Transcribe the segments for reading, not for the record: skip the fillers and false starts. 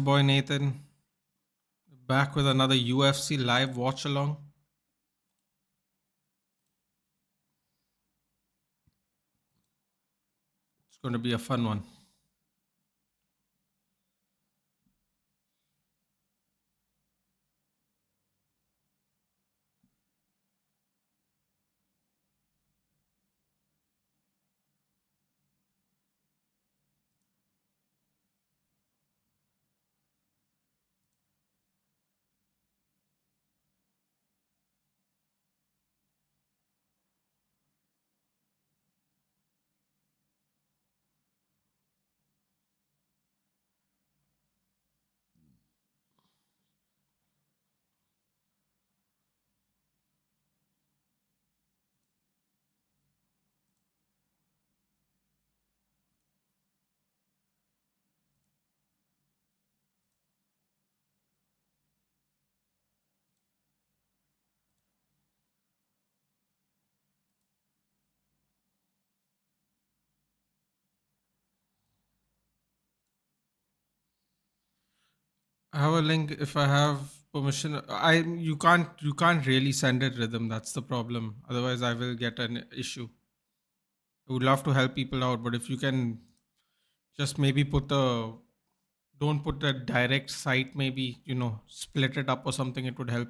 Boy Nathan, back with another UFC live watch along. It's going to be a fun one. I have a link if I have permission. You can't really send it rhythm. That's the problem. Otherwise, I will get an issue. I would love to help people out, but if you can just maybe don't put the direct site. Maybe split it up or something. It would help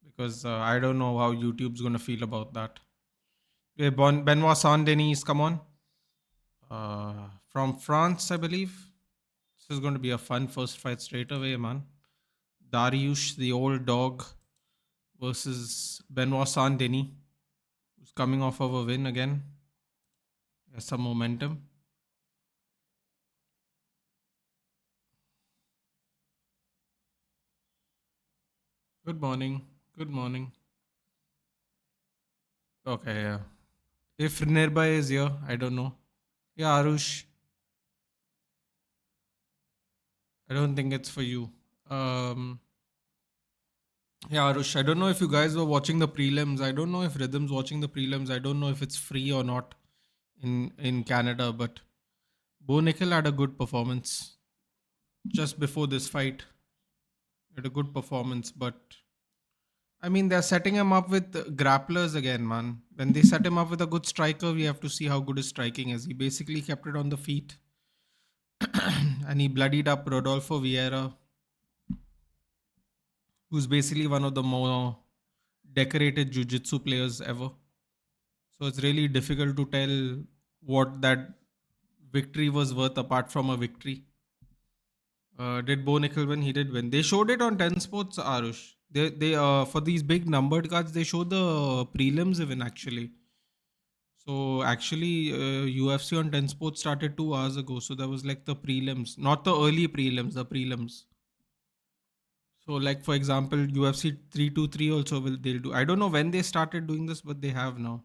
because I don't know how YouTube's gonna feel about that. Okay, Benoit San Denis, come on. From France, I believe. This is going to be a fun first fight straight away, man. Darrush, the old dog, versus Benoit San Denny, who's coming off of a win again. Has some momentum. Good morning. Good morning. Okay, yeah. If Nirbai is here, I don't know. Yeah, Arush, I don't think it's for you. Um, yeah, Arush, I don't know if you guys were watching the prelims. I don't know if Rhythm's watching the prelims. I don't know if it's free or not in Canada, but Bo Nickel had a good performance just before this fight. He had a good performance, but I mean, they're setting him up with grapplers again, man. When they set him up with a good striker, we have to see how good his striking is. He basically kept it on the feet and he bloodied up Rodolfo Vieira, who's basically one of the more decorated jiu-jitsu players ever. So it's really difficult to tell what that victory was worth apart from a victory. Did Bo Nickel win? He did win. They showed it on 10 Sports, Arush. They for these big numbered cards, they show the prelims even actually. So actually, UFC on 10 Sports started 2 hours ago. So that was like the prelims, not the early prelims, the prelims. So like for example, UFC 323 also they'll do. I don't know when they started doing this, but they have now.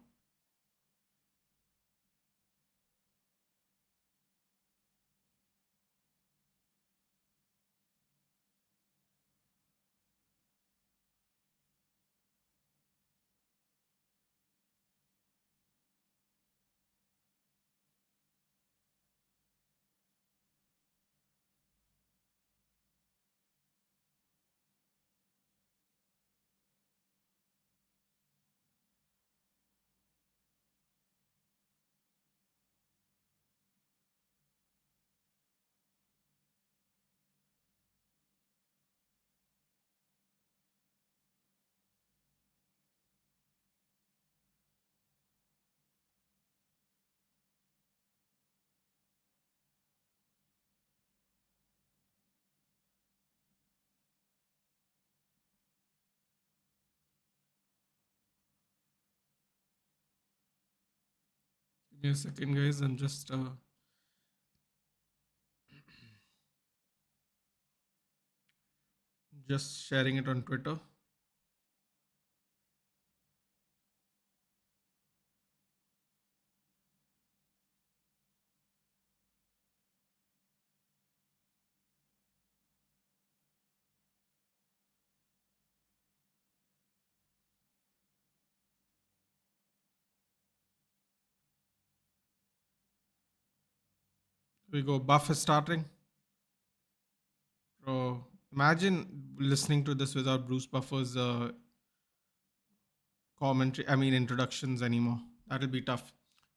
Give me a second, guys. I'm just sharing it on Twitter. We go. Buff is starting. Bro, imagine listening to this without Bruce Buffer's commentary, I mean, introductions anymore. That'll be tough.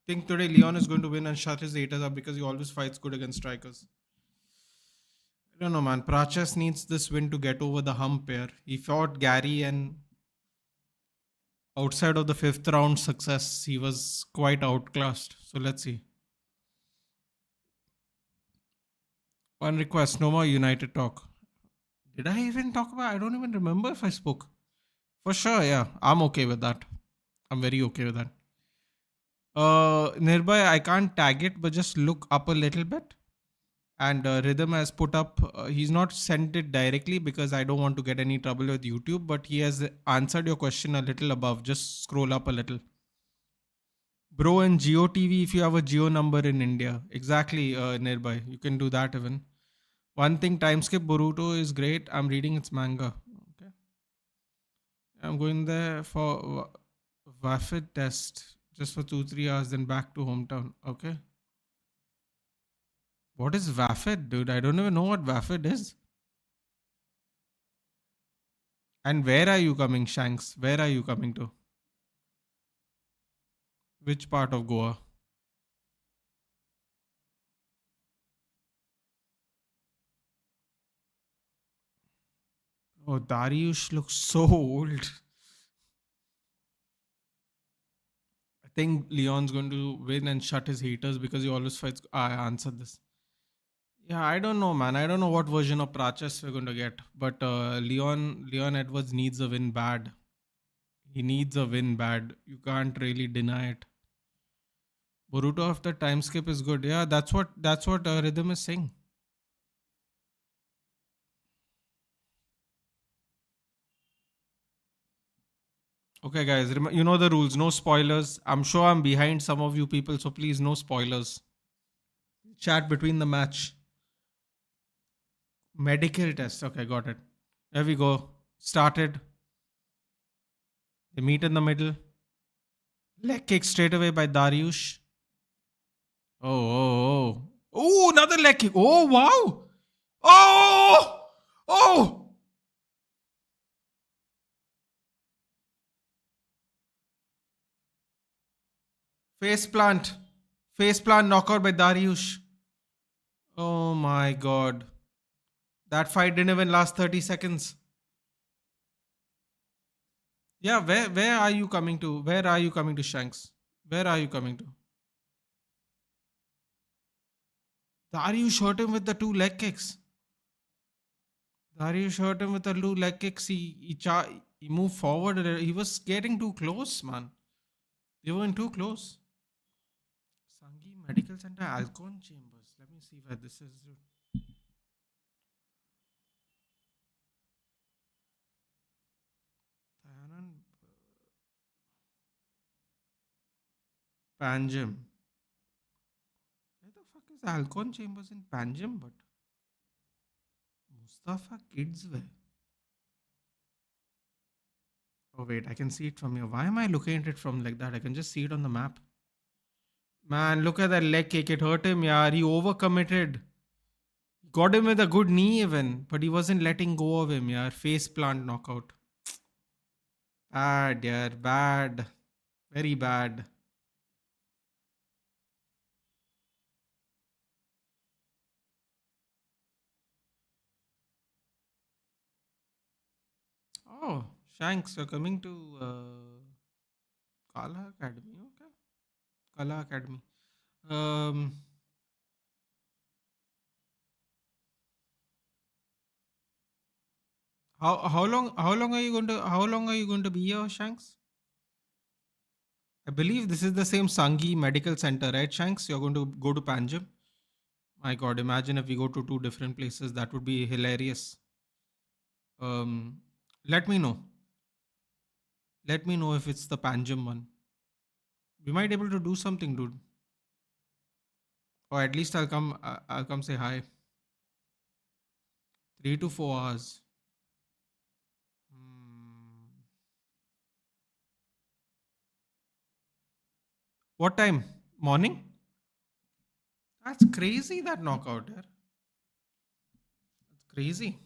Think today Leon is going to win and shut his haters up because he always fights good against strikers. I don't know, man. Praches needs this win to get over the hump here. He fought Gary, and outside of the fifth round success, he was quite outclassed. So let's see. One request, no more United talk. Did I even talk about? I don't even remember if I spoke. For sure, yeah. I'm okay with that. I'm very okay with that. Nearby, I can't tag it, but just look up a little bit. And Rhythm has put up, he's not sent it directly because I don't want to get any trouble with YouTube, but he has answered your question a little above. Just scroll up a little. Bro, and Geo TV, if you have a Geo number in India. Exactly, Nearby. You can do that even. One thing, Timeskip Boruto is great. I'm reading its manga. Okay. I'm going there for Wafid test just for 2-3 hours, then back to hometown. Okay. What is Wafid, dude? I don't even know what Wafid is. And where are you coming, Shanks? Where are you coming to? Which part of Goa? Oh, Dariush looks so old. I think Leon's going to win and shut his haters because he always fights. I answered this. Yeah, I don't know, man. I don't know what version of Praches we're going to get, but Leon Edwards needs a win bad. He needs a win bad. You can't really deny it. Boruto after time skip is good. Yeah, that's what Rhythm is saying. Okay, guys, you know the rules. No spoilers. I'm sure I'm behind some of you people, so please, no spoilers. Chat between the match. Medical test. Okay, got it. There we go. Started. They meet in the middle. Leg kick straight away by Dariush. Oh, oh, oh. Oh, another leg kick. Oh, wow. Oh, oh. Face plant. Face plant knockout by Dariush. Oh my god. That fight didn't even last 30 seconds. Yeah, where are you coming to? Where are you coming to, Shanks? Where are you coming to? Dariush hurt him with the two leg kicks. Dariush hurt him with the two leg kicks. He moved forward. He was getting too close, man. They weren't too close. Sangi Medical Center, Alcon Chambers. Let me see where this is. Thailand, Panjim. Where the fuck is Alcon Chambers in Panjim? But Mustafa Kids were. Oh wait, I can see it from here. Why am I looking at it from like that? I can just see it on the map. Man, look at that leg kick. It hurt him, yeah. He overcommitted. Got him with a good knee even, but he wasn't letting go of him, yeah. Face plant knockout. Bad, yeah. Bad. Very bad. Oh, Shanks, you're coming to Kala Academy. Okay. Kala Academy. Um, how long are you going to be here, Shanks? I believe this is the same Sangi Medical Center, right, Shanks? You're going to go to Panjim. My God, imagine if we go to two different places. That would be hilarious. Um, let me know. Let me know if it's the Panjim one. We might able to do something, dude. Or at least I'll come. I'll come say hi. 3 to 4 hours. Hmm. What time? Morning? That's crazy. That knockout. Yaar. That's Crazy.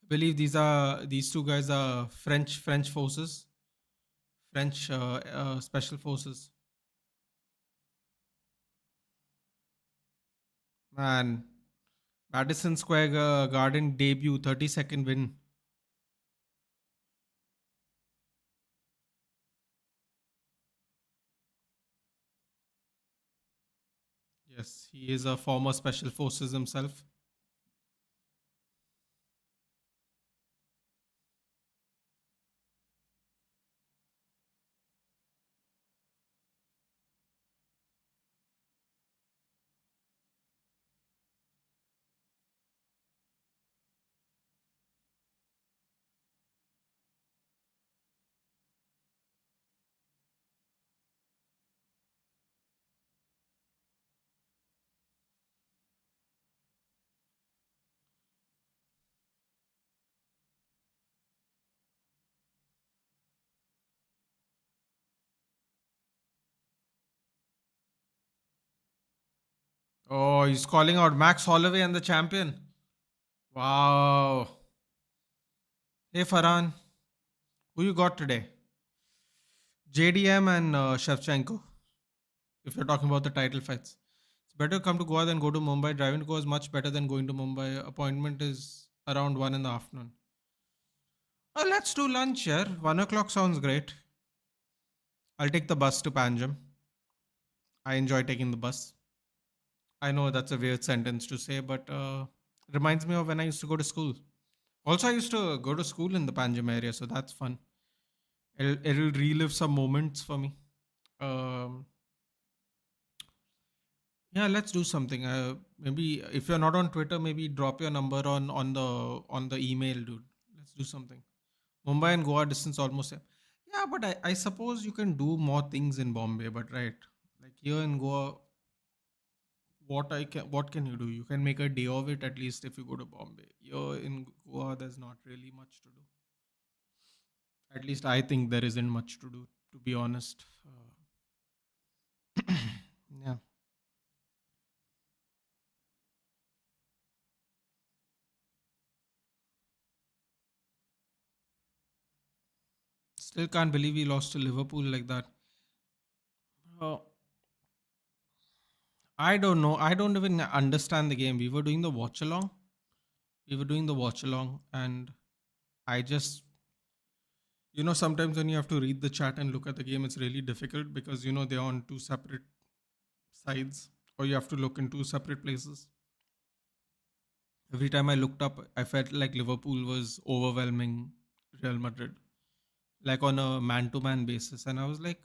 I believe these two guys are French forces, French special forces. Man, Madison Square Garden debut, 30-second win. Yes, he is a former special forces himself. Oh, he's calling out Max Holloway and the champion. Wow. Hey Farhan, who you got today? JDM and Shevchenko. If you're talking about the title fights, it's better come to Goa than go to Mumbai. Driving to Goa is much better than going to Mumbai. Appointment is around 1 in the afternoon. Let's do lunch here. 1 o'clock sounds great. I'll take the bus to Panjam. I enjoy taking the bus. I know that's a weird sentence to say, but reminds me of when I used to go to school. Also, I used to go to school in the Panjam area, so that's fun. It'll relive some moments for me. Um, yeah, let's do something. Maybe if you're not on Twitter, maybe drop your number on the email, dude. Let's do something. Mumbai and Goa distance almost same. Yeah, but I suppose you can do more things in Bombay, but right, like here in Goa, what can you do? You can make a day of it at least if you go to Bombay. Here in Goa, there's not really much to do. At least I think there isn't much to do, to be honest. Yeah, still can't believe we lost to Liverpool like that. Uh, I don't know. I don't even understand the game. We were doing the watch along. We were doing the watch along, and I just, sometimes when you have to read the chat and look at the game, it's really difficult because they're on two separate sides, or you have to look in two separate places. Every time I looked up, I felt like Liverpool was overwhelming Real Madrid, like on a man-to-man basis, and I was like,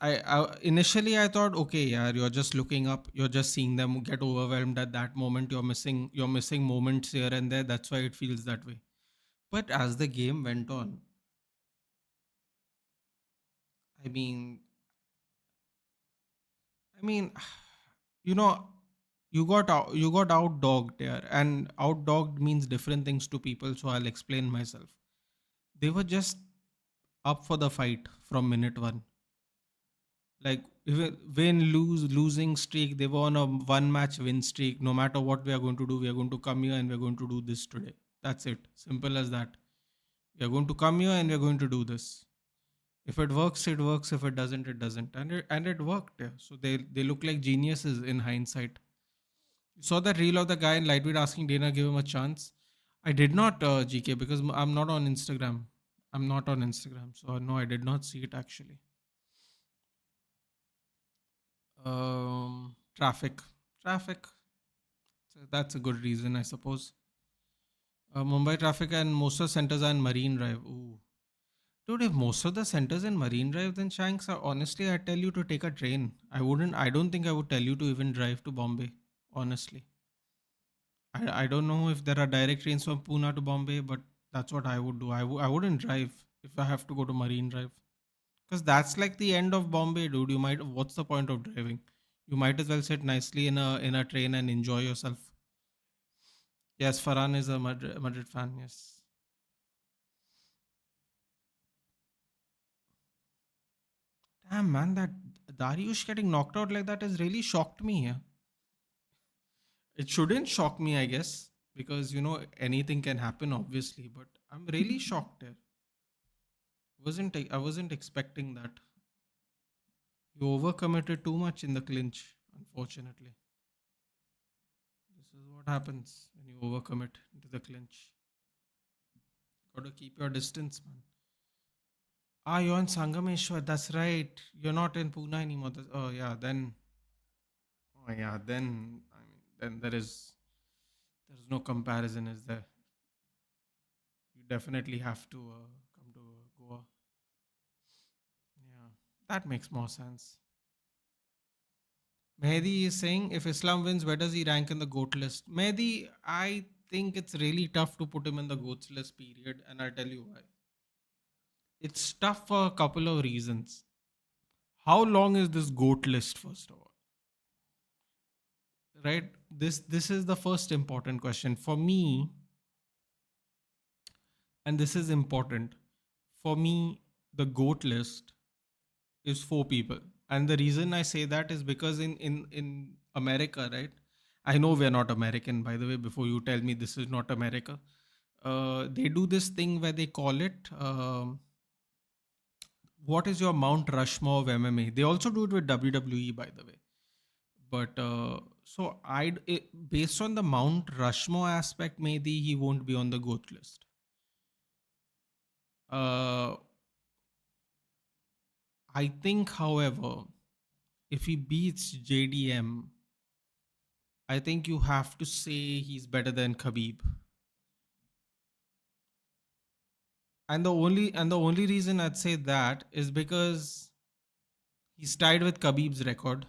I initially I thought, okay, yeah, you're just looking up, you're just seeing them get overwhelmed at that moment. You're missing moments here and there. That's why it feels that way. But as the game went on, I mean, I mean, you know, you got outdogged there, and outdogged means different things to people. So I'll explain myself. They were just up for the fight from minute one. Like even losing streak, they were on a one match win streak. No matter what we are going to do, we are going to come here and we're going to do this today. That's it. Simple as that. We are going to come here and we're going to do this. If it works, it works. If it doesn't, it doesn't. And it worked. Yeah. So they look like geniuses in hindsight. You saw that reel of the guy in lightweight asking Dana give him a chance. I did not, GK, because I'm not on Instagram. I'm not on Instagram, so no, I did not see it actually. Traffic. So that's a good reason, I suppose. Mumbai traffic and most of the centers are in Marine Drive. Ooh. Dude, if most of the centers in Marine Drive, then Shanks are honestly, I tell you to take a train. I don't think I would tell you to even drive to Bombay. Honestly. I don't know if there are direct trains from Pune to Bombay, but that's what I would do. I wouldn't drive if I have to go to Marine Drive. Because that's like the end of Bombay, dude. What's the point of driving? You might as well sit nicely in a train and enjoy yourself. Yes, Farhan is a Madrid fan. Yes. Damn, man, that Dariush getting knocked out like that has really shocked me here. It shouldn't shock me, I guess, because anything can happen, obviously. But I'm really shocked here. I wasn't expecting that. You overcommitted too much in the clinch, unfortunately. This is what happens when you overcommit into the clinch. Got to keep your distance, man. Ah, you're in Sangameshwar. That's right. You're not in Pune anymore. Oh yeah, then. Oh yeah, then. I mean, then there's no comparison, is there? You definitely have to come to Goa. Yeah, that makes more sense. Mehdi is saying if Islam wins, where does he rank in the GOAT list? Mehdi, I think it's really tough to put him in the GOATs list, period. And I'll tell you why. It's tough for a couple of reasons. How long is this GOAT list, first of all? Right? This is the first important question. For me, and this is important, for me, the GOAT list is four people. And the reason I say that is because in America, right? I know we're not American, by the way, before you tell me this is not America. They do this thing where they call it what is your Mount Rushmore of MMA? They also do it with WWE, by the way. But so based on the Mount Rushmore aspect, maybe he won't be on the GOAT list. Uh, I think, however, if he beats JDM, I think you have to say he's better than Khabib. And the only reason I'd say that is because he's tied with Khabib's record,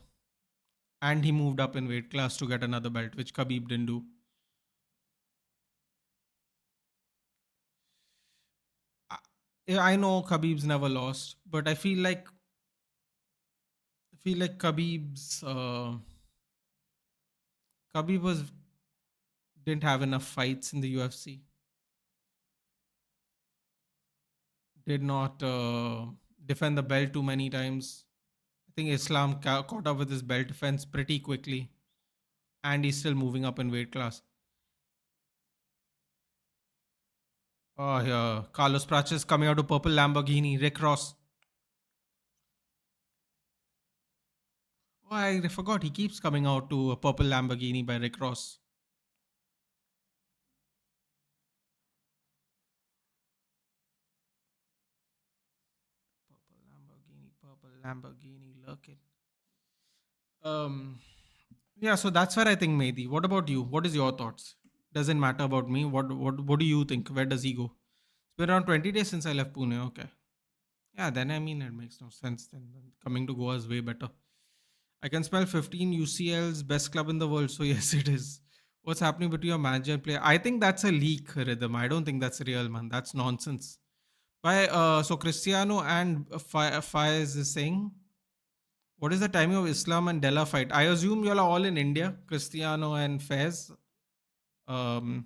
and he moved up in weight class to get another belt, which Khabib didn't do. I, yeah, I know Khabib's never lost, but I feel like Khabib was didn't have enough fights in the UFC. Did not defend the belt too many times. I think Islam caught up with his belt defense pretty quickly, and he's still moving up in weight class. Oh, yeah. Carlos Prates coming out of purple Lamborghini. Rick Ross. Oh, I forgot. He keeps coming out to a purple Lamborghini by Rick Ross. Purple Lamborghini, purple Lamborghini. Look it. Um, yeah. So that's where I think maybe. What about you? What is your thoughts? Doesn't matter about me. What do you think? Where does he go? It's been around 20 days since I left Pune. Okay. Yeah. Then I mean it makes no sense. Then coming to Goa is way better. I can smell 15 UCL's best club in the world. So yes, it is. What's happening between your manager and player? I think that's a leak rhythm. I don't think that's real, man. That's nonsense. By so Cristiano and Faiz is saying, what is the timing of Islam and Della fight? I assume you all are all in India, Cristiano and Faiz. Um,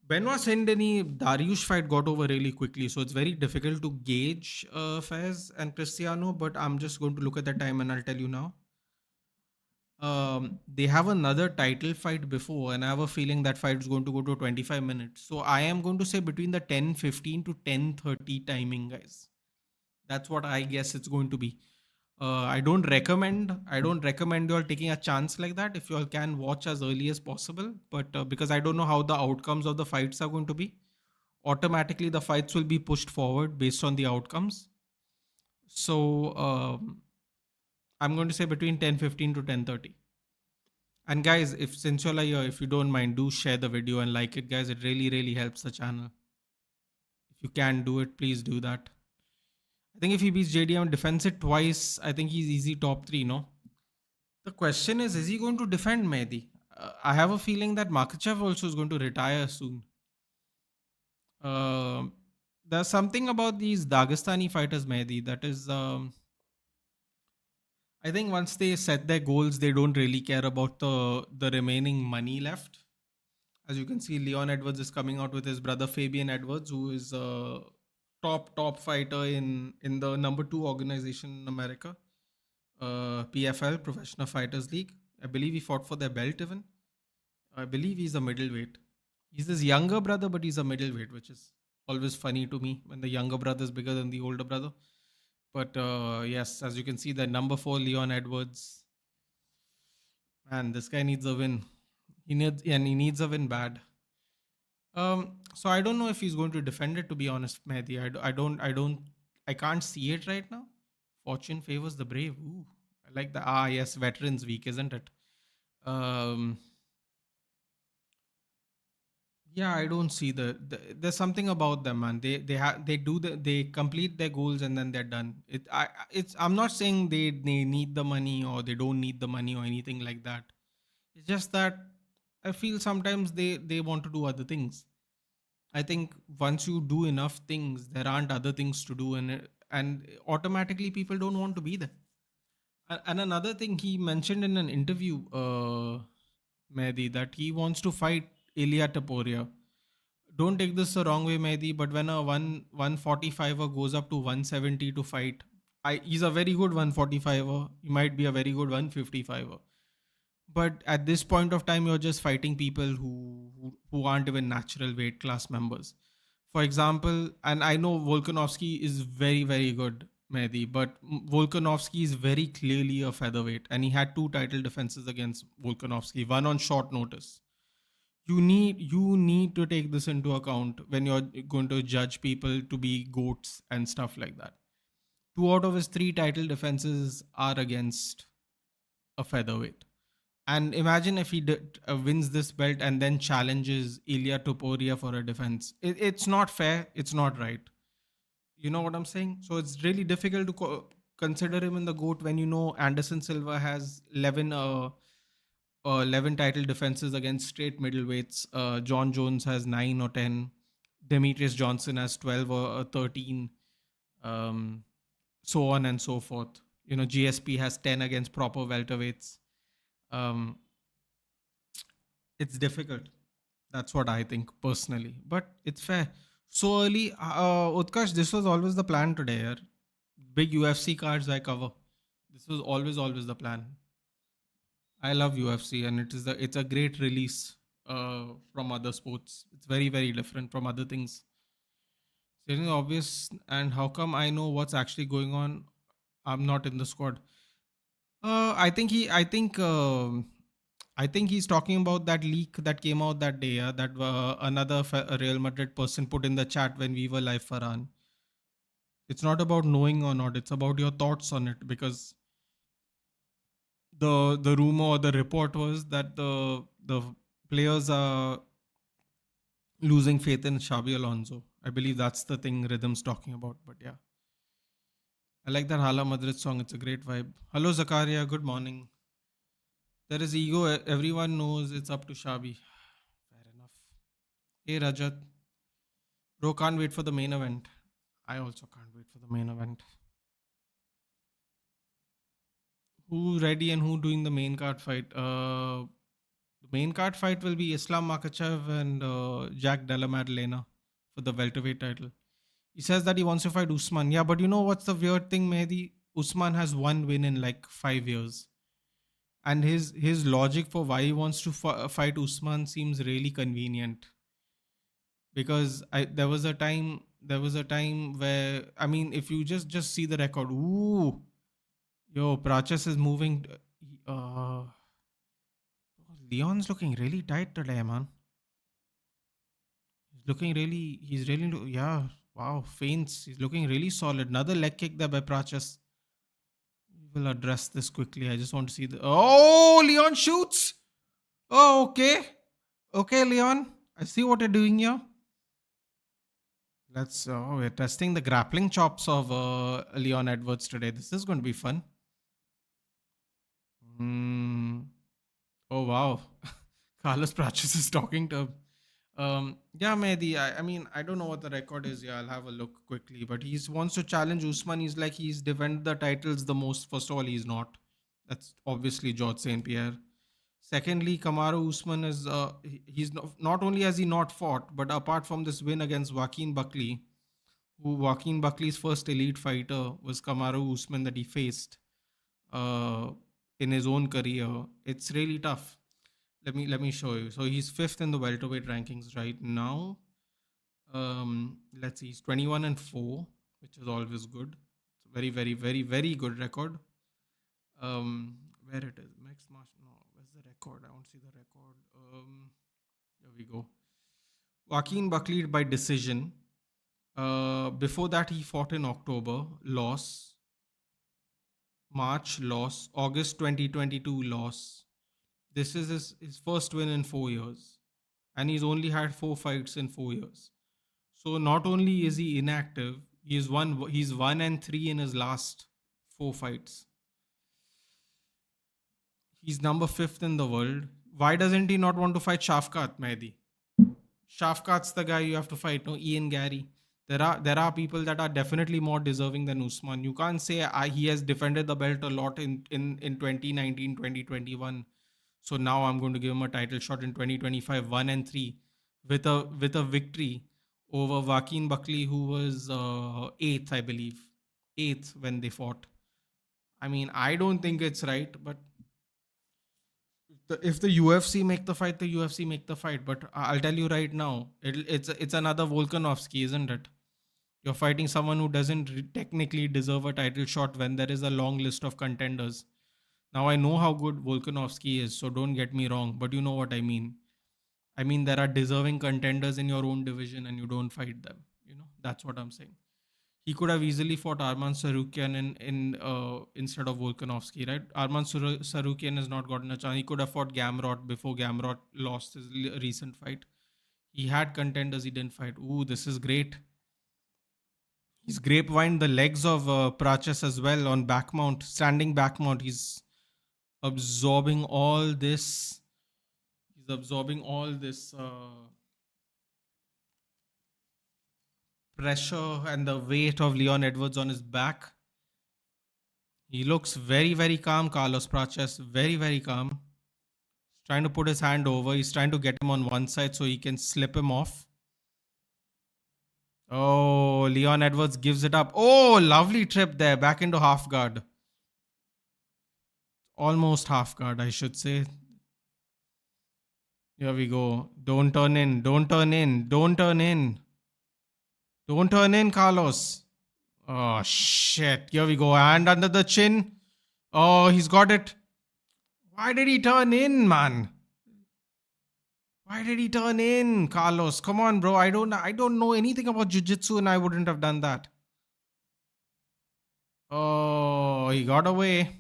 Benoit Saint Denis Dariush fight got over really quickly, so it's very difficult to gauge Faiz and Cristiano. But I'm just going to look at the time and I'll tell you now. They have another title fight before, and I have a feeling that fight is going to go to 25 minutes. So I am going to say between the 10:15 to 10:30 timing, guys. That's what I guess it's going to be. I don't recommend you all taking a chance like that. If you all can watch as early as possible, but because I don't know how the outcomes of the fights are going to be, automatically the fights will be pushed forward based on the outcomes. So I'm going to say between 10:15 to 10:30. And guys, if since you're here, if you don't mind, do share the video and like it, guys. It really, really helps the channel. If you can do it, please do that. I think if he beats JDM and defends it twice, I think he's easy top three, no? The question is he going to defend Mehdi? I have a feeling that Makhachev also is going to retire soon. Uh, there's something about these Dagestani fighters, Mehdi, that is, I think once they set their goals, they don't really care about the remaining money left. As you can see, Leon Edwards is coming out with his brother Fabian Edwards, who is top fighter in the number two organization in America, PFL, Professional Fighters League. I believe he fought for their belt even. I believe he's a middleweight. He's his younger brother, but he's a middleweight, which is always funny to me when the younger brother is bigger than the older brother. But yes, as you can see, the number four Leon Edwards, man, this guy needs a win. He needs a win bad. So I don't know if he's going to defend it. To be honest, Mehdi, I can't see it right now. Fortune favors the brave. Ooh, I like the yes, Veterans Week, isn't it? Um, yeah, I don't see there's something about them, man. They complete their goals and then they're done. I'm not saying they need the money or they don't need the money or anything like that. It's just that I feel sometimes they want to do other things. I think once you do enough things, there aren't other things to do, and automatically people don't want to be there. And another thing he mentioned in an interview, Mehdi, that he wants to fight Ilya Taporia. Don't take this the wrong way, Mehdi, but when a 145er goes up to 170 to fight, he's a very good 145er. He might be a very good 155er. But at this point of time, you're just fighting people who aren't even natural weight class members. For example, and I know Volkanovski is very, very good, Mehdi, but Volkanovski is very clearly a featherweight, and he had two title defenses against Volkanovski, one on short notice. You need to take this into account when you're going to judge people to be goats and stuff like that. Two out of his three title defenses are against a featherweight. And imagine if he wins this belt and then challenges Ilya Topuria for a defense. It's not fair. It's not right. You know what I'm saying? So it's really difficult to consider him in the GOAT when you know Anderson Silva has 11 title defenses against straight middleweights. John Jones has 9 or 10. Demetrius Johnson has 12 or 13. So on and so forth. GSP has 10 against proper welterweights. It's difficult. That's what I think personally. But it's fair. So early, Utkarsh, this was always the plan today. Yaar. Big UFC cards I cover. This was always the plan. I love UFC, and it's a great release from other sports. It's very, very different from other things. It's obvious. And how come I know what's actually going on? I'm not in the squad. I think he's talking about that leak that came out that day. That another Real Madrid person put in the chat when we were live, Farhan. It's not about knowing or not. It's about your thoughts on it, because the rumor or the report was that the players are losing faith in Xabi Alonso. I believe that's the thing Rhythm's talking about. But yeah, I like that Hala Madrid song. It's a great vibe. Hello Zakaria, good morning. There is ego. Everyone knows it's up to Xabi. Fair enough. Hey Rajat. Bro, can't wait for the main event. I also can't wait for the main event. Who ready and who doing the main card fight? The main card fight will be Islam Makhachev and Jack Della Maddalena for the welterweight title. He says that he wants to fight Usman. Yeah, but you know what's the weird thing, Mehdi? Usman has one win in like 5 years. And his logic for why he wants to fight Usman seems really convenient. Because there was a time where, I mean, if you just see the record, ooh, yo, Prates is moving. Leon's looking really tight today, man. He's really, yeah, wow, feints. He's looking really solid. Another leg kick there by Prates. We will address this quickly. I just want to see Leon shoots. Oh, okay. Okay, Leon. I see what you're doing here. We're testing the grappling chops of Leon Edwards today. This is going to be fun. Oh, wow. Carlos Prates is talking to yeah, Mehdi. I mean, I don't know what the record is. Yeah, I'll have a look quickly. But he wants to challenge Usman. He's like, he's defended the titles the most. First of all, he's not. That's obviously George St. Pierre. Secondly, Kamaru Usman is, he's not only has he not fought, but apart from this win against Joaquin Buckley, who Joaquin Buckley's first elite fighter was Kamaru Usman that he faced uh, in his own career. It's really tough. Let me show you. So he's fifth in the welterweight rankings right now. Let's see, he's 21-4, which is always good. It's a very, very, very, very good record. Where it is? Mixed martial. No, where's the record? I want to see the record. Here we go. Joaquin Buckley by decision. Before that, he fought in October, loss. March, loss. August 2022, loss. This is his first win in 4 years. And he's only had 4 fights in 4 years. So not only is he inactive, he's 1-3 in his last 4 fights. He's number 5th in the world. Why doesn't he not want to fight Shafkat, Mehdi? Shafkat's the guy you have to fight, no Ian Gary. There are people that are definitely more deserving than Usman. You can't say he has defended the belt a lot in 2019, 2021. So now I'm going to give him a title shot in 2025, 1-3, with a victory over Joaquin Buckley, who was 8th, I believe, 8th when they fought. I mean, I don't think it's right, but if the UFC make the fight, the UFC make the fight. But I'll tell you right now, it's another Volkanovski, isn't it? You're fighting someone who doesn't technically deserve a title shot when there is a long list of contenders. Now I know how good Volkanovski is, so don't get me wrong, but you know what I mean. I mean, there are deserving contenders in your own division and you don't fight them. That's what I'm saying. He could have easily fought Arman Sarukian instead of Volkanovski, right? Arman Sarukian has not gotten a chance. He could have fought Gamrot before Gamrot lost his recent fight. He had contenders, he didn't fight. Ooh, this is great. He's grapevine the legs of Prates as well on back mount, standing back mount. He's absorbing all this. He's absorbing all this pressure and the weight of Leon Edwards on his back. He looks very, very calm, Carlos Prates. Very, very calm. He's trying to put his hand over. He's trying to get him on one side so he can slip him off. Oh, Leon Edwards gives it up. Oh, lovely trip there. Back into half guard. Almost half guard, I should say. Here we go. Don't turn in. Don't turn in. Don't turn in. Don't turn in, Carlos. Oh, shit. Here we go. Hand under the chin. Oh, he's got it. Why did he turn in, man? Why did he turn in, Carlos? Come on, bro. I don't know anything about jiu-jitsu and I wouldn't have done that. Oh, he got away.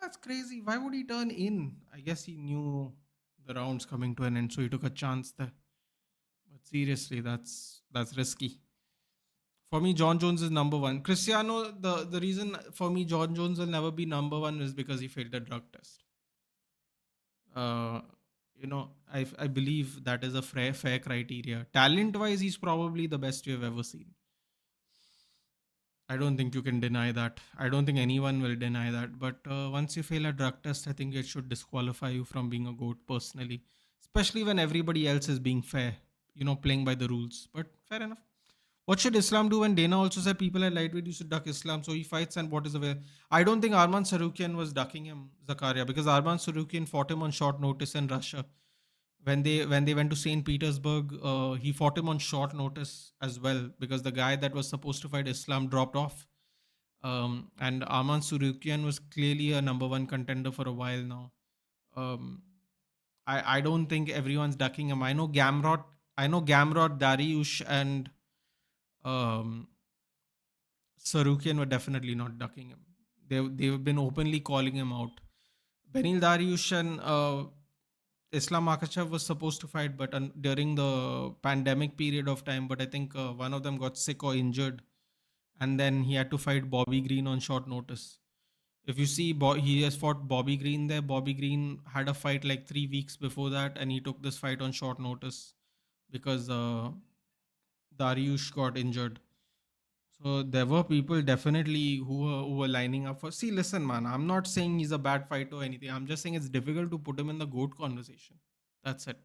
That's crazy. Why would he turn in? I guess he knew the round's coming to an end, so he took a chance there. But seriously, that's risky. For me, John Jones is number one. Cristiano, the reason for me John Jones will never be number one is because he failed a drug test. I believe that is a fair criteria. Talent-wise, he's probably the best you've ever seen. I don't think you can deny that. I don't think anyone will deny that. But once you fail a drug test, I think it should disqualify you from being a GOAT personally. Especially when everybody else is being fair, playing by the rules. But fair enough. What should Islam do when Dana also said people at lightweight used to duck Islam? So he fights and what is the way? I don't think Arman Sarukian was ducking him, Zakaria, because Arman Sarukian fought him on short notice in Russia. When they went to St. Petersburg, he fought him on short notice as well because the guy that was supposed to fight Islam dropped off. And Arman Sarukian was clearly a number one contender for a while now. I don't think everyone's ducking him. I know Gamrot, Darrush, and Sarukian were definitely not ducking him. They've been openly calling him out. Benil Dariush and Islam Makhachev was supposed to fight, but during the pandemic period of time, but I think one of them got sick or injured, and then he had to fight Bobby Green on short notice. If you see, he has fought Bobby Green there. Bobby Green had a fight like 3 weeks before that, and he took this fight on short notice because Dariush got injured. So there were people definitely who were lining up for. See, listen, man, I'm not saying he's a bad fighter or anything. I'm just saying it's difficult to put him in the GOAT conversation. That's it.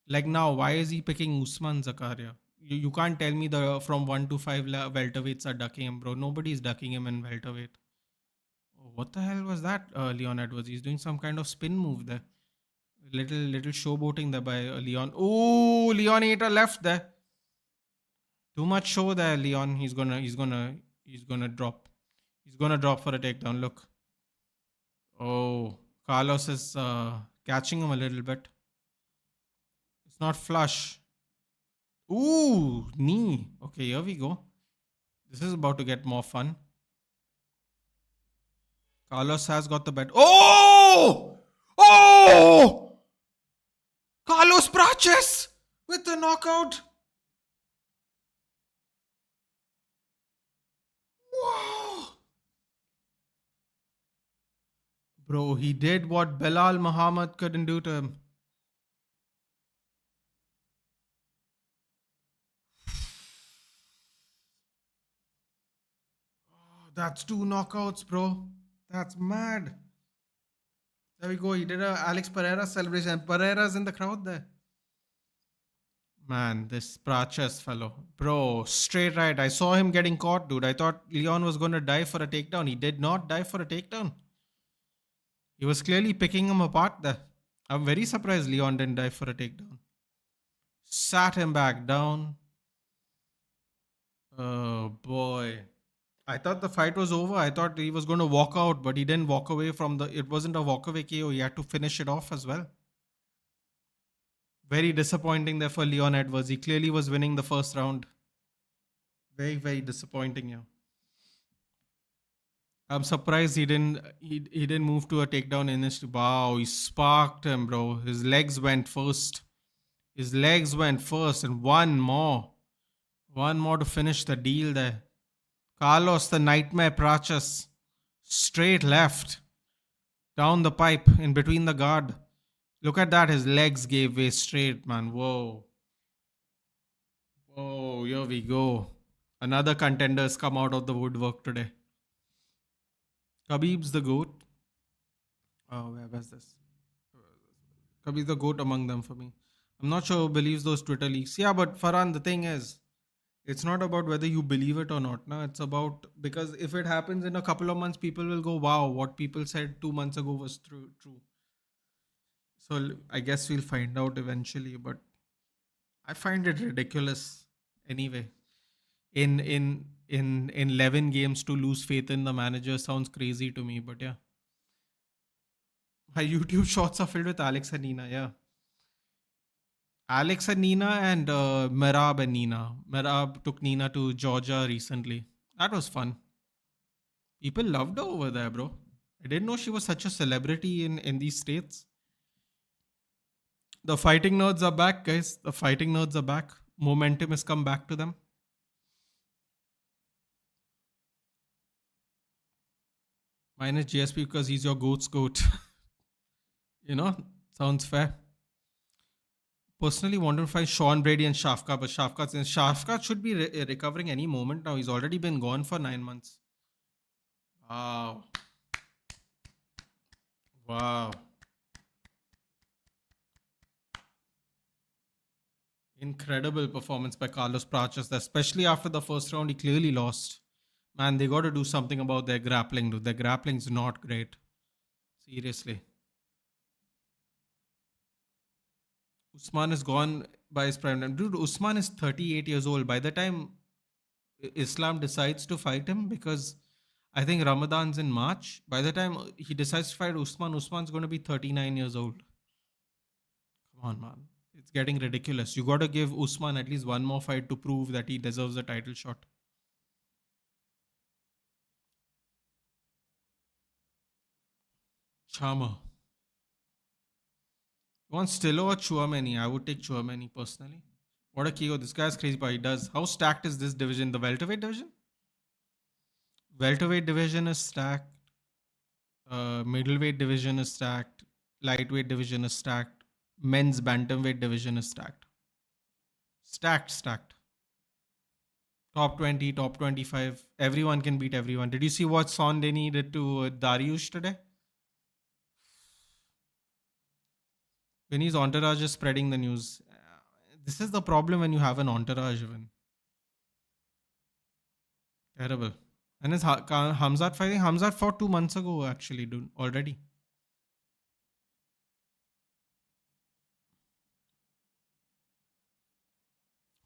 Like now, why is he picking Usman, Zakaria? You can't tell me the from 1 to 5 welterweights are ducking him, bro. Nobody's ducking him in welterweight. Oh, what the hell was that, Leon Edwards? He's doing some kind of spin move there. Little showboating there by Leon. Oh, Leon ate a left there. Too much show there, Leon. He's gonna drop. He's gonna drop for a takedown. Look. Oh, Carlos is catching him a little bit. It's not flush. Ooh, knee. Okay, here we go. This is about to get more fun. Carlos has got the bet. Oh! Oh! Carlos Prates with the knockout. Wow. Bro, he did what Belal Muhammad couldn't do to him. Oh, that's 2 knockouts, bro. That's mad. There we go. He did a Alex Pereira celebration. Pereira's in the crowd there. Man, this Prates fellow. Bro, straight right. I saw him getting caught, dude. I thought Leon was going to die for a takedown. He did not die for a takedown. He was clearly picking him apart there. I'm very surprised Leon didn't die for a takedown. Sat him back down. Oh, boy. I thought the fight was over. I thought he was going to walk out, but he didn't walk away from the... It wasn't a walkaway KO. He had to finish it off as well. Very disappointing there for Leon Edwards. He clearly was winning the first round. Very, very disappointing, yeah. I'm surprised he didn't move to a takedown in his... Wow, he sparked him, bro. His legs went first. And one more. One more to finish the deal there. Carlos, the nightmare Prates. Straight left. Down the pipe, in between the guard. Look at that. His legs gave way straight, man. Whoa. Whoa, here we go. Another contender's come out of the woodwork today. Khabib's the GOAT. Oh, where was this? Khabib's the GOAT among them for me. I'm not sure who believes those Twitter leaks. Yeah, but Farhan, the thing is, it's not about whether you believe it or not. No? It's about, because if it happens in a couple of months, people will go, wow, what people said 2 months ago was true. So I guess we'll find out eventually, but I find it ridiculous anyway. In 11 games to lose faith in the manager sounds crazy to me, but yeah. My YouTube shorts are filled with Alex and Nina, yeah. Alex and Nina and Merab and Nina. Merab took Nina to Georgia recently. That was fun. People loved her over there, bro. I didn't know she was such a celebrity in these states. The fighting nerds are back, guys. The fighting nerds are back. Momentum has come back to them. Mine is GSP because he's your GOAT's GOAT. You know, sounds fair. Personally, want to fight Sean Brady and Shafkat, but Shafkat should be recovering any moment now. He's already been gone for 9 months. Wow. Incredible performance by Carlos Prates, especially after the first round. He clearly lost. Man, they got to do something about their grappling, dude. Their grappling's not great. Seriously. Usman is gone by his prime time. Dude, Usman is 38 years old. By the time Islam decides to fight him, because I think Ramadan's in March, by the time he decides to fight Usman's going to be 39 years old. Come on, man. It's getting ridiculous. You got to give Usman at least one more fight to prove that he deserves a title shot. Chama. You want Stillo or Chouameni? I would take Chouameni personally. What a KO. This guy's crazy, but he does. How stacked is this division? The welterweight division? Welterweight division is stacked. Middleweight division is stacked. Lightweight division is stacked. Men's bantamweight division is stacked. Stacked. Top 20, top 25. Everyone can beat everyone. Did you see what Denny did to Darrush today? Vinny's entourage is spreading the news. This is the problem when you have an entourage even. Terrible. And is Hamzat fighting? Hamzat fought 2 months ago, actually, dude, already.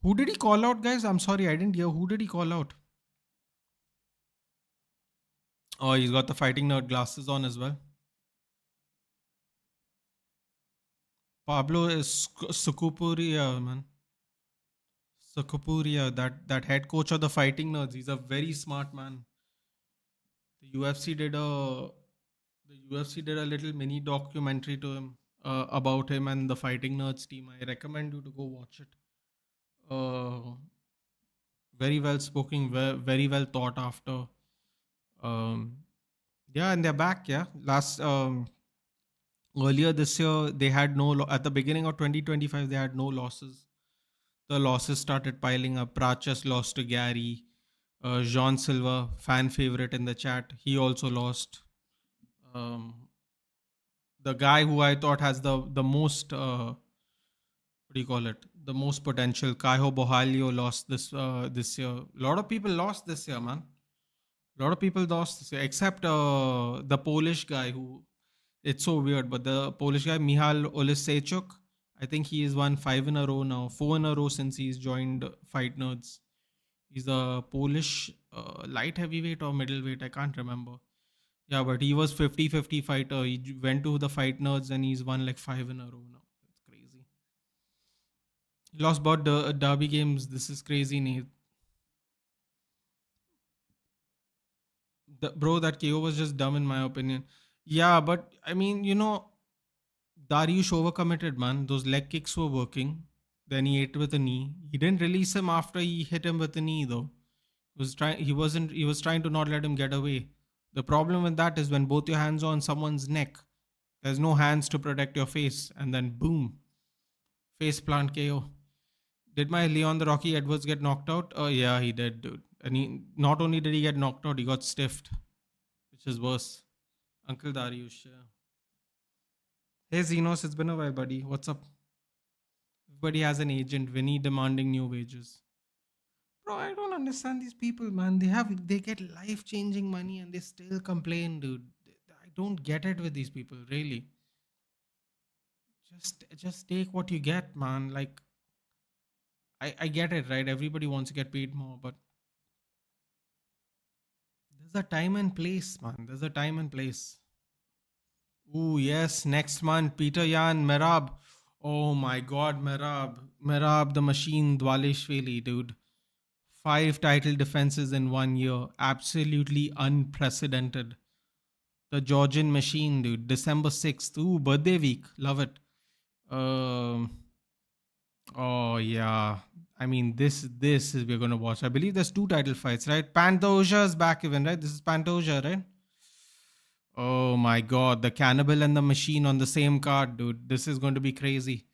Who did he call out, guys? I'm sorry, I didn't hear. Who did he call out? Oh, he's got the fighting nerd glasses on as well. Pablo is Sukupuria, man. Sukupuria, that head coach of the fighting nerds. He's a very smart man. The UFC did a the UFC did a little mini documentary to him about him and the fighting nerds team. I recommend you to go watch it. Uh, Very well spoken, very well thought after. Um, yeah, and they're back. Yeah, last earlier this year they had at the beginning of 2025 they had no losses. The losses started piling up. Prates lost to Gary. Jean Silva, fan favorite in the chat, he also lost. Um, the guy who I thought has the most what do you call it? The most potential, Kaiho Bohalio, lost this year. A lot of people lost this year, man. A lot of people lost this year, except the Polish guy who. It's so weird, but the Polish guy Michal Olisechuk, I think he has won 5 in a row now, 4 in a row since he's joined Fight Nerds. He's a Polish light heavyweight or middleweight, I can't remember. Yeah, but he was 50-50 fighter. He went to the Fight Nerds and he's won like 5 in a row now. That's crazy. He lost about derby games. This is crazy, Nate. Bro, that KO was just dumb in my opinion. Yeah, but I mean, Darrush overcommitted, man. Those leg kicks were working. Then he ate with a knee. He didn't release him after he hit him with a knee, though. He was trying to not let him get away. The problem with that is when both your hands are on someone's neck, there's no hands to protect your face, and then boom, face plant KO. Did my Leon the Rocky Edwards get knocked out? Oh yeah, he did, dude. And he not only did he get knocked out, he got stiffed, which is worse. Uncle Dariush. Yeah. Hey Xenos, it's been a while, buddy. What's up? Everybody has an agent. Vinny demanding new wages. Bro, I don't understand these people, man. They get life changing money and they still complain, dude. I don't get it with these people, really. Just take what you get, man. Like I get it, right? Everybody wants to get paid more, but there's a time and place, man. There's a time and place. Ooh, yes, next month, Peter Yan, Merab. Oh my god, Merab. Merab the machine Dwalishvili, dude. 5 title defenses in 1 year. Absolutely unprecedented. The Georgian machine, dude. December 6th. Ooh, birthday week. Love it. Oh yeah. I mean, this is we're gonna watch. I believe there's 2 title fights, right? Pantoja's back even, right? This is Pantoja, right? Oh my god, the cannibal and the machine on the same card, dude. This is going to be crazy.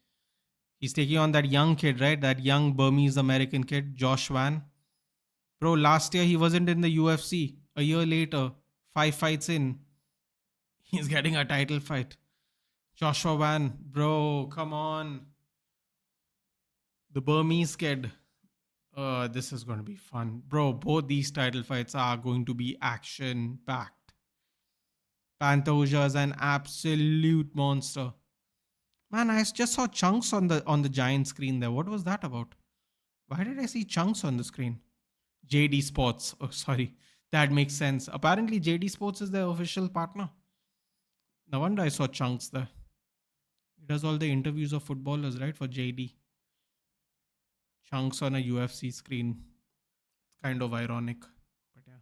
He's taking on that young kid, right? That young Burmese American kid, Josh Van. Bro, last year he wasn't in the UFC. A year later, 5 fights in, he's getting a title fight. Joshua Van, bro, come on. The Burmese kid. This is going to be fun. Bro, both these title fights are going to be action packed. Pantoja is an absolute monster. Man, I just saw chunks on the giant screen there. What was that about? Why did I see chunks on the screen? JD Sports. Oh, sorry. That makes sense. Apparently, JD Sports is their official partner. No wonder I saw chunks there. He does all the interviews of footballers, right? For JD. Chunks on a UFC screen. It's kind of ironic. But yeah.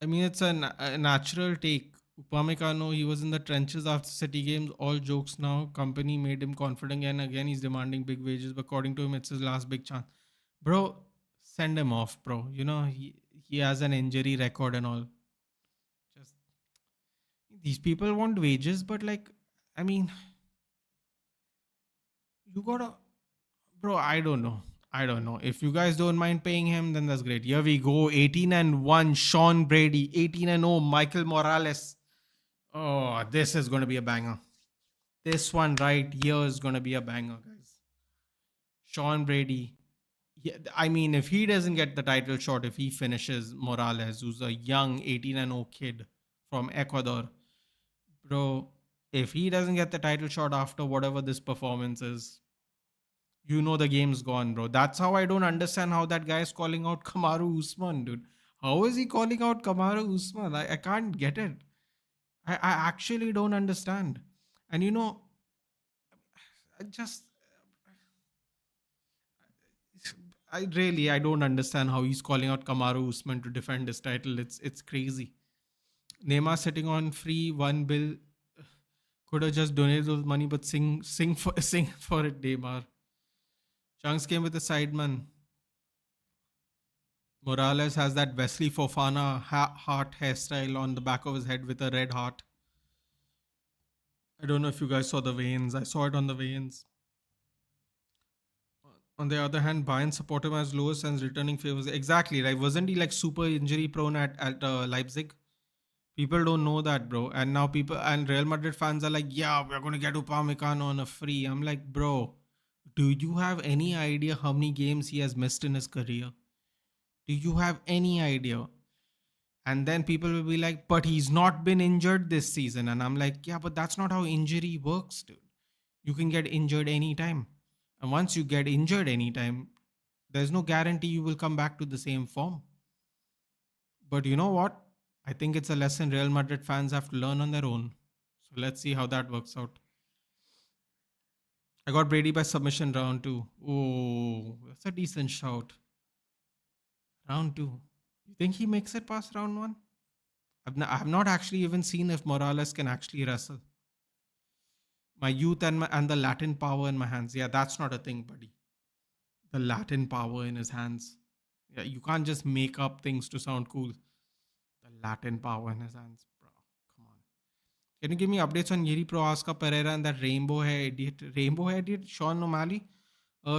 I mean, it's a natural take. Upamecano, he was in the trenches after City games. All jokes now. Company made him confident and again he's demanding big wages. But according to him, it's his last big chance. Bro, send him off, bro. He has an injury record and all. Just these people want wages, but like, I mean, you gotta, bro. I don't know. I don't know. If you guys don't mind paying him, then that's great. Here we go. 18-1, Sean Brady. 18-0, Michael Morales. Oh, this is going to be a banger. This one right here is going to be a banger, guys. Sean Brady. Yeah, I mean, if he doesn't get the title shot, if he finishes Morales, who's a young 18-0 kid from Ecuador, bro, if he doesn't get the title shot after whatever this performance is, you know the game's gone, bro. That's how I don't understand how that guy is calling out Kamaru Usman, dude. How is he calling out Kamaru Usman? I can't get it. I actually don't understand. And I just I don't understand how he's calling out Kamaru Usman to defend his title. It's crazy. Neymar sitting on free 1 bill could have just donated those money, but sing for sing for it, Neymar. Chunks came with a sideman. Morales has that Wesley Fofana heart hairstyle on the back of his head with a red heart. I don't know if you guys saw the veins. I saw it on the veins. On the other hand, Bayern support him as Lewis and returning favors. Exactly, right? Wasn't he like super injury prone at Leipzig? People don't know that, bro. And now people and Real Madrid fans are like, yeah, we're going to get Upamecano on a free. I'm like, bro, do you have any idea how many games he has missed in his career? Do you have any idea? And then people will be like, but he's not been injured this season. And I'm like, yeah, but that's not how injury works, dude. You can get injured anytime. And once you get injured anytime, there's no guarantee you will come back to the same form. But you know what? I think it's a lesson Real Madrid fans have to learn on their own. So let's see how that works out. I got Brady by submission round 2. Oh, that's a decent shout. Round 2. You think he makes it past round 1? I've not actually even seen if Morales can actually wrestle. My youth and the Latin power in my hands. Yeah, that's not a thing, buddy. The Latin power in his hands. Yeah, you can't just make up things to sound cool. The Latin power in his hands, bro. Come on. Can you give me updates on Yeri Prohaska Pereira and that rainbow hair idiot? Rainbow hair idiot? Sean O'Malley?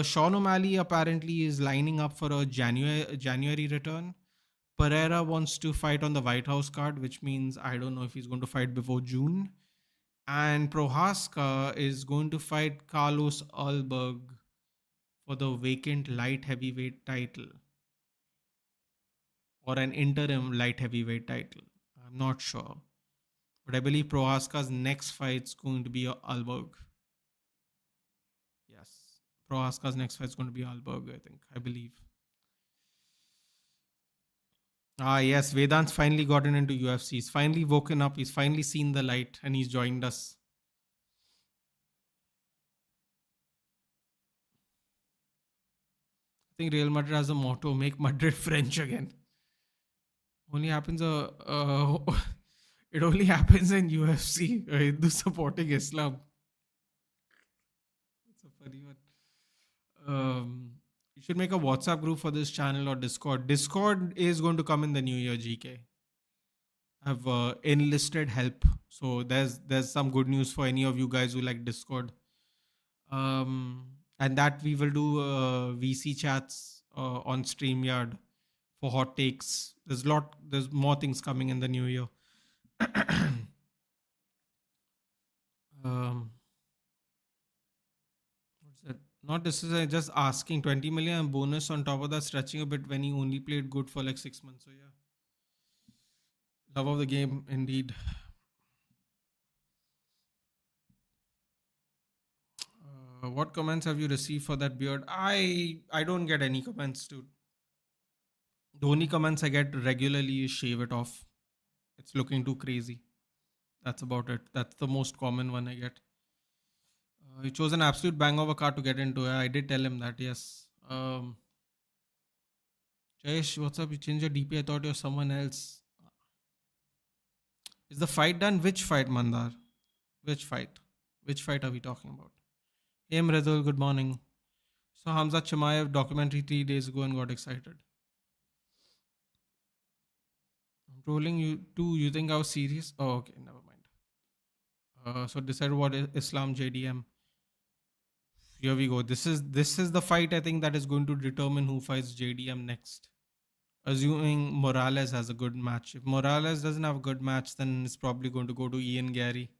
Sean O'Malley apparently is lining up for a January return. Pereira wants to fight on the White House card, which means I don't know if he's going to fight before June. And Prohaska is going to fight Carlos Alberg for the vacant light heavyweight title or an interim light heavyweight title. I'm not sure. But I believe Prohaska's next fight is going to be Alberg. Yes. Prohaska's next fight is going to be Alberg, I think. I believe. Ah, yes. Vedant's finally gotten into UFC. He's finally woken up. He's finally seen the light and he's joined us. I think Real Madrid has a motto, make Madrid French again. Only happens it only happens in UFC. Hindu supporting Islam. That's a funny one. You should make a WhatsApp group for this channel or Discord. Discord is going to come in the new year, GK. I've enlisted help, so there's some good news for any of you guys who like Discord. And that we will do VC chats on StreamYard for hot takes. There's more things coming in the new year. What's that? Not this is just asking 20 million bonus on top of that, stretching a bit when he only played good for like 6 months. So yeah, love of the game indeed. What comments have you received for that beard? I don't get any comments, dude. The only comments I get regularly is shave it off. It's looking too crazy. That's about it. That's the most common one I get. He chose an absolute bang of a car to get into. I did tell him that, yes. Jayesh, what's up? You changed your DP. I thought you were someone else. Is the fight done? Which fight, Mandar? Which fight? Which fight are we talking about? Hey, Mridul, good morning. So Hamza Chimaev documentary 3 days ago and got excited. I'm trolling you too. You think I was serious? Oh, okay, never mind. So decide what is Islam JDM. Here we go. This is the fight I think that is going to determine who fights JDM next. Assuming Morales has a good match. If Morales doesn't have a good match, then it's probably going to go to Ian Gary.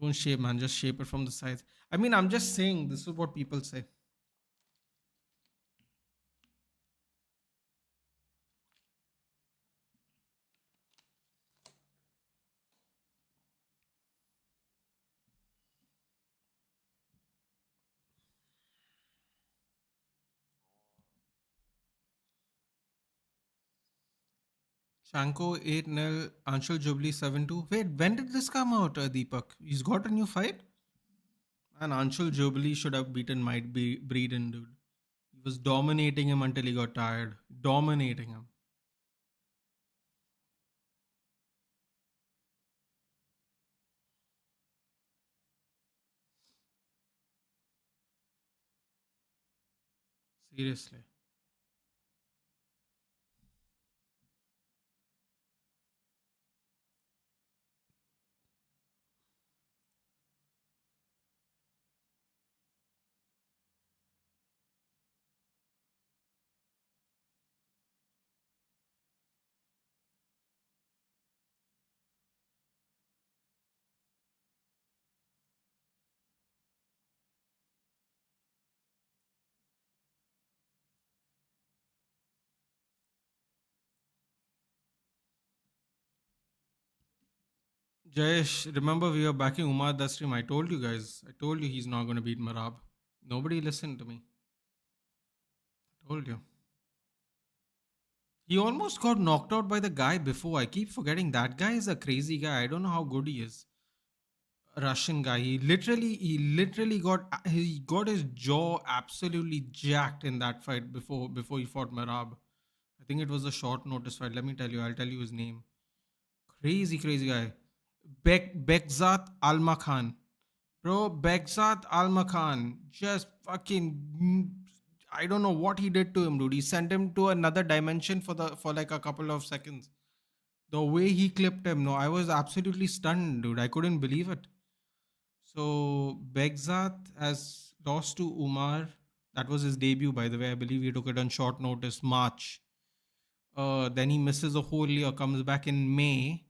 Don't shape, man. Just shape it from the sides. I mean, I'm just saying this is what people say. Shanko 8-0, Anshul Jubilee 7-2. Wait, when did this come out, Deepak? He's got a new fight? And Anshul Jubilee should have beaten Might Be Breeden, dude. He was dominating him until he got tired. Dominating him. Seriously. Jayesh, remember we were backing Umar that stream. I told you guys. I told you he's not going to beat Marab. Nobody listened to me. I told you. He almost got knocked out by the guy before. I keep forgetting that guy is a crazy guy. I don't know how good he is. A Russian guy. He literally got his jaw absolutely jacked in that fight before he fought Marab. I think it was a short notice fight. Let me tell you. I'll tell you his name. Crazy, crazy guy. Bekzat Almakhan. Bro, Begzat Almakhan just I don't know what he did to him, dude. He sent him to another dimension for like a couple of seconds. The way he clipped him, no, I was absolutely stunned, dude. I couldn't believe it. So Begzat has lost to Umar. That was his debut, by the way. I believe he took it on short notice, March. Then he misses a whole year, comes back in May.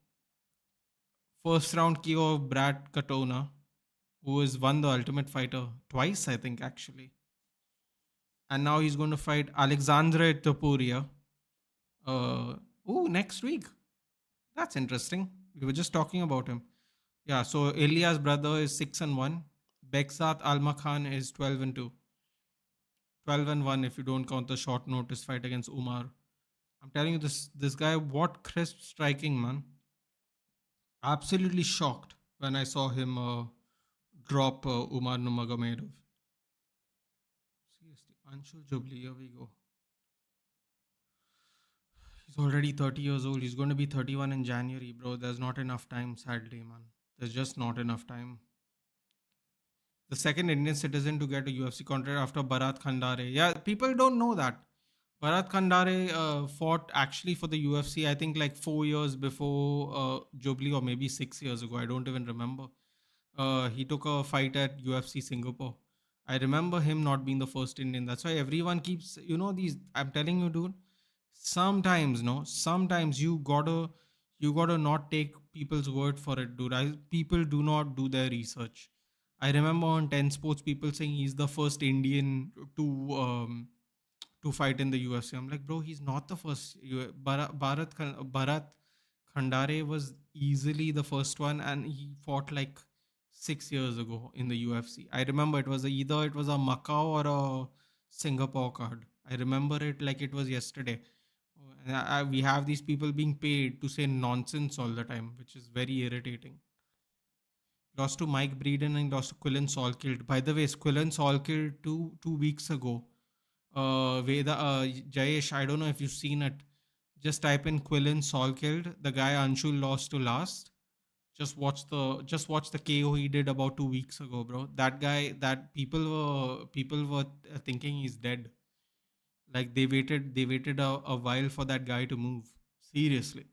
First round KO of Brad Katona, who has won the Ultimate Fighter twice, I think, actually. And now he's going to fight Alexandre Topuria. Uh, next week. That's interesting. We were just talking about him. Yeah, so Ilya's brother is 6-1. Beksat Alma Khan is 12-2. 12-1 if you don't count the short notice fight against Umar. I'm telling you, this guy, what crisp striking, man. Absolutely shocked when I saw him drop Umar Nurmagomedov. Seriously, Anshul Jubli, here we go. He's already 30 years old. He's going to be 31 in January, bro. There's not enough time, sadly, man. There's just not enough time. The second Indian citizen to get a UFC contract after Bharat Khandare. Yeah, people don't know that. Bharat Khandare fought actually for the UFC, I think like 4 years before Jubilee, or maybe 6 years ago. I don't even remember. He took a fight at UFC Singapore. I remember him not being the first Indian. That's why everyone keeps, these. I'm telling you, dude. Sometimes, no. Sometimes you gotta not take people's word for it, dude. People do not do their research. I remember on 10 Sports people saying he's the first Indian to fight in the UFC. I'm like, bro, he's not the first. Bharat Khandare was easily the first one, and he fought like 6 years ago in the UFC. I remember either it was a Macau or a Singapore card. I remember it like it was yesterday. And we have these people being paid to say nonsense all the time, which is very irritating. Lost to Mike Breeden and lost to Quillen Solkild. By the way, Quillen Solkild two weeks ago. Jayesh, I don't know if you've seen it. Just type in Quillen Solkild, the guy Anshul lost to last. Just watch the KO he did about 2 weeks ago, bro. That guy, that people were thinking he's dead. Like they waited a while for that guy to move. Seriously.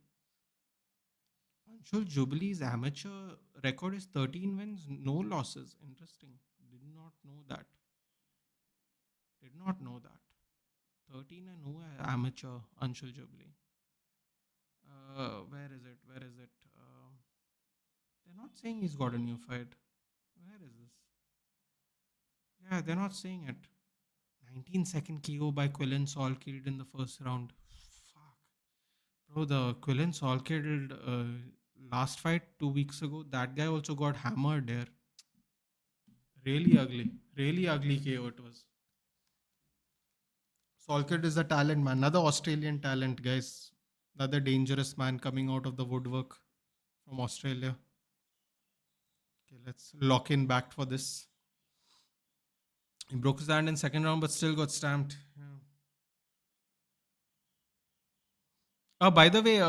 Anshul Jubilee's amateur record is 13 wins, no losses. Interesting. Did not know that. Did not know that. 13 and no amateur Anshul Jubilee. Where is it? They're not saying he's got a new fight. Where is this? Yeah, they're not saying it. 19-second KO by Quillen Sol killed in the first round. Fuck. Bro, the Quillen Sol killed last fight 2 weeks ago. That guy also got hammered there. Really ugly. Really ugly KO it was. Solkid is a talent, man. Another Australian talent, guys. Another dangerous man coming out of the woodwork from Australia. Okay, let's lock in back for this. He broke his hand in second round, but still got stamped. Yeah. By the way,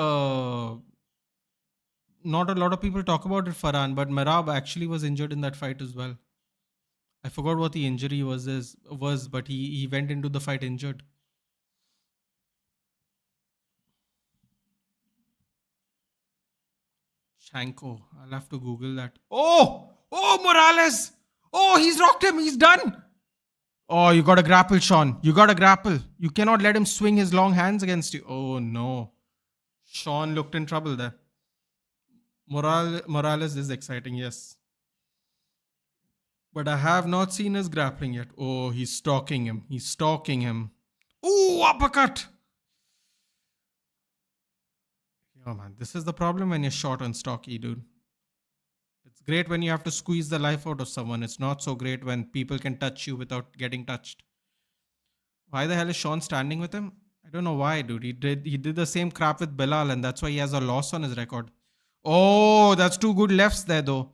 not a lot of people talk about it, Farhan, but Merab actually was injured in that fight as well. I forgot what the injury was, but he went into the fight injured. Shanko. I'll have to Google that. Oh, Morales! Oh, he's rocked him. He's done. Oh, you got to grapple, Sean. You got to grapple. You cannot let him swing his long hands against you. Oh, no. Sean looked in trouble there. Morales is exciting, yes. But I have not seen his grappling yet. Oh, he's stalking him. He's stalking him. Ooh, uppercut. Oh, man. This is the problem when you're short and stocky, dude. It's great when you have to squeeze the life out of someone. It's not so great when people can touch you without getting touched. Why the hell is Sean standing with him? I don't know why, dude. He did the same crap with Bilal, and that's why he has a loss on his record. Oh, that's two good lefts there, though.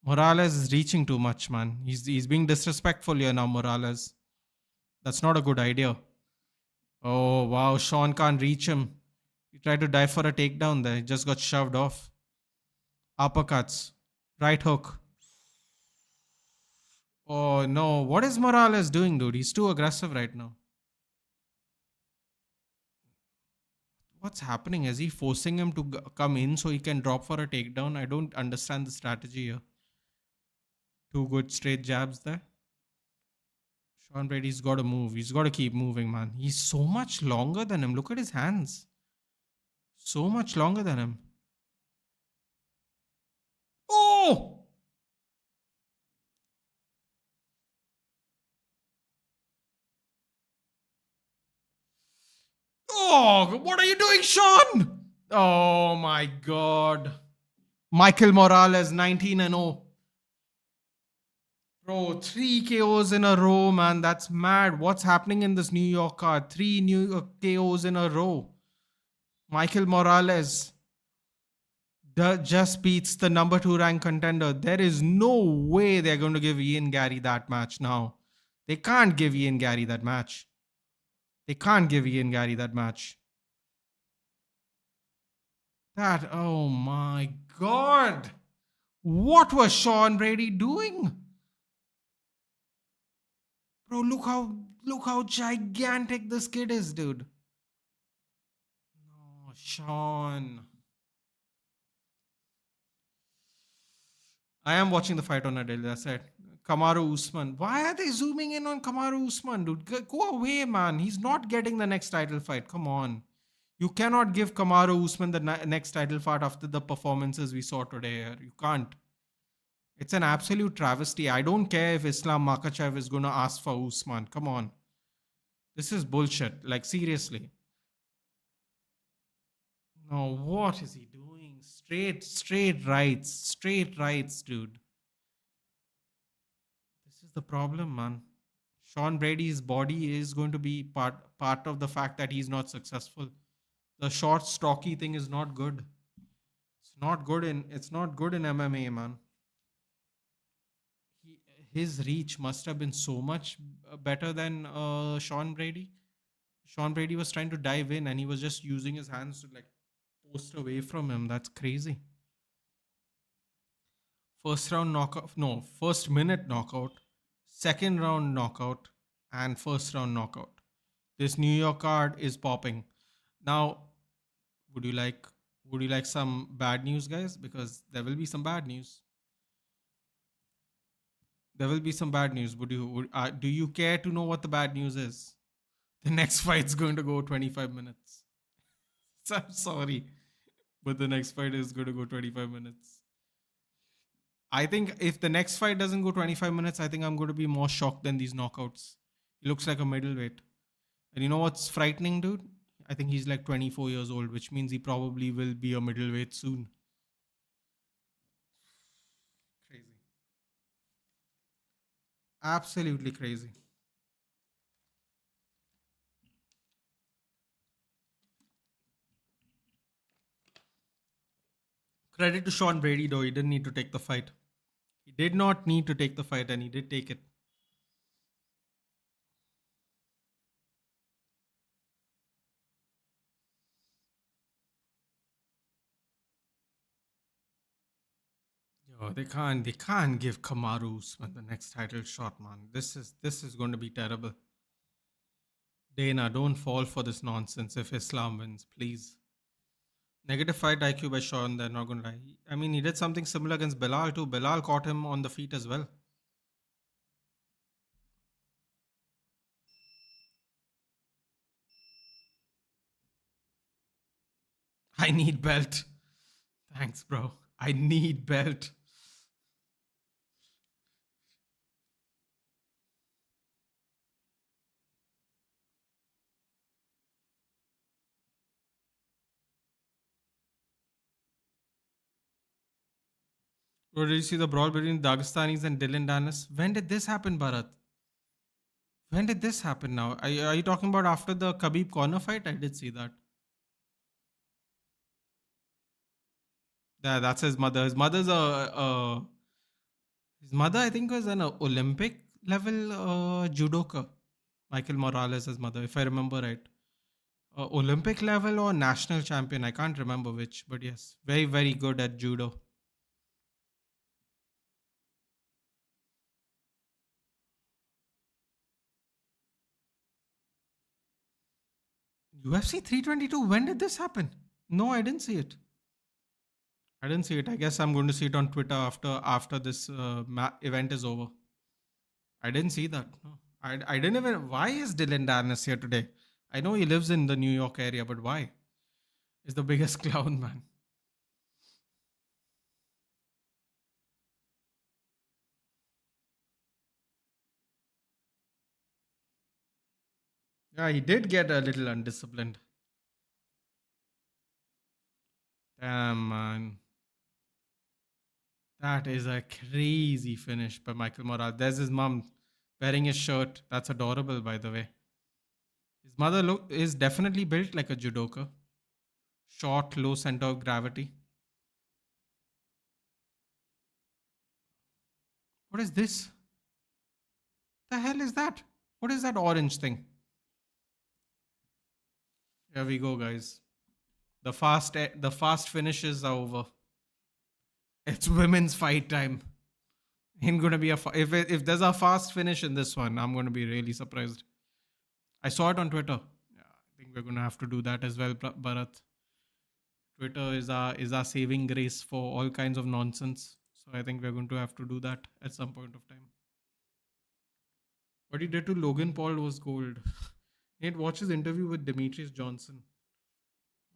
Morales is reaching too much, man. He's being disrespectful here now, Morales. That's not a good idea. Oh, wow. Sean can't reach him. He tried to dive for a takedown there. He just got shoved off. Uppercuts. Right hook. Oh, no. What is Morales doing, dude? He's too aggressive right now. What's happening? Is he forcing him to come in so he can drop for a takedown? I don't understand the strategy here. Two good straight jabs there. Sean Brady's got to move. He's got to keep moving, man. He's so much longer than him. Look at his hands. So much longer than him. Oh! Oh, what are you doing, Sean? Oh my God. Michael Morales, 19-0. Bro, 3 KOs in a row, man. That's mad. What's happening in this New York card? 3 new KOs in a row. Michael Morales just beats the number 2 ranked contender. There is no way they're going to give Ian Gary that match now. They can't give Ian Gary that match. They can't give Ian Gary that match. Oh my God. What was Sean Brady doing? Bro, look how gigantic this kid is, dude. No, Sean. I am watching the fight on a daily. That's it. Kamaru Usman. Why are they zooming in on Kamaru Usman, dude? Go away, man. He's not getting the next title fight. Come on. You cannot give Kamaru Usman the next title fight after the performances we saw today. You can't. It's an absolute travesty. I don't care if Islam Makhachev is going to ask for Usman. Come on. This is bullshit. Like, seriously. No, what is he doing? Straight rights, dude. This is the problem, man. Sean Brady's body is going to be part of the fact that he's not successful. The short, stocky thing is not good. It's not good in MMA, man. His reach must have been so much better than Sean Brady. Sean Brady was trying to dive in and he was just using his hands to like post away from him. That's crazy. First round knockout, no, first minute knockout, second round knockout, and first round knockout. This New York card is popping. Now, would you like some bad news, guys? Because there will be some bad news. There will be some bad news. Do you care to know what the bad news is? The next fight's going to go 25 minutes. So I'm sorry, but the next fight is going to go 25 minutes. I think if the next fight doesn't go 25 minutes, I think I'm going to be more shocked than these knockouts. He looks like a middleweight. And you know what's frightening, dude? I think he's like 24 years old, which means he probably will be a middleweight soon. Crazy. Absolutely crazy. Credit to Sean Brady, though. He didn't need to take the fight. He did not need to take the fight, and he did take it. Yo, they can't give Kamaru Usman the next title shot, man. This is going to be terrible. Dana, don't fall for this nonsense if Islam wins, please. Negative fight IQ by Sean, they're not going to lie. I mean, he did something similar against Bilal too. Bilal caught him on the feet as well. I need belt. Thanks, bro. I need belt. Bro, did you see the brawl between Dagestanis and Dylan Danis? When did this happen, Bharat? When did this happen now? Are you talking about after the Khabib corner fight? I did see that. Yeah, that's his mother. His mother, I think, was an Olympic level judoka. Michael Morales' mother, if I remember right. Olympic level or national champion. I can't remember which, but yes, very, very good at judo. UFC 322. When did this happen? No, I didn't see it. I didn't see it. I guess I'm going to see it on Twitter after this event is over. I didn't see that. No. I didn't even. Why is Dylan Darnus here today? I know he lives in the New York area, but why? He's the biggest clown, man. Yeah, he did get a little undisciplined. Damn, man. That is a crazy finish by Michael Morales. There's his mom wearing his shirt. That's adorable, by the way. His mother is definitely built like a judoka. Short, low center of gravity. What is this? The hell is that? What is that orange thing? Here we go, guys. The fast finishes are over. It's women's fight time. Ain't gonna be if there's a fast finish in this one, I'm gonna be really surprised. I saw it on Twitter. Yeah, I think we're gonna have to do that as well, Bharat. Twitter is our saving grace for all kinds of nonsense. So I think we're going to have to do that at some point of time. What he did to Logan Paul was gold. Nate, watch his interview with Demetrius Johnson.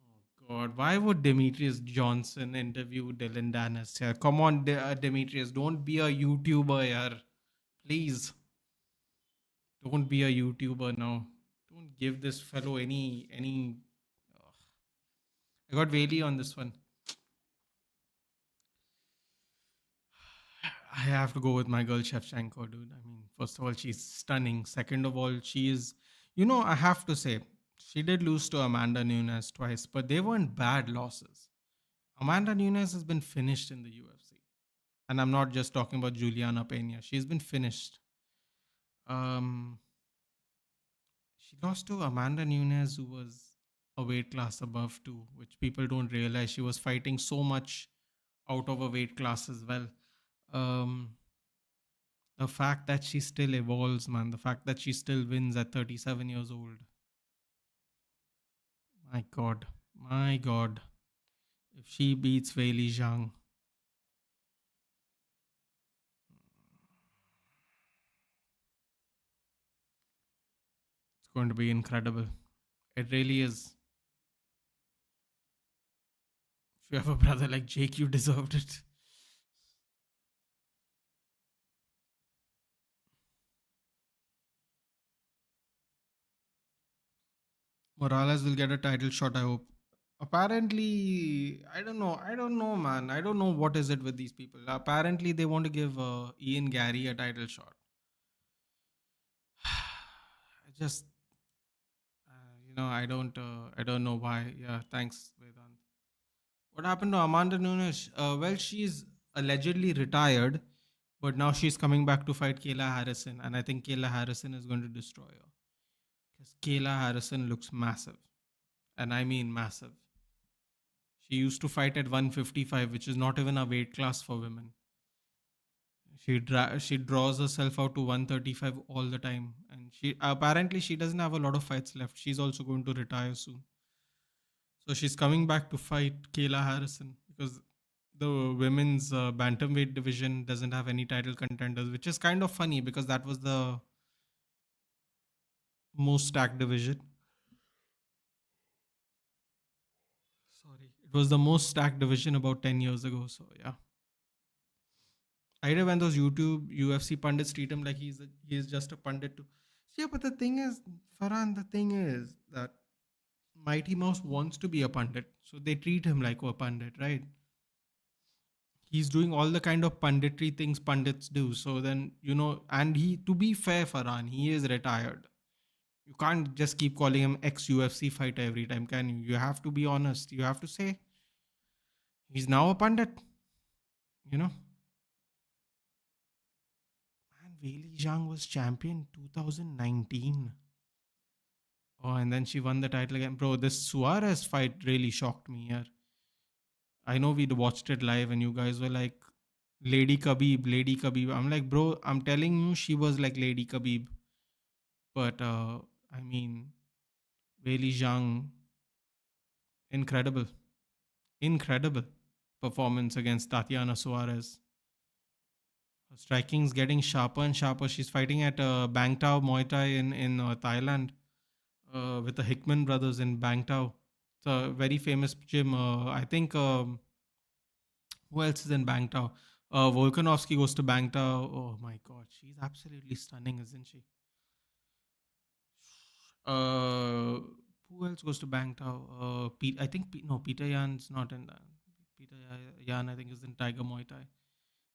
Oh God, why would Demetrius Johnson interview Dylan Danis? Yeah, come on, Demetrius, don't be a YouTuber, yaar. Please, don't be a YouTuber now. Don't give this fellow any. Ugh. I got Whaley on this one. I have to go with my girl Shevchenko, dude. I mean, first of all, she's stunning. Second of all, she is, I have to say, she did lose to Amanda Nunes twice, but they weren't bad losses. Amanda Nunes has been finished in the UFC. And I'm not just talking about Juliana Pena. She's been finished. Um, she lost to Amanda Nunes, who was a weight class above too, which people don't realize. She was fighting so much out of a weight class as well. Um, the fact that she still evolves, man, the fact that she still wins at 37 years old. My God. My God. If she beats Weili Zhang, it's going to be incredible. It really is. If you have a brother like Jake, you deserved it. Morales will get a title shot, I hope. Apparently, I don't know. I don't know, man. I don't know what is it with these people. Apparently, they want to give Ian Gary a title shot. I just, I don't know why. Yeah, thanks, Vedant. What happened to Amanda Nunes? Well, she's allegedly retired, but now she's coming back to fight Kayla Harrison, and I think Kayla Harrison is going to destroy her because Kayla Harrison looks massive, and I mean massive. She used to fight at 155, which is not even a weight class for women. She draws herself out to 135 all the time, and she doesn't have a lot of fights left. She's also going to retire soon, so she's coming back to fight Kayla Harrison because the women's bantamweight division doesn't have any title contenders, which is kind of funny because that was the most stacked division. Sorry, it was the most stacked division about 10 years ago. So yeah. Either when those YouTube UFC pundits treat him like he's just a pundit too. Yeah, but the thing is, Farhan, the thing is that Mighty Mouse wants to be a pundit, so they treat him like a pundit, right? He's doing all the kind of punditry things pundits do. So then, and to be fair, Farhan, he is retired. You can't just keep calling him ex UFC fighter every time, can you? You have to be honest. You have to say he's now a pundit, you know? Man, Weili Zhang was champion 2019. Oh, and then she won the title again. Bro, this Suarez fight really shocked me here. I know we'd watched it live and you guys were like, Lady Khabib, Lady Khabib. I'm like, bro, I'm telling you, she was like Lady Khabib. But, I mean, Weili Zhang, incredible. Incredible performance against Tatiana Suarez. Her striking's getting sharper and sharper. She's fighting at Bang Tao Muay Thai in Thailand with the Hickman brothers in Bang Tao. It's a very famous gym. I think who else is in Bang Tao? Volkanovski goes to Bang Tao. Oh my god, she's absolutely stunning, isn't she? Uh, who else goes to Bang Tao? I think no, Peter Yan's not in that. Peter Yan, I think, is in Tiger Muay Thai.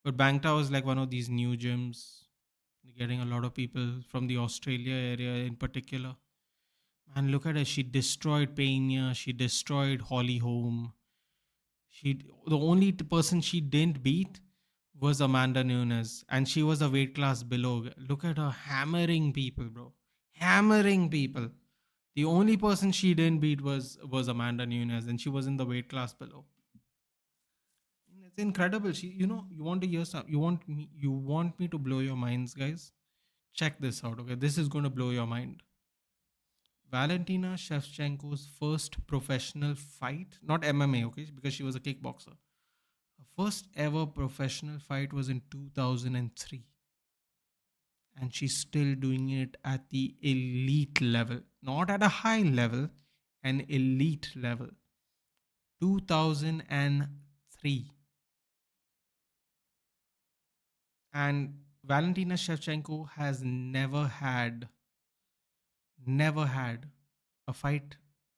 But Bang Tao is like one of these new gyms. They're getting a lot of people from the Australia area in particular. Man, look at her. She destroyed Pena. She destroyed Holly Holm. The only person she didn't beat was Amanda Nunes, and she was a weight class below. Look at her hammering people, bro. Hammering people. The only person she didn't beat was Amanda Nunes, and she was in the weight class below. It's incredible. You want to hear some. You want me to blow your minds, guys. Check this out, okay? This is going to blow your mind. Valentina Shevchenko's first professional fight, not MMA, okay, because she was a kickboxer. Her first ever professional fight was in 2003. And she's still doing it at the elite level, not at a high level, an elite level. 2003. And Valentina Shevchenko has never had a fight.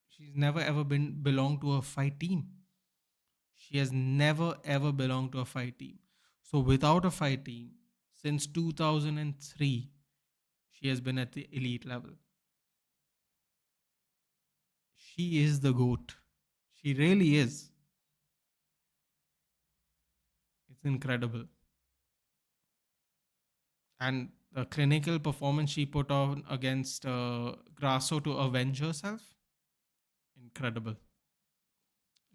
She's never ever been belonged to a fight team. She has never ever belonged to a fight team. So without a fight team, since 2003, she has been at the elite level. She is the GOAT. She really is. It's incredible. And the clinical performance she put on against Grasso to avenge herself, incredible.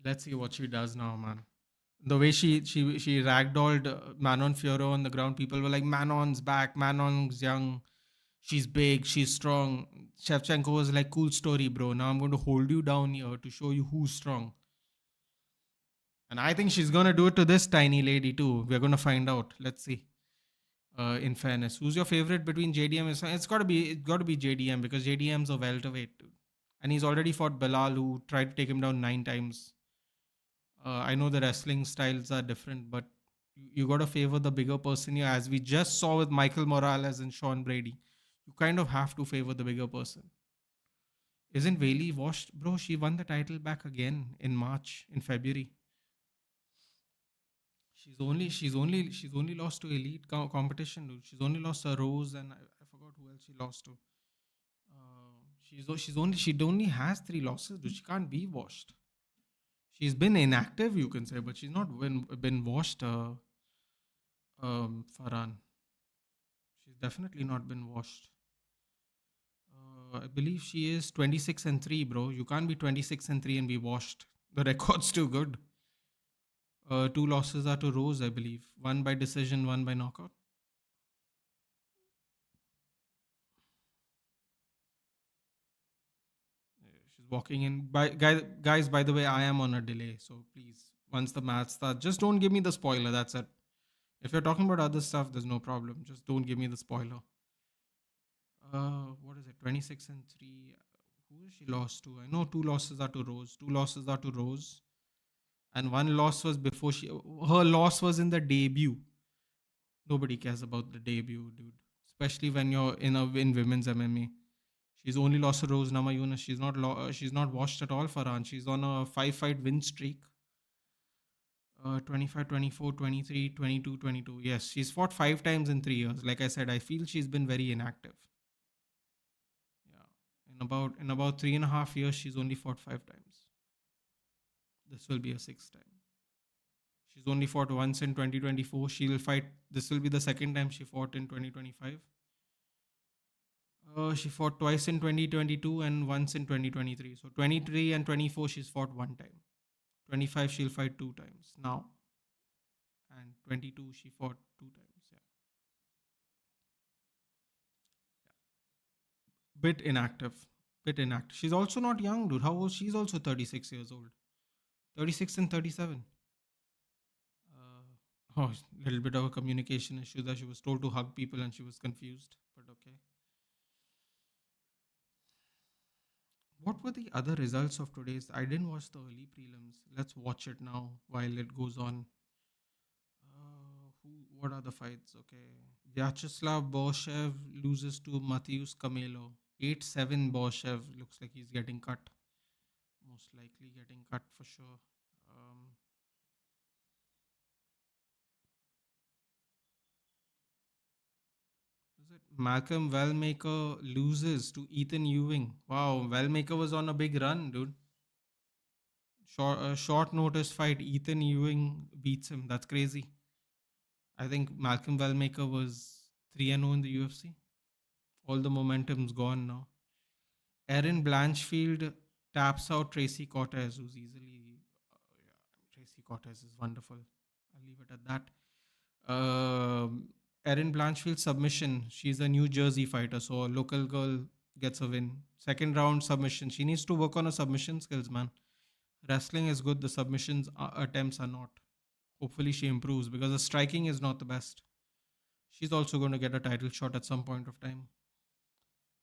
Let's see what she does now, man. The way she ragdolled Manon Fiorot on the ground, people were like, Manon's back, Manon's young, she's big, she's strong. Shevchenko was like, cool story, bro. Now I'm going to hold you down here to show you who's strong. And I think she's gonna do it to this tiny lady too. We're gonna find out. Let's see. In fairness, who's your favorite between JDM and it's got to be JDM because JDM's a welterweight, dude. And he's already fought Bilal, who tried to take him down 9 times. I know the wrestling styles are different, but you got to favor the bigger person here, as we just saw with Michael Morales and Sean Brady. You kind of have to favor the bigger person. Isn't Bailey washed, bro? She won the title back again in March, in February. She's only lost to elite competition, dude. She's only lost to Rose, and I forgot who else she lost to. She only has 3 losses, dude. She can't be washed. She's been inactive, you can say, but she's not been washed. Farhan. She's definitely not been washed. I believe she is 26-3, bro. You can't be 26-3 and be washed. The record's too good. 2 losses are to Rose, I believe. One by decision, one by knockout. She's walking in. Guys, by the way, I am on a delay. So please, once the match starts, just don't give me the spoiler. That's it. If you're talking about other stuff, there's no problem. Just don't give me the spoiler. What is it? 26-3. Who is she lost to? I know 2 losses are to Rose. 2 losses are to Rose. And one loss was before her loss was in the debut. Nobody cares about the debut, dude. Especially when you're in women's MMA. She's only lost to Rose Namajunas. She's not washed at all, Farhan. She's on a 5-fight win streak. 25, 24, 23, 22, 22. Yes, she's fought 5 times in 3 years. Like I said, I feel she's been very inactive. Yeah. In about 3.5 years, she's only fought 5 times. This will be a 6th time. She's only fought once in 2024. She'll fight. This will be the second time she fought in 2025. She fought twice in 2022 and once in 2023. So 23 and 24, she's fought 1 time. 25, she'll fight 2 times now. And 22, she fought 2 times. Yeah. Bit inactive. Bit inactive. She's also not young, dude. How old? She's also 36 years old. 36 and 37. Oh, little bit of a communication issue that she was told to hug people and she was confused. But okay. What were the other results of today's? I didn't watch the early prelims. Let's watch it now while it goes on. What are the fights? Okay. Vyacheslav Borshev loses to Matthews Camelo. 8-7 Borshev. Looks like he's getting cut. Most likely getting cut for sure. Is it Malcolm Wellmaker loses to Ethan Ewing? Wow, Wellmaker was on a big run, dude. Short notice fight. Ethan Ewing beats him. That's crazy. I think Malcolm Wellmaker was 3-0 in the UFC. All the momentum's gone now. Erin Blanchfield taps out Tracy Cortez, who's easily. Tracy Cortez is wonderful. I'll leave it at that. Erin Blanchfield submission. She's a New Jersey fighter, so a local girl gets a win. Second round submission. She needs to work on her submission skills, man. Wrestling is good. The submissions attempts are not. Hopefully she improves because the striking is not the best. She's also going to get a title shot at some point of time.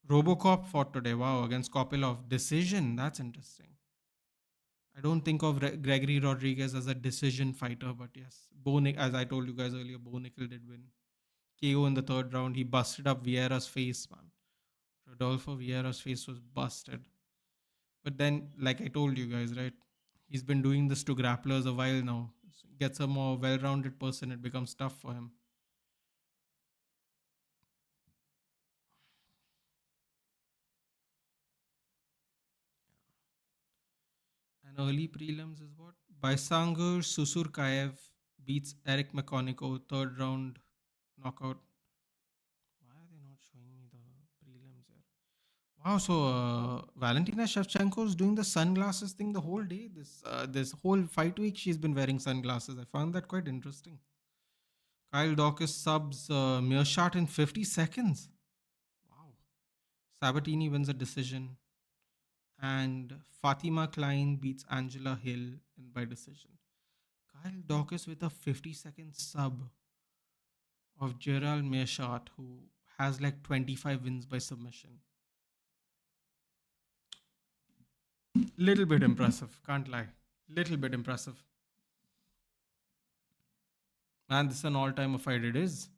Robocop fought today. Wow, against Kopilov. Decision. That's interesting. I don't think of Gregory Rodriguez as a decision fighter, but yes, as I told you guys earlier, Bo Nickel did win. KO in the 3rd round. He busted up Vieira's face, man. Rodolfo Vieira's face was busted. But then, like I told you guys, right? He's been doing this to grapplers a while now. So gets a more well-rounded person, it becomes tough for him. And early prelims is what? Baisangur Susurkaev beats Eric McConico, 3rd round knockout. Why are they not showing me the prelims here? Wow, so Valentina Shevchenko is doing the sunglasses thing the whole day. This whole fight week, she's been wearing sunglasses. I found that quite interesting. Kyle Dawkins subs Meerschaert in 50 seconds. Wow. Sabatini wins a decision. And Fatima Klein beats Angela Hill by decision. Kyle Dawkins with a 50-second sub of Gerald Meerschaert, who has like 25 wins by submission. Little bit impressive, can't lie. Little bit impressive. Man, this is an all-time fight. It is.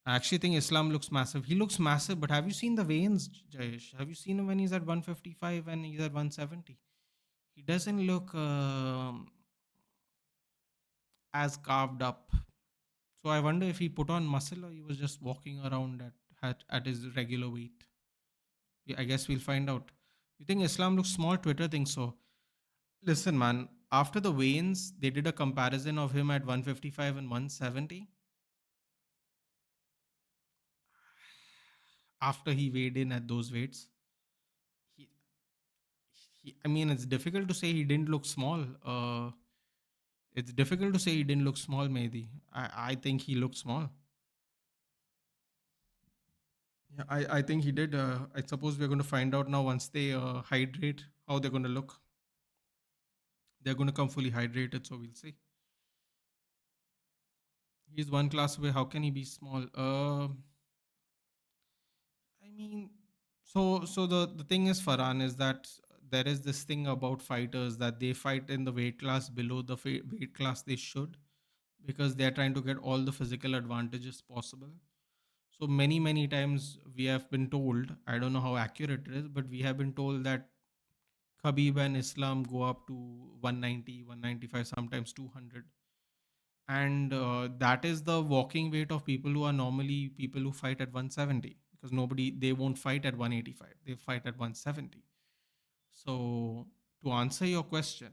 I actually think Islam looks massive. He looks massive, but have you seen the veins, Jayesh? Have you seen him when he's at 155 and he's at 170? He doesn't look as carved up. So I wonder if he put on muscle or he was just walking around at his regular weight. Yeah, I guess we'll find out. You think Islam looks small? Twitter thinks so. Listen, man, after the weigh-ins, they did a comparison of him at 155 and 170 after he weighed in at those weights. He, I mean, it's difficult to say he didn't look small. It's difficult to say he didn't look small, maybe. I think he looked small. Yeah, I think he did. I suppose we're going to find out now once they hydrate how they're going to look. They're going to come fully hydrated, so we'll see. He's one class away. How can he be small? I mean, so the thing is, Farhan, is that there is this thing about fighters that they fight in the weight class below the weight class they should, because they're trying to get all the physical advantages possible. So many times we have been told, I don't know how accurate it is, but we have been told that Khabib and Islam go up to 190, 195, sometimes 200. And that is the walking weight of people who are normally people who fight at 170, because they won't fight at 185, they fight at 170. So to answer your question,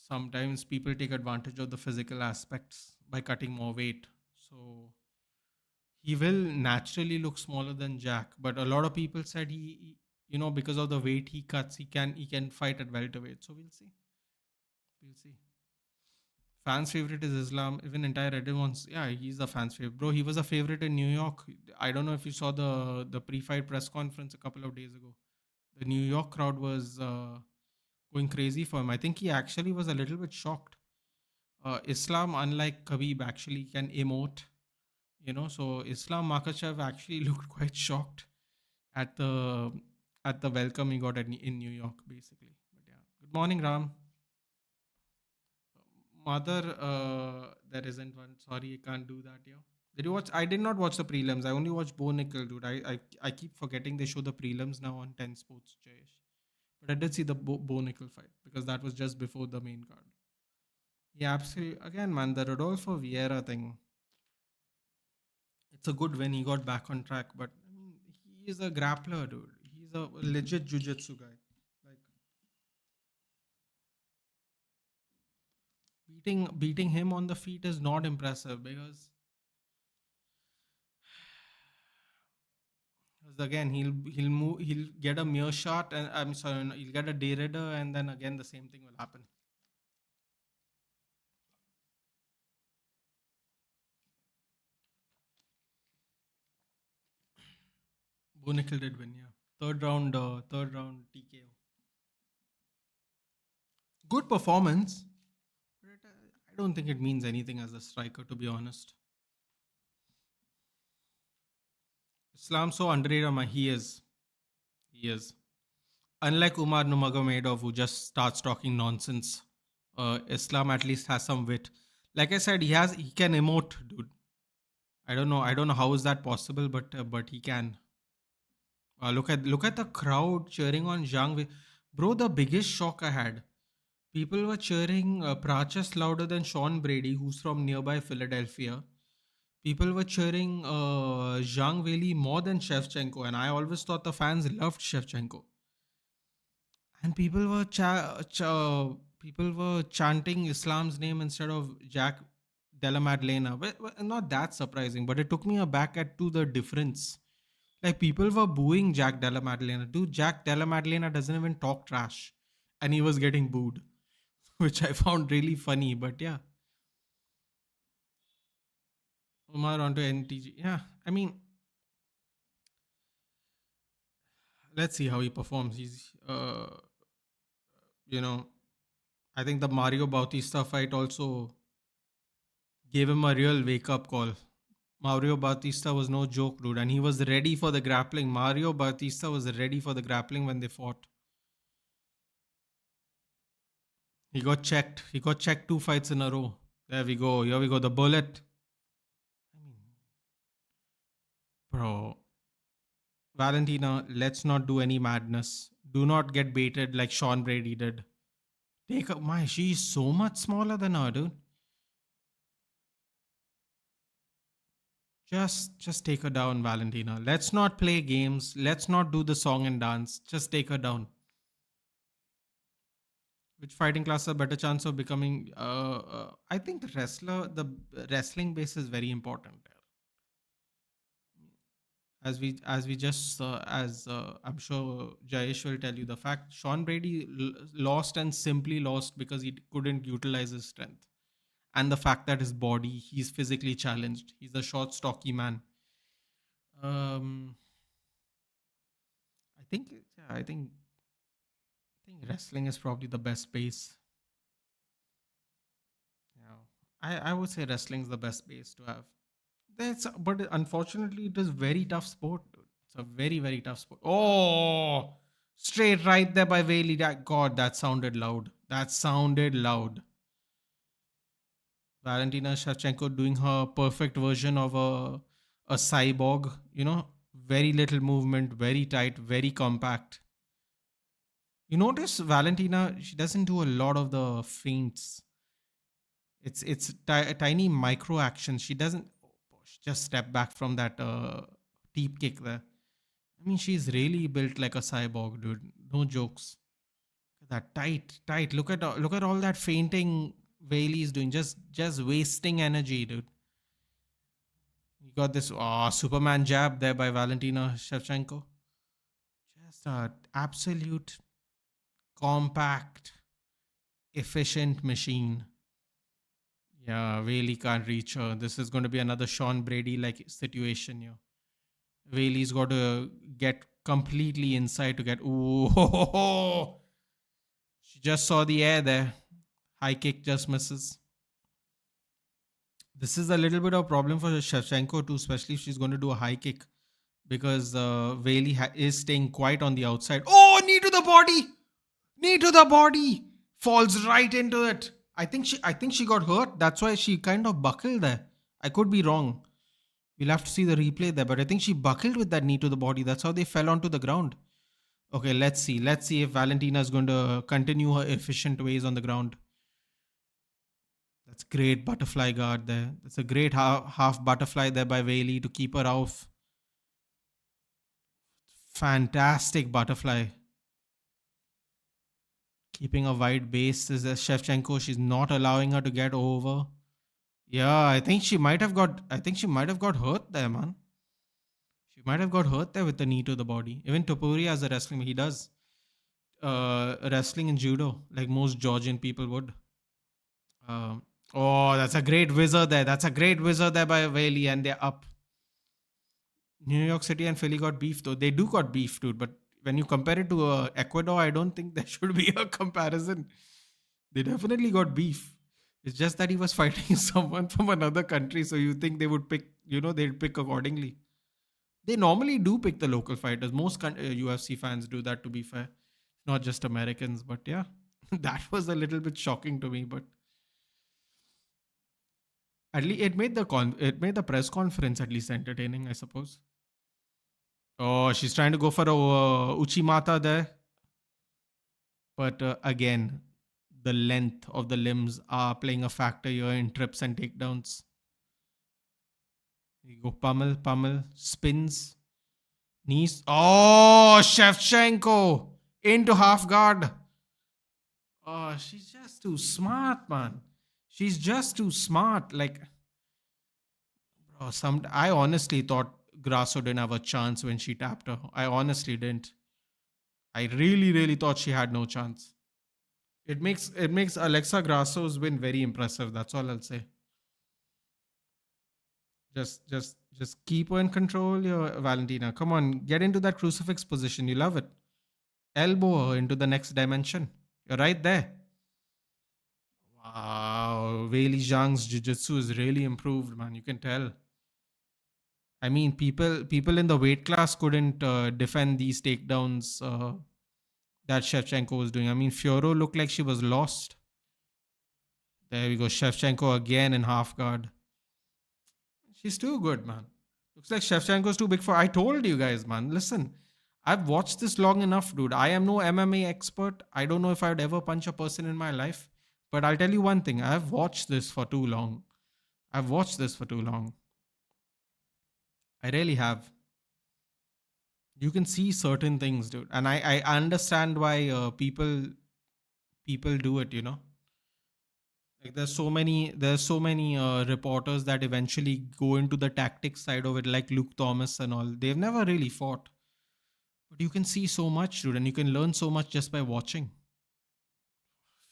sometimes people take advantage of the physical aspects by cutting more weight. So he will naturally look smaller than Jack, but a lot of people said because of the weight he cuts, he can fight at welterweight. So we'll see. We'll see. Fans' favorite is Islam. Even entire Reddit wants. Yeah, he's the fans' favorite, bro. He was a favorite in New York. I don't know if you saw the pre-fight press conference a couple of days ago. The New York crowd was going crazy for him. I think he actually was a little bit shocked. Islam, unlike Khabib, actually can emote. So Islam Makhachev actually looked quite shocked at the welcome he got in New York, basically. But yeah, good morning, Ram. Mother, there isn't one. Sorry, I can't do that. Yeah. Did you watch? I did not watch the prelims. I only watched Bo Nickel, dude. I keep forgetting they show the prelims now on 10 Sports, Jayesh. But I did see the Bo Nickel fight because that was just before the main card. Yeah, absolutely. Again, man, the Rodolfo Vieira thing. It's a good win. He got back on track, but I mean, he is a grappler, dude. He's a legit jujitsu guy. Like beating him on the feet is not impressive because again he'll get a mere shot, and I'm sorry, no, he'll get a derrider, and then again the same thing will happen. Bonical did win, yeah. Third round TKO. Good performance, but I don't think it means anything as a striker, to be honest. Islam so underrated, he is. Unlike Umar Nurmagomedov, who just starts talking nonsense, Islam at least has some wit. Like I said, he can emote, dude. I don't know how is that possible, but he can. Look at the crowd cheering on Zhang. Bro, the biggest shock I had. People were cheering Prates louder than Sean Brady, who's from nearby Philadelphia. People were cheering Zhang Wei more than Shevchenko, and I always thought the fans loved Shevchenko. And people were chanting Islam's name instead of Jack Della Maddalena. But not that surprising, but it took me aback to the difference. Like people were booing Jack Della Maddalena. Dude, Jack Della Maddalena doesn't even talk trash, and he was getting booed, which I found really funny. But yeah, Umar onto NTG. Yeah, I mean, let's see how he performs. You know, I think the Mario Bautista fight also gave him a real wake up call. Mario Bautista was no joke, dude, and he was ready for the grappling. Mario Bautista was ready for the grappling when they fought. He got checked. He got checked 2 fights in a row. There we go. Here we go. The bullet. I mean, bro, Valentina, let's not do any madness. Do not get baited like Sean Brady did. Take her. My, she's so much smaller than her, dude. Just take her down, Valentina. Let's not play games. Let's not do the song and dance. Just take her down. Which fighting class has a better chance of becoming? I think the wrestling base is very important. As we just as I'm sure Jayesh will tell you the fact Sean Brady lost and simply lost because he couldn't utilize his strength, and the fact that his body, he's physically challenged, he's a short stocky man. um I think wrestling is probably the best base. Yeah, I would say wrestling is the best base to have. But unfortunately, it is very tough sport, dude. It's a very, very tough sport. Oh, straight right there by Bailey. God, that sounded loud. That sounded loud. Valentina Shevchenko doing her perfect version of a cyborg. Very little movement, very tight, very compact. You notice Valentina, she doesn't do a lot of the feints. It's tiny micro actions. She doesn't just step back from that deep kick there. I mean, she's really built like a cyborg, dude. No jokes. That tight. Look at all that fainting Bailey's doing. Just wasting energy, dude. You got this Superman jab there by Valentina Shevchenko. Just a absolute compact, efficient machine. Yeah, Bailey can't reach her. This is going to be another Sean Brady like situation here. Bailey's got to get completely inside to get. Ooh, ho, ho, ho. She just saw the air there. High kick just misses. This is a little bit of a problem for Shevchenko too, especially if she's going to do a high kick because Bailey is staying quite on the outside. Oh, knee to the body, knee to the body, falls right into it. I think she got hurt. That's why she kind of buckled there. I could be wrong. We'll have to see the replay there, but I think she buckled with that knee to the body. That's how they fell onto the ground. Okay, let's see. Let's see if Valentina is going to continue her efficient ways on the ground. That's great butterfly guard there. That's a great half butterfly there by Bailey to keep her off. Fantastic butterfly. Keeping a wide base is Shevchenko. She's not allowing her to get over. Yeah, I think she might have got hurt there, man. She might have got hurt there with the knee to the body. Even Topuri as a wrestling, he does wrestling and judo like most Georgian people would. Um, oh, that's a great wizard there. That's a great wizard there by Bailey, and they're up. New York City and Philly got beef though. They do got beef, dude. But when you compare it to Ecuador, I don't think there should be a comparison. They definitely got beef. It's just that he was fighting someone from another country, so you think they would pick, they'd pick accordingly. They normally do pick the local fighters. Most UFC fans do that, to be fair. Not just Americans, but yeah, that was a little bit shocking to me. But at least it made the press conference at least entertaining, I suppose. Oh, she's trying to go for a Uchimata there. But again, the length of the limbs are playing a factor here in trips and takedowns. You go pummel, spins, knees. Oh, Shevchenko into half guard. Oh, she's just too smart, man. She's just too smart. Like, bro, I honestly thought Grasso didn't have a chance when she tapped her. I honestly didn't. I really, really thought she had no chance. It makes Alexa Grasso's win very impressive. That's all I'll say. Just keep her in control, your Valentina. Come on, get into that crucifix position. You love it. Elbow her into the next dimension. You're right there. Wow, Weili Zhang's jiu-jitsu is really improved, man. You can tell. I mean, people in the weight class couldn't defend these takedowns that Shevchenko was doing. I mean, Fioro looked like she was lost. There we go. Shevchenko again in half guard. She's too good, man. Looks like Shevchenko's too big for. I told you guys, man. Listen, I've watched this long enough, dude. I am no MMA expert. I don't know if I would ever punch a person in my life. But I'll tell you one thing. I've watched this for too long. I've watched this for too long. I really have. You can see certain things, dude. And I understand why people do it, you know. Like there's so many reporters that eventually go into the tactics side of it, like Luke Thomas and all. They've never really fought, but you can see so much, dude, and you can learn so much just by watching.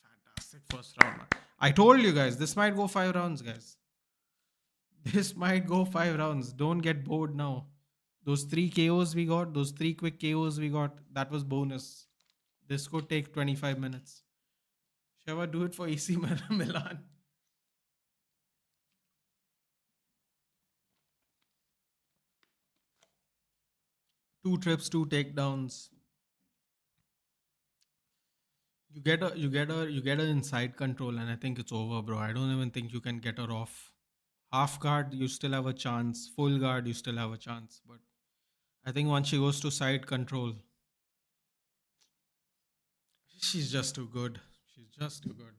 Fantastic first round, man. I told you guys this might go 5 rounds, guys. This might go 5 rounds. Don't get bored now. Those three KOs we got, those three quick KOs we got, that was bonus. This could take 25 minutes. Shall I do it for AC Milan? Two trips, two takedowns. You get her inside control, and I think it's over, bro. I don't even think you can get her off. Half guard, you still have a chance. Full guard, you still have a chance. But I think once she goes to side control, she's just too good. She's just too good.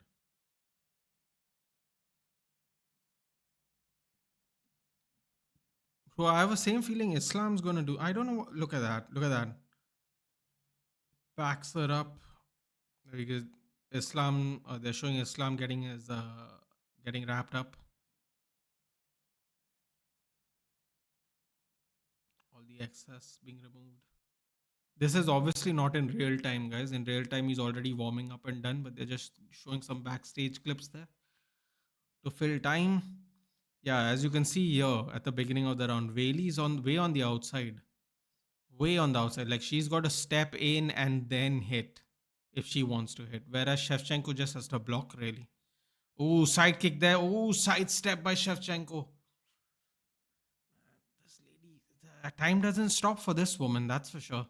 Bro, I have the same feeling Islam's gonna do. I don't know. Look at that. Look at that. Backs her up. Because Islam, they're showing Islam getting wrapped up. All the excess being removed. This is obviously not in real time, guys. In real time, he's already warming up and done, but they're just showing some backstage clips there to fill time. Yeah, as you can see here at the beginning of the round, Whaley's way on the outside. Way on the outside. Like she's got to step in and then hit if she wants to hit. Whereas Shevchenko just has to block, really. Oh, side kick there. Oh, side step by Shevchenko. This lady, the time doesn't stop for this woman, that's for sure.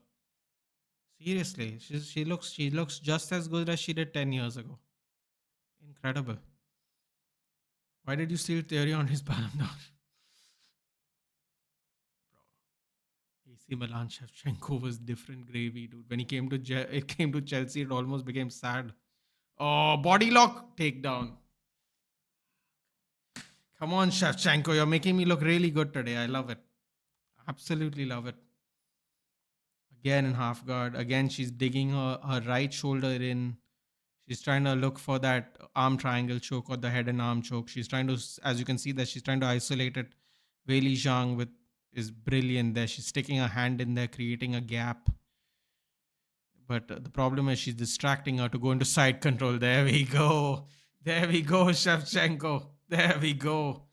Seriously, she looks just as good as she did 10 years ago. Incredible. Why did you steal Theory on his Ballon d'Or? AC Milan Shevchenko was different gravy, dude. When he came to it came to Chelsea, it almost became sad. Oh, body lock takedown. Come on, Shevchenko, you're making me look really good today. I love it. Absolutely love it. Again in half guard. Again, she's digging her right shoulder in. She's trying to look for that arm triangle choke or the head and arm choke. She's trying to, as you can see, that she's trying to isolate it. Weili Zhang with is brilliant there. She's sticking her hand in there, creating a gap. But the problem is she's distracting her to go into side control. There we go. There we go, Shevchenko. There we go.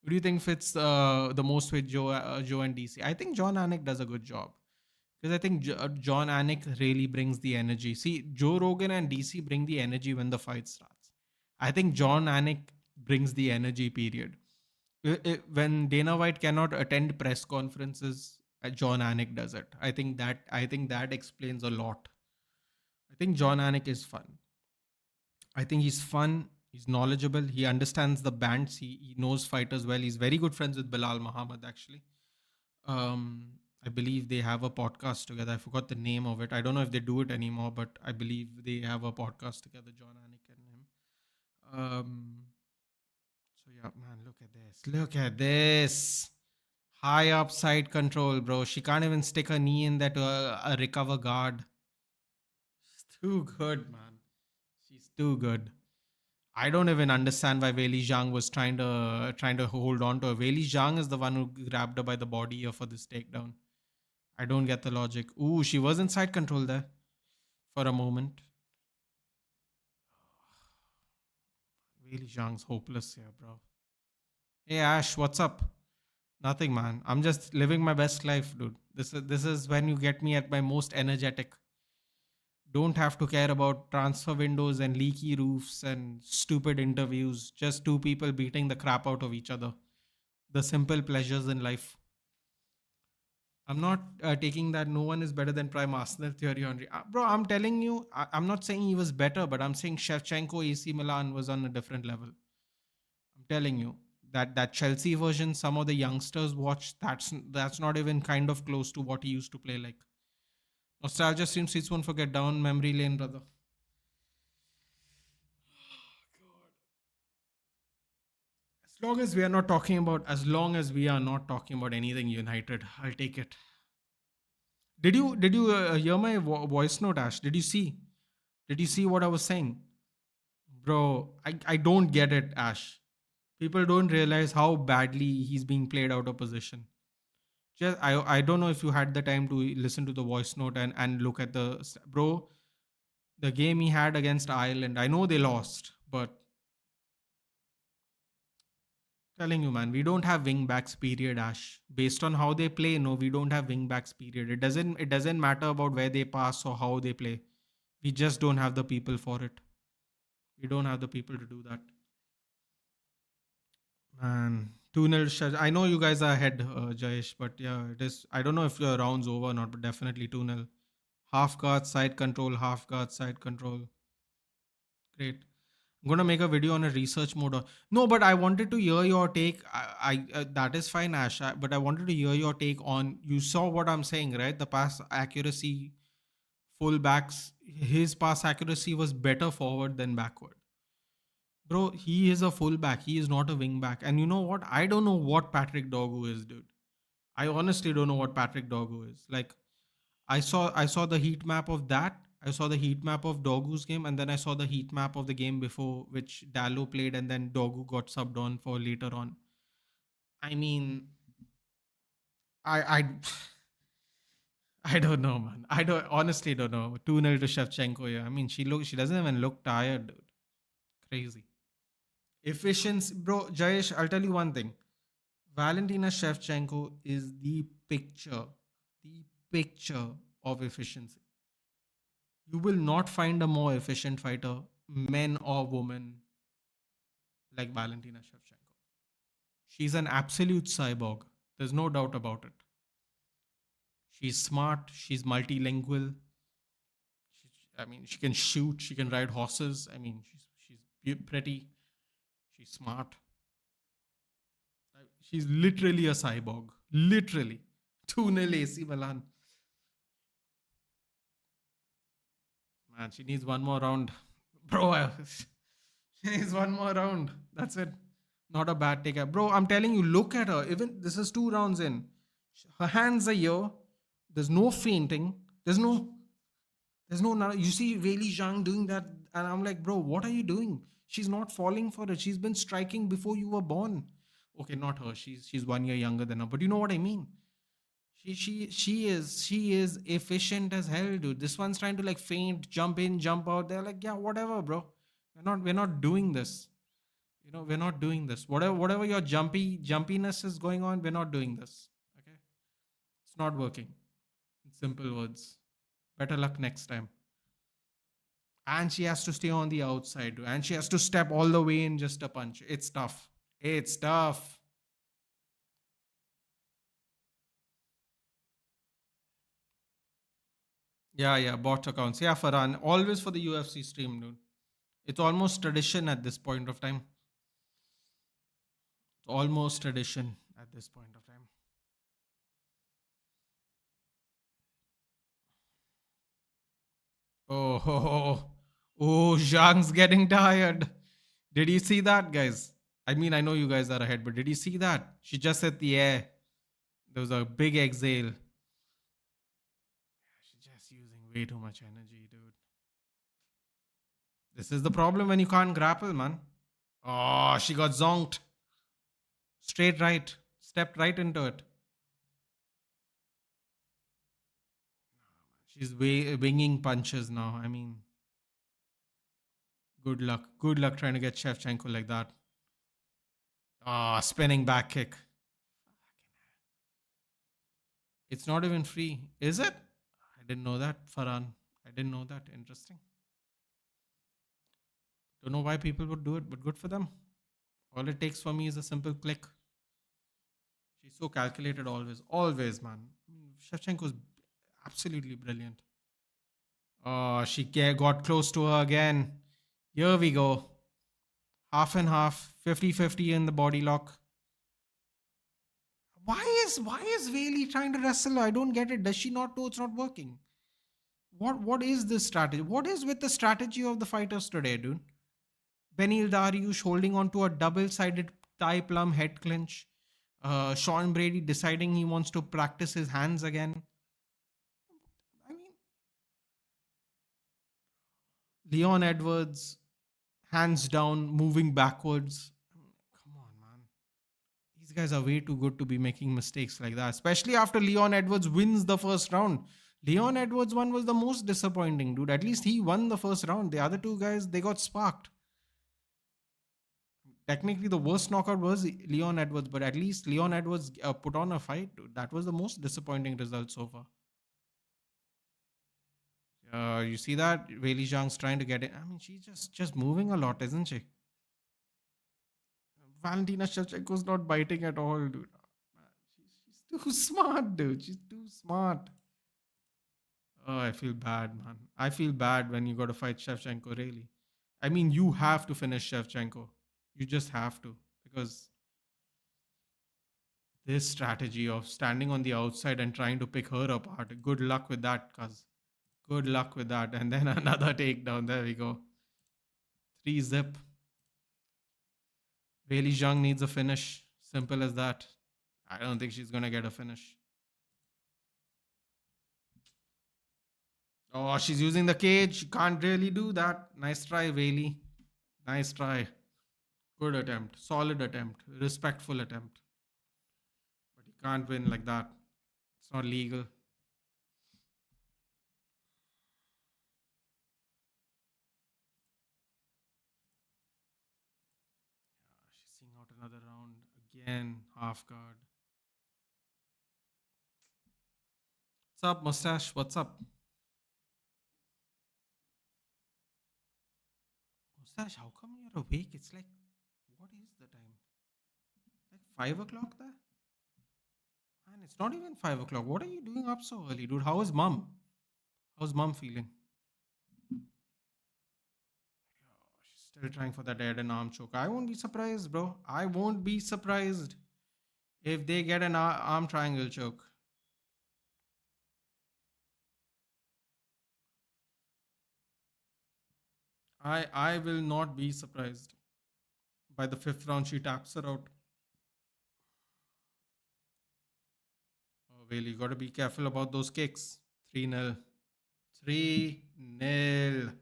Who do you think fits the most with Joe and DC? I think John Anik does a good job. Because I think John Anik really brings the energy. See, Joe Rogan and DC bring the energy when the fight starts. I think John Anik brings the energy, period. When Dana White cannot attend press conferences, John Anik does it. I think that explains a lot. I think John Anik is fun. I think he's fun. He's knowledgeable. He understands the bands. He knows fighters well. He's very good friends with Bilal Muhammad, actually. Um, I believe they have a podcast together. I forgot the name of it. I don't know if they do it anymore, but I believe they have a podcast together, John Anik and him. So yeah, man, look at this. Look at this. High upside control, bro. She can't even stick her knee in that recover guard. She's too good, man. She's too good. I don't even understand why Weili Zhang was trying to hold on to her. Weili Zhang is the one who grabbed her by the body here for this takedown. I don't get the logic. Ooh, she was in side control there for a moment. Weili Zhang's hopeless here, bro. Hey Ash, what's up? Nothing, man. I'm just living my best life, dude. This is when you get me at my most energetic. Don't have to care about transfer windows and leaky roofs and stupid interviews. Just two people beating the crap out of each other. The simple pleasures in life. I'm not taking that no one is better than Prime Arsenal theory on. Bro, I'm telling you, I'm not saying he was better, but I'm saying Shevchenko AC Milan was on a different level. I'm telling you that Chelsea version, some of the youngsters watch. That's not even kind of close to what he used to play like. Nostalgia stream seats won't forget down memory lane, brother. As long as we are not talking about anything United, I'll take it. Did you hear my voice note, Ash? Did you see? Did you see what I was saying? Bro, I don't get it, Ash. People don't realize how badly he's being played out of position. Just I don't know if you had the time to listen to the voice note and look at bro, the game he had against Ireland. I know they lost, but telling you, man, we don't have wing backs. Period, Ash. Based on how they play, no, we don't have wing backs. Period. It doesn't matter about where they pass or how they play. We just don't have the people for it. We don't have the people to do that. Man, 2-0. I know you guys are ahead, Jayesh, but yeah, it is. I don't know if your round's over or not, but definitely 2-0. Half guard, side control, half guard, side control. Great. I'm gonna make a video on a research mode. No, but I wanted to hear your take. That is fine, Ash. But I wanted to hear your take on. You saw what I'm saying, right? The pass accuracy, fullbacks. His pass accuracy was better forward than backward. Bro, he is a fullback. He is not a wing back. And you know what? I don't know what Patrick Dogu is, dude. I honestly don't know what Patrick Dogu is. Like, I saw the heat map of that. I saw the heat map of Dogu's game, and then I saw the heat map of the game before, which Dallo played, and then Dogu got subbed on for later on. I mean, I I don't know, man. I don't honestly don't know. 2-0 to Shevchenko. Yeah, I mean, she doesn't even look tired, dude. Crazy efficiency, bro. Jayesh, I'll tell you one thing. Valentina Shevchenko is the picture of efficiency. You will not find a more efficient fighter, men or woman, like Valentina Shevchenko. She's an absolute cyborg. There's no doubt about it. She's smart. She's multilingual. I mean, she can shoot. She can ride horses. I mean, she's pretty. She's smart. She's literally a cyborg. Literally. 2-0 AC Milan. Man, she needs one more round. Bro, she needs one more round. That's it. Not a bad take. Bro, I'm telling you, look at her. Even this is 2 rounds in. Her hands are here. There's no fainting. There's no, you see Weili Zhang doing that. And I'm like, bro, what are you doing? She's not falling for it. She's been striking before you were born. Okay, not her. She's 1 year younger than her. But you know what I mean? She is efficient as hell, dude. This one's trying to like feint, jump in, jump out. They're like, yeah, whatever, bro. We're not doing this. We're not doing this. Whatever your jumpiness is going on, we're not doing this. Okay? It's not working. In simple words. Better luck next time. And she has to stay on the outside, dude. And she has to step all the way in just a punch. It's tough. It's tough. Yeah, bot accounts. Yeah, Farhan. Always for the UFC stream, dude. It's almost tradition at this point of time. It's almost tradition at this point of time. Oh, Zhang's getting tired. Did you see that, guys? I mean, I know you guys are ahead, but did you see that? She just hit the air. There was a big exhale. She's just using way too much energy, dude. This is the problem when you can't grapple, man. Oh, she got zonked. Straight right. Stepped right into it. She's winging punches now. I mean, good luck. Good luck trying to get Shevchenko like that. Ah, spinning back kick. It's not even free. Is it? I didn't know that, Farhan. I didn't know that. Interesting. Don't know why people would do it, but good for them. All it takes for me is a simple click. She's so calculated always. Always, man. Shevchenko's absolutely brilliant. Oh, she got close to her again. Here we go. Half and half, 50-50 in the body lock. Why is Bailey trying to wrestle? I don't get it. Does she not know it's not working? What is this strategy? What is with the strategy of the fighters today, dude? Benil Dariush holding on to a double-sided Thai plum head clinch. Sean Brady deciding he wants to practice his hands again. I mean, Leon Edwards, hands down, moving backwards. Come on, man. These guys are way too good to be making mistakes like that, especially after Leon Edwards wins the first round. Leon Edwards one was the most disappointing, dude. At least he won the first round. The other two guys, they got sparked. Technically, the worst knockout was Leon Edwards, but at least Leon Edwards put on a fight, dude. That was the most disappointing result so far. You see that? Weili Zhang's trying to get it. I mean, she's just moving a lot, isn't she? Valentina Shevchenko's not biting at all, dude. Man, she's too smart, dude. She's too smart. Oh, I feel bad, man. I feel bad when you got to fight Shevchenko, really. I mean, you have to finish Shevchenko. You just have to. Because this strategy of standing on the outside and trying to pick her apart, good luck with that, cuz. Good luck with that. And then another takedown. There we go. 3 zip. Weili Zhang needs a finish. Simple as that. I don't think she's going to get a finish. Oh, she's using the cage. She can't really do that. Nice try, Weili. Nice try. Good attempt. Solid attempt. Respectful attempt. But you can't win like that. It's not legal. She's seeing out another round. Again, half guard. What's up, mustache? What's up? Mustache, how come you're awake? It's like, what is the time? Like 5 o'clock there? Man, it's not even 5 o'clock. What are you doing up so early, dude? How is mom? How's mom feeling? She's still trying for that head and arm choke. I won't be surprised, bro. I won't be surprised if they get an arm triangle choke. I will not be surprised. By the 5th round, she taps her out. Oh, well, you got to be careful about those kicks. 3-0. 3-0.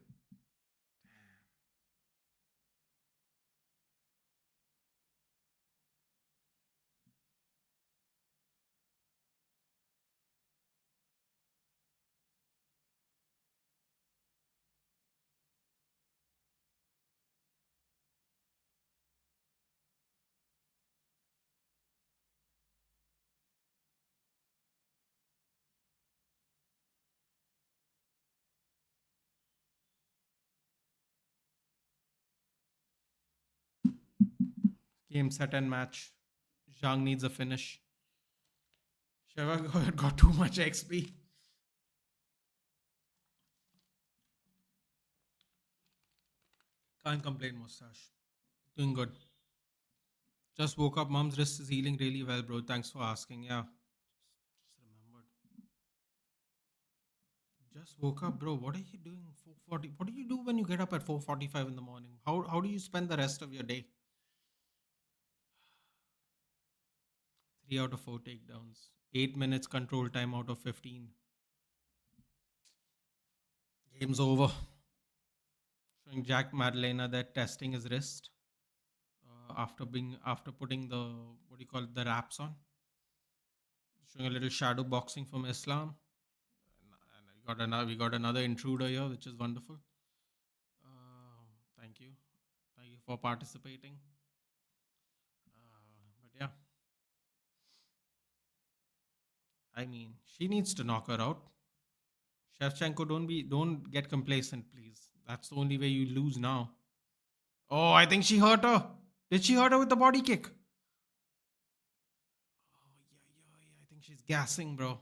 Game, set, and match. Zhang needs a finish. Sheva got too much XP. Can't complain, mustache. Doing good. Just woke up. Mom's wrist is healing really well, bro. Thanks for asking. Yeah. Just remembered. Just woke up, bro. What are you doing? 4:40. What do you do when you get up at 4:45 in the morning? How do you spend the rest of your day? 3 out of 4 takedowns. 8 minutes control time out of 15. Game's over. Showing Jack Maddalena that testing his wrist after putting the, what do you call it, the wraps on. Showing a little shadow boxing from Islam. And we got another intruder here, which is wonderful. Thank you. Thank you for participating. But yeah, I mean, she needs to knock her out. Shevchenko, don't get complacent, please. That's the only way you lose now. Oh, I think she hurt her. Did she hurt her with the body kick? Oh, yeah. I think she's gassing, bro.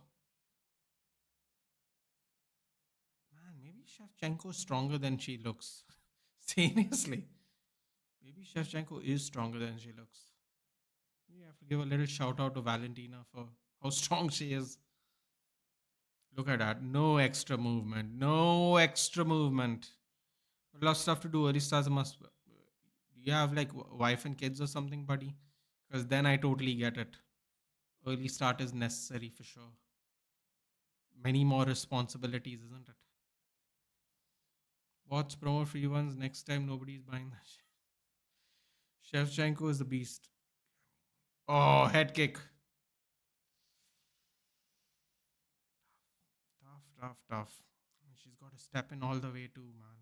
Shevchenko is stronger than she looks. Seriously. Maybe Shevchenko is stronger than she looks. We have to give a little shout out to Valentina for how strong she is. Look at that. No extra movement. No extra movement. A lot of stuff to do. Early stars must. Do you have like wife and kids or something, buddy? Because then I totally get it. Early start is necessary for sure. Many more responsibilities, isn't it? Watch promo free ones next time. Nobody's buying that shit. Shevchenko is the beast. Oh, head kick. Tough, tough, tough. She's got to step in all the way too, man.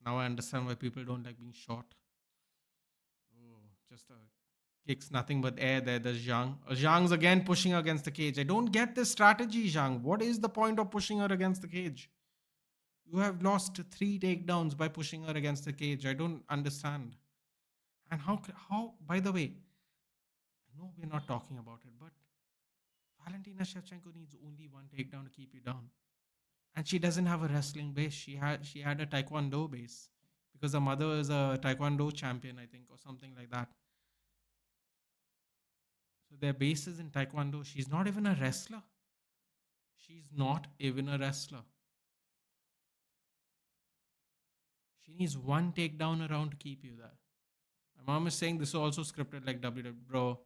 Now I understand why people don't like being short. Oh, just a kicks nothing but air there. There's Zhang. Zhang's again pushing her against the cage. I don't get this strategy, Zhang. What is the point of pushing her against the cage? You have lost 3 takedowns by pushing her against the cage. I don't understand. And how, by the way, I know we're not talking about it, but Valentina Shevchenko needs only one takedown to keep you down. And she doesn't have a wrestling base. She had a taekwondo base because her mother is a taekwondo champion, I think, or something like that. So their base is in taekwondo. She's not even a wrestler. She's not even a wrestler. She needs one takedown around to keep you there. My mom is saying this is also scripted like WWE. Bro,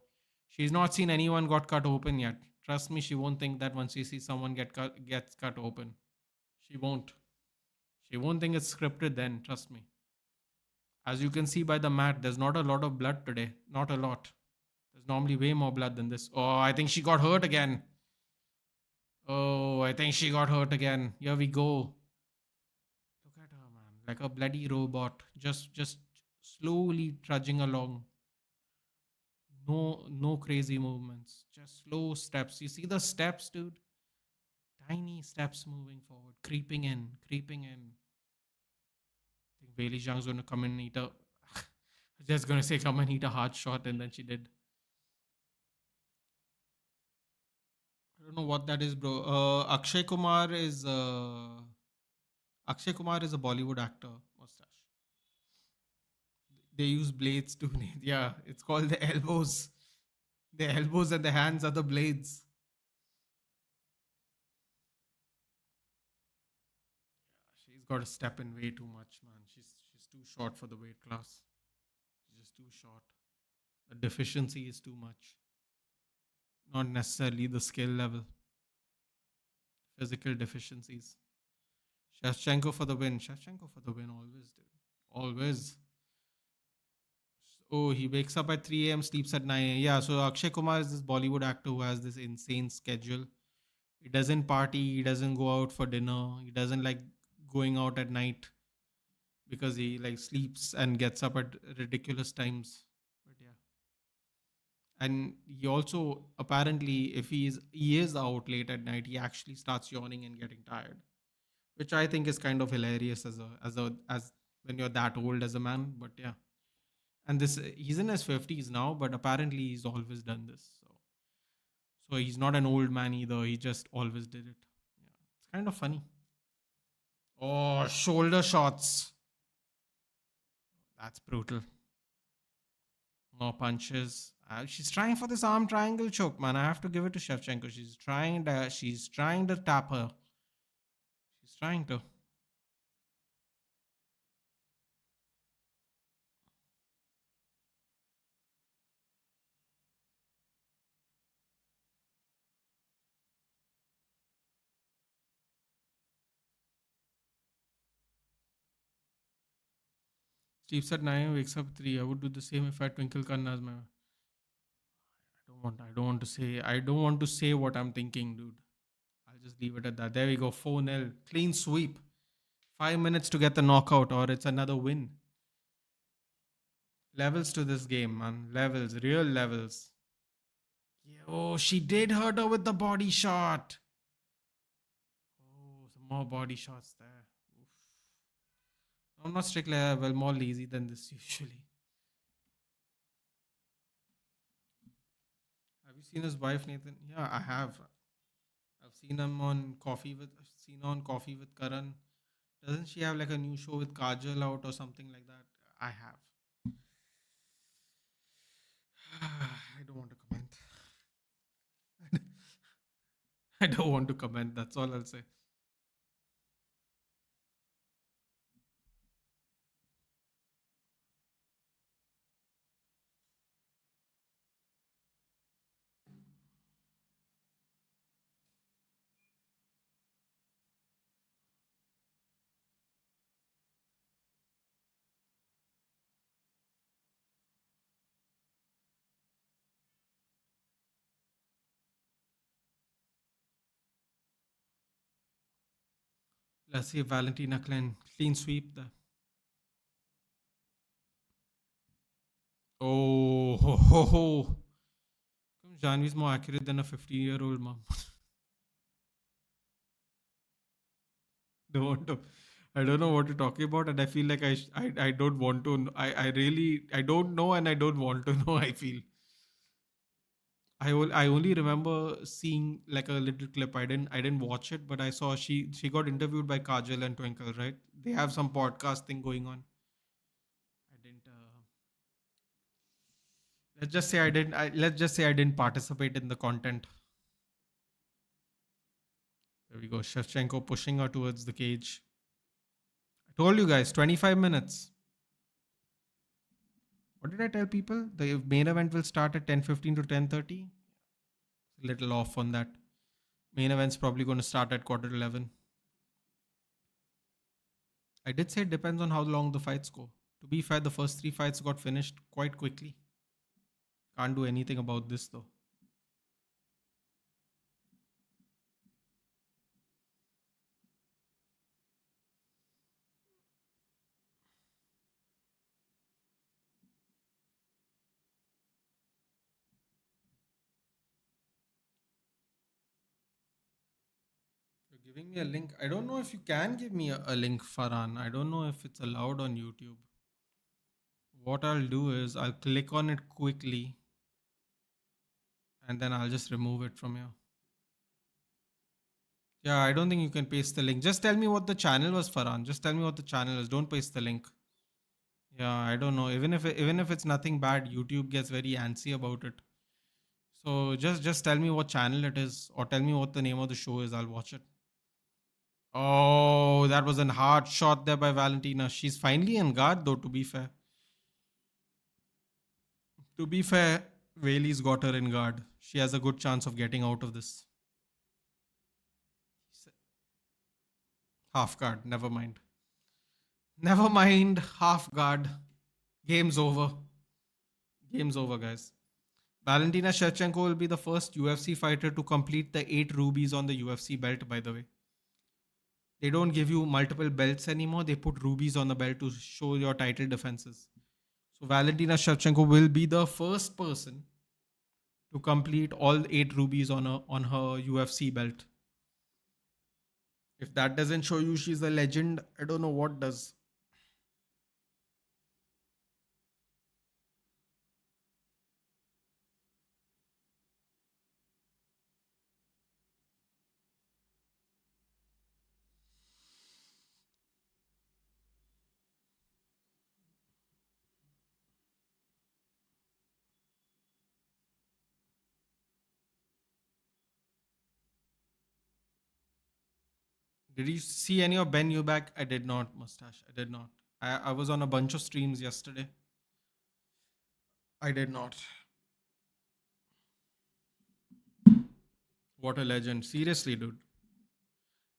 she's not seen anyone got cut open yet. Trust me, she won't think that once she sees someone gets cut open. She won't. She won't think it's scripted then, trust me. As you can see by the mat, there's not a lot of blood today. Not a lot. There's normally way more blood than this. Oh, I think she got hurt again. Oh, I think she got hurt again. Here we go. Look at her, man. Like a bloody robot. Just slowly trudging along. No crazy movements. Just slow steps. You see the steps, dude? Tiny steps moving forward. Creeping in. Creeping in. I think Bailey Zhang's going to come and eat a... just going to say come and eat a hard shot, and then she did. I don't know what that is, bro. Akshay Kumar is a Bollywood actor. Mustache. They use blades to yeah. It's called the elbows. The elbows and the hands are the blades. She's got to step in way too much, man. She's too short for the weight class. She's just too short. The deficiency is too much. Not necessarily the skill level. Physical deficiencies. Shevchenko for the win. Shevchenko for the win always, dude. Always. Oh, he wakes up at 3 a.m., sleeps at 9 a.m. Yeah, so Akshay Kumar is this Bollywood actor who has this insane schedule. He doesn't party, he doesn't go out for dinner, he doesn't like going out at night because he like sleeps and gets up at ridiculous times. But yeah. And he also apparently if he is out late at night, he actually starts yawning and getting tired. Which I think is kind of hilarious as when you're that old as a man. But yeah. And this he's in his 50s now, but apparently he's always done this. So he's not an old man either. He just always did it. Yeah, it's kind of funny. Oh, shoulder shots. That's brutal. More punches. She's trying for this arm triangle choke, man. I have to give it to Shevchenko. She's trying to tap her. She's trying to. Sleeps at 9, wakes up 3. I would do the same if I had Twinkle Khanna as my. I don't want to say what I'm thinking, dude. I'll just leave it at that. There we go. 4-0. Clean sweep. 5 minutes to get the knockout, or it's another win. Levels to this game, man. Levels. Real levels. Yeah, oh, she did hurt her with the body shot. Oh, some more body shots there. Oof. I'm not strictly well more lazy than this usually. Have you seen his wife, Nathan? Yeah, I have. I've I've seen her on Coffee with Karan. Doesn't she have like a new show with Kajal out or something like that? I have. I don't want to comment. I don't want to comment. That's all I'll say. Let's see if Valentina clean sweep there. Oh, ho, ho, ho. Janvi's more accurate than a 15-year-old mom. don't want to. I don't know what you're talking about, and I feel like I don't want to. I really I don't know, and I don't want to know. I feel I only remember seeing like a little clip. I didn't watch it, but I saw she got interviewed by Kajal and Twinkle. Right? They have some podcast thing going on. I didn't. Let's just say I didn't. Let's just say I didn't participate in the content. There we go. Shevchenko pushing her towards the cage. I told you guys, 25 minutes. What did I tell people? The main event will start at 10:15 to 10:30. A little off on that. Main event's probably going to start at quarter to 11. I did say it depends on how long the fights go. To be fair, the first three fights got finished quite quickly. Can't do anything about this though. You're giving me a link. I don't know if you can give me a link, Farhan. I don't know if it's allowed on YouTube. What I'll do is I'll click on it quickly and then I'll just remove it from here. Yeah, I don't think you can paste the link. Just tell me what the channel was, Farhan. Just tell me what the channel is. Don't paste the link. Yeah, I don't know. Even if it's nothing bad, YouTube gets very antsy about it. So just tell me what channel it is, or tell me what the name of the show is. I'll watch it. Oh, that was a hard shot there by Valentina. She's finally in guard, though. To be fair, Whaley's got her in guard. She has a good chance of getting out of this. Half guard. Never mind. Never mind. Half guard. Game's over. Game's over, guys. Valentina Shevchenko will be the first UFC fighter to complete the 8 rubies on the UFC belt, by the way. They don't give you multiple belts anymore. They put rubies on the belt to show your title defenses. So Valentina Shevchenko will be the first person to complete all 8 rubies on her UFC belt. If that doesn't show you she's a legend, I don't know what does. Did you see any of Ben Eubank? I did not, mustache. I did not. I was on a bunch of streams yesterday. I did not. What a legend. Seriously, dude.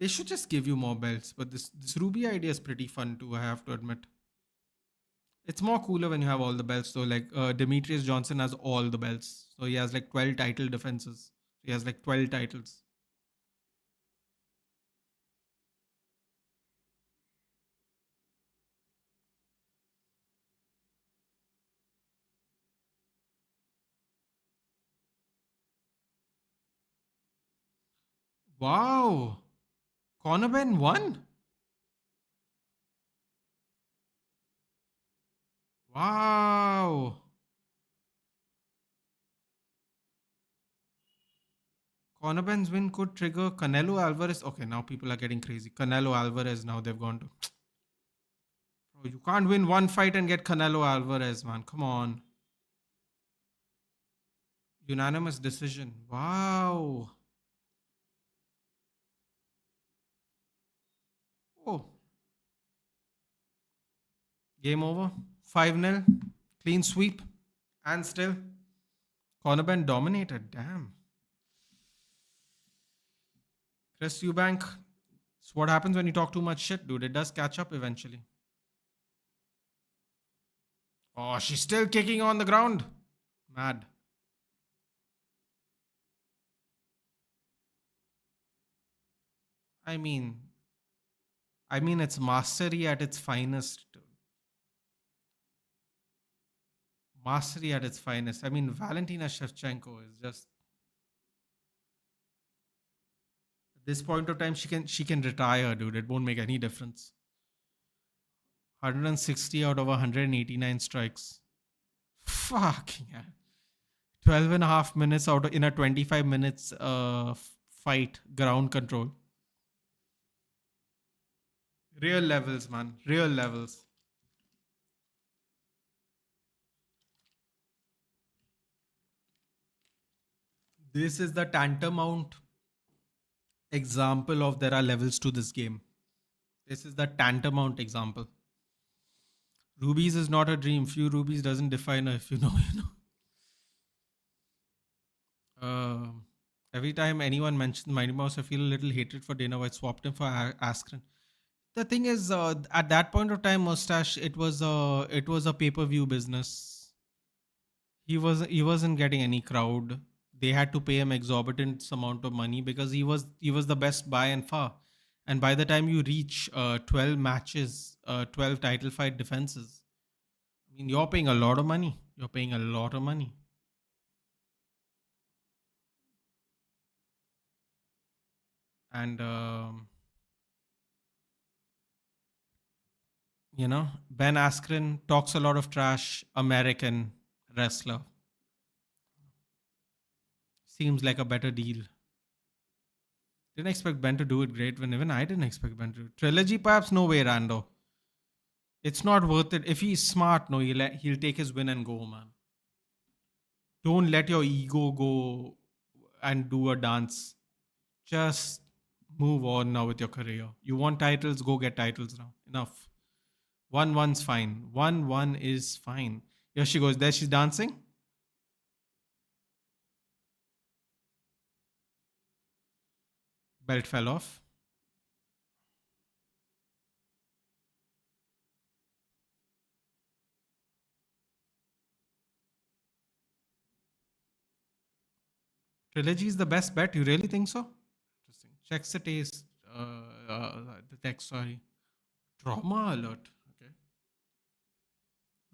They should just give you more belts, but this Ruby idea is pretty fun too, I have to admit. It's more cooler when you have all the belts though. Like Demetrius Johnson has all the belts. So he has like 12 title defenses. He has like 12 titles. Wow. Conor Ben won? Wow. Conor Ben's win could trigger Canelo Alvarez. Okay, now people are getting crazy. Canelo Alvarez, now they've gone to. Bro, you can't win one fight and get Canelo Alvarez, man. Come on. Unanimous decision. Wow. Oh, game over. 5-0. Clean sweep. And still, Conor Ben dominated. Damn. Chris Eubank. It's what happens when you talk too much shit, dude. It does catch up eventually. Oh, she's still kicking on the ground. Mad. I mean, it's mastery at its finest. Mastery at its finest. I mean, Valentina Shevchenko is just at this point of time she can retire, dude. It won't make any difference. 160 out of 189 strikes. Fucking hell. 12 and a half minutes out in a 25 minutes fight, ground control. Real levels, man. Real levels. This is the tantamount example of there are levels to this game. This is the tantamount example. Rubies is not a dream. Few rubies doesn't define her. If you know, you know. Every time anyone mentions Mighty Mouse, I feel a little hatred for Dana White. Swapped him for Askren. The thing is, at that point of time, Mustache, it was a pay-per-view business. He wasn't getting any crowd. They had to pay him exorbitant amount of money because he was the best by and far. And by the time you reach 12 matches, 12 title fight defenses, I mean you're paying a lot of money. You're paying a lot of money. And Ben Askren talks a lot of trash. American wrestler, seems like a better deal. Didn't expect Ben to do it great when even I didn't expect Ben to do it. Trilogy perhaps, no way, Rando. It's not worth it. If he's smart, no, he'll take his win and go, man. Don't let your ego go and do a dance. Just move on now with your career. You want titles, go get titles now. Enough. 1-1's fine. 1-1 is fine. Here she goes. There she's dancing. Belt fell off. Trilogy is the best bet. You really think so? Interesting. Checks the taste. The text, sorry. Trauma alert. Okay.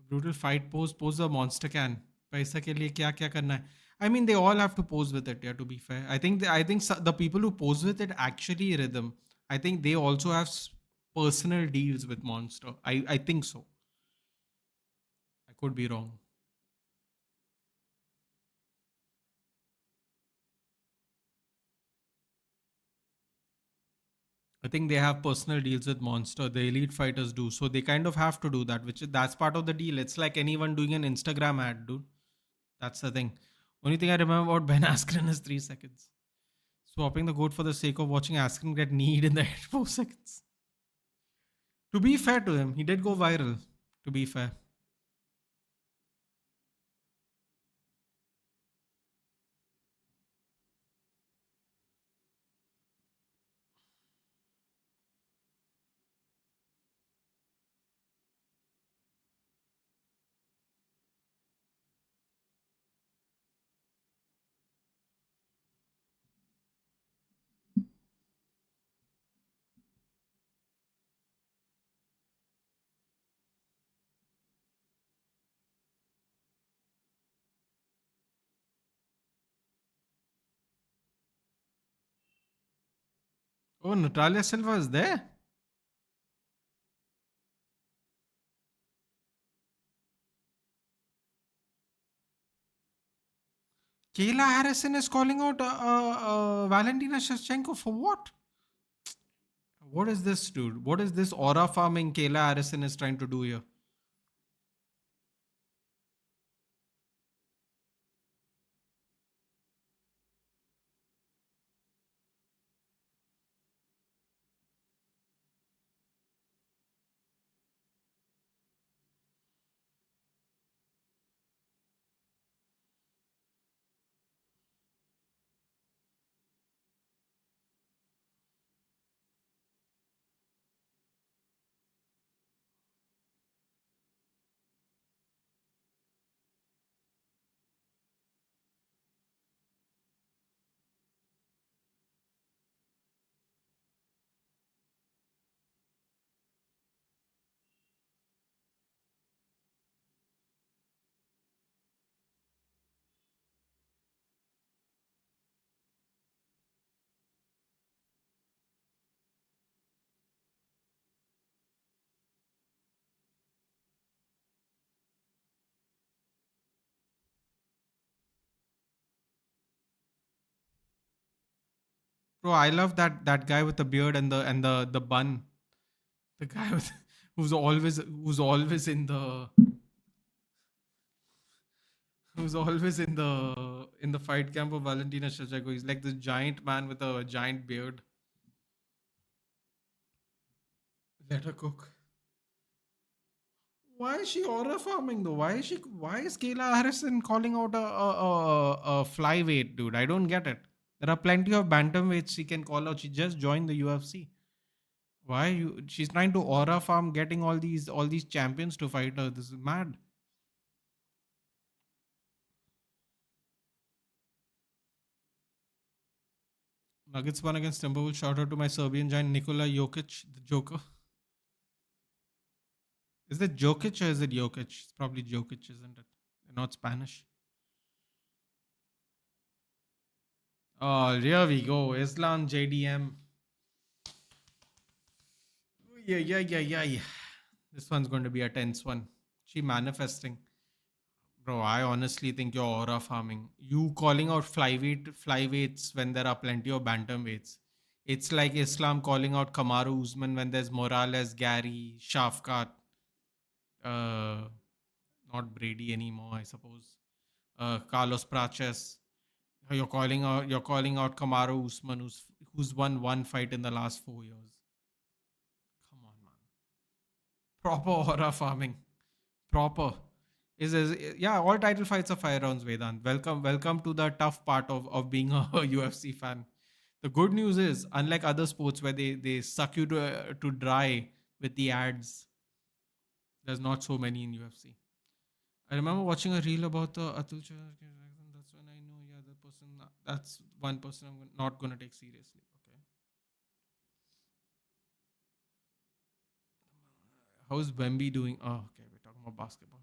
Brutal fight pose. Pose the monster can. पैसा के लिए क्या क्या करना है. I mean, they all have to pose with it. Yeah, to be fair, I think the people who pose with it actually rhythm. I think they also have personal deals with Monster. I think so. I could be wrong. I think they have personal deals with Monster. The elite fighters do, so they kind of have to do that. That's part of the deal. It's like anyone doing an Instagram ad, dude. That's the thing. Only thing I remember about Ben Askren is 3 seconds. Swapping the goat for the sake of watching Askren get kneed in the head 4 seconds. To be fair to him, he did go viral. To be fair. Oh, Natalia Silva is there. Kayla Harrison is calling out Valentina Shevchenko for what? What is this, dude? What is this aura farming Kayla Harrison is trying to do here? Bro, I love that guy with the beard and the bun. The guy with who's always in the fight camp of Valentina Shevchenko. He's like this giant man with a giant beard. Let her cook. Why is she aura farming though? Why is Kayla Harrison calling out a flyweight, dude? I don't get it. There are plenty of bantamweights she can call out. She just joined the UFC. Why you she's trying to aura farm getting all these champions to fight her. This is mad. Nuggets won against Timberwolves. Shout out to my Serbian giant Nikola Jokic, the Joker. Is it Jokic or is it Jokic? It's probably Jokic, isn't it? They're not Spanish. Oh, here we go. Islam JDM. Yeah, yeah, yeah, yeah, yeah. This one's going to be a tense one. She manifesting. Bro, I honestly think you're aura farming. You calling out flyweights when there are plenty of bantamweights. It's like Islam calling out Kamaru Usman when there's Morales, Gary, Shafkat, uh, not Brady anymore, I suppose. Carlos Prates. You're calling out Kamaru Usman who's won one fight in the last 4 years. Come on, man. Proper aura farming. Proper. Is yeah, all title fights are 5 rounds, Vedant. Welcome to the tough part of being a UFC fan. The good news is, unlike other sports where they suck you to dry with the ads, there's not so many in UFC. I remember watching a reel about the Atul Chahar. That's when I know, yeah, the person. That's one person I'm not gonna take seriously. Okay, how's Wemby doing? Oh, okay, we're talking about basketball.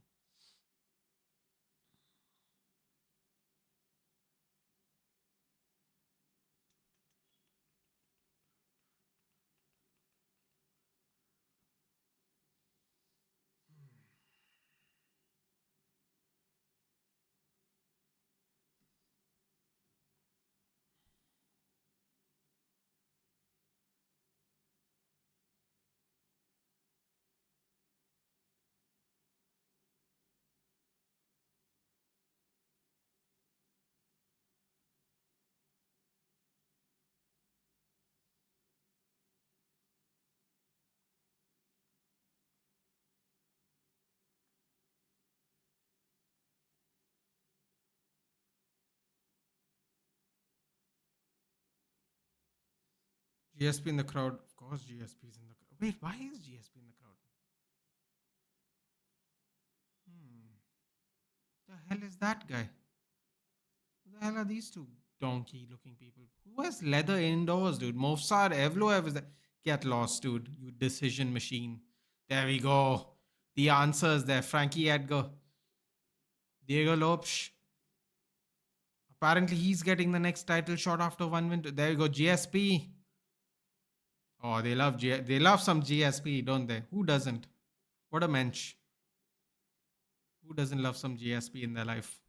GSP in the crowd. Of course, GSP is in the crowd. Wait, why is GSP in the crowd? Hmm. The hell is that guy? Who the hell are these two donkey looking people? Who has leather indoors, dude? Mofsar Evloev is that. Get lost, dude. You decision machine. There we go. The answers there. Frankie Edgar. Diego Lopes. Apparently, he's getting the next title shot after one win. There you go. GSP. Oh, they love some GSP, don't they? Who doesn't? What a mensch. Who doesn't love some GSP in their life?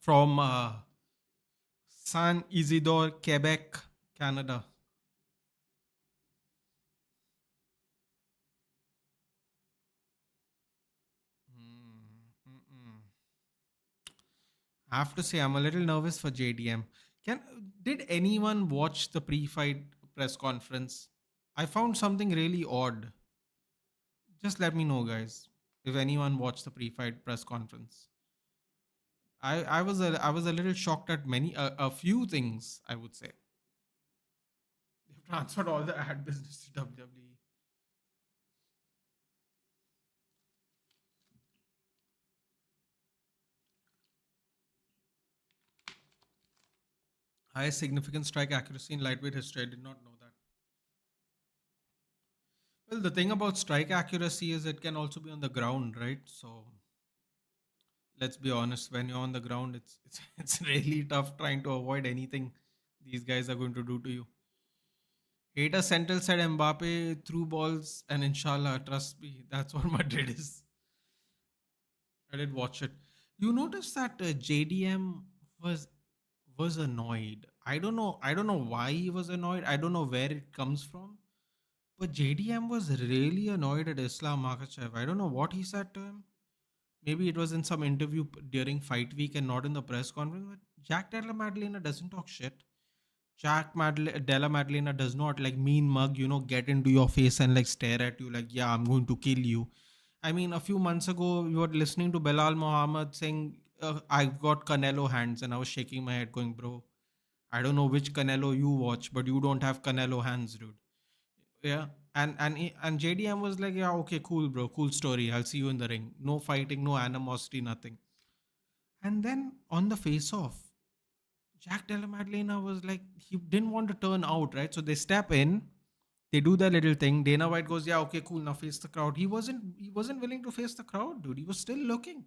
from San Isidore, Quebec, Canada. Mm, mm-mm. I have to say, I'm a little nervous for JDM. Can Did anyone watch the pre-fight press conference? I found something really odd. Just let me know, guys, if anyone watched the pre-fight press conference. I was a little shocked at a few things. I would say they've transferred all the ad business to WWE. Highest significant strike accuracy in lightweight history. I did not know that. Well, the thing about strike accuracy is it can also be on the ground, right? So let's be honest, when you're on the ground, it's it's really tough trying to avoid anything these guys are going to do to you. Hater Central said Mbappe threw balls, and inshallah, trust me, that's what Madrid is. I did watch it. You noticed that JDM was was annoyed. I don't know why he was annoyed. I don't know where it comes from. But JDM was really annoyed at Islam Makhachev. I don't know what he said to him. Maybe it was in some interview during fight week and not in the press conference. But Jack Della Maddalena doesn't talk shit. Della Maddalena does not like mean mug, get into your face and like stare at you like, yeah, I'm going to kill you. I mean, a few months ago, you were listening to Belal Muhammad saying, I've got Canelo hands, and I was shaking my head, going, bro, I don't know which Canelo you watch, but you don't have Canelo hands, dude. Yeah. And JDM was like, yeah, okay, cool, bro, cool story. I'll see you in the ring. No fighting, no animosity, nothing. And then on the face off, Jack Della Maddalena was like, he didn't want to turn out, right? So they step in, they do their little thing. Dana White goes, yeah, okay, cool, now face the crowd. He wasn't willing to face the crowd, dude. He was still looking.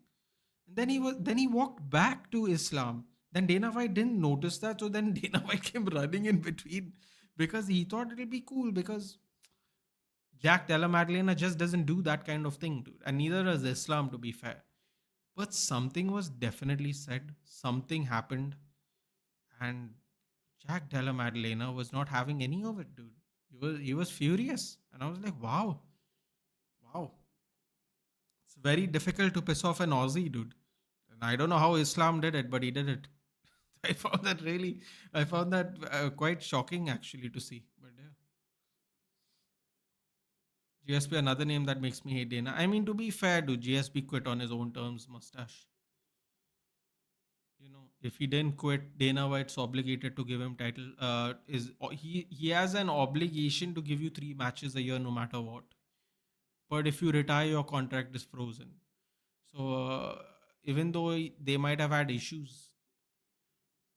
And then he walked back to Islam. Then Dana White didn't notice that, so then Dana White came running in between because he thought it'll be cool because Jack Della Maddalena just doesn't do that kind of thing, dude. And neither does Islam, to be fair. But something was definitely said, something happened, and Jack Della Maddalena was not having any of it, dude. He was furious. And I was like, wow, wow. It's very difficult to piss off an Aussie, dude. And I don't know how Islam did it, but he did it. I found that really, I found that quite shocking actually to see. But yeah. GSP, another name that makes me hate Dana. I mean, to be fair, dude, GSP quit on his own terms, mustache. If he didn't quit, Dana White's obligated to give him title. He has an obligation to give you 3 matches a year, no matter what. But if you retire, your contract is frozen. So even though they might have had issues,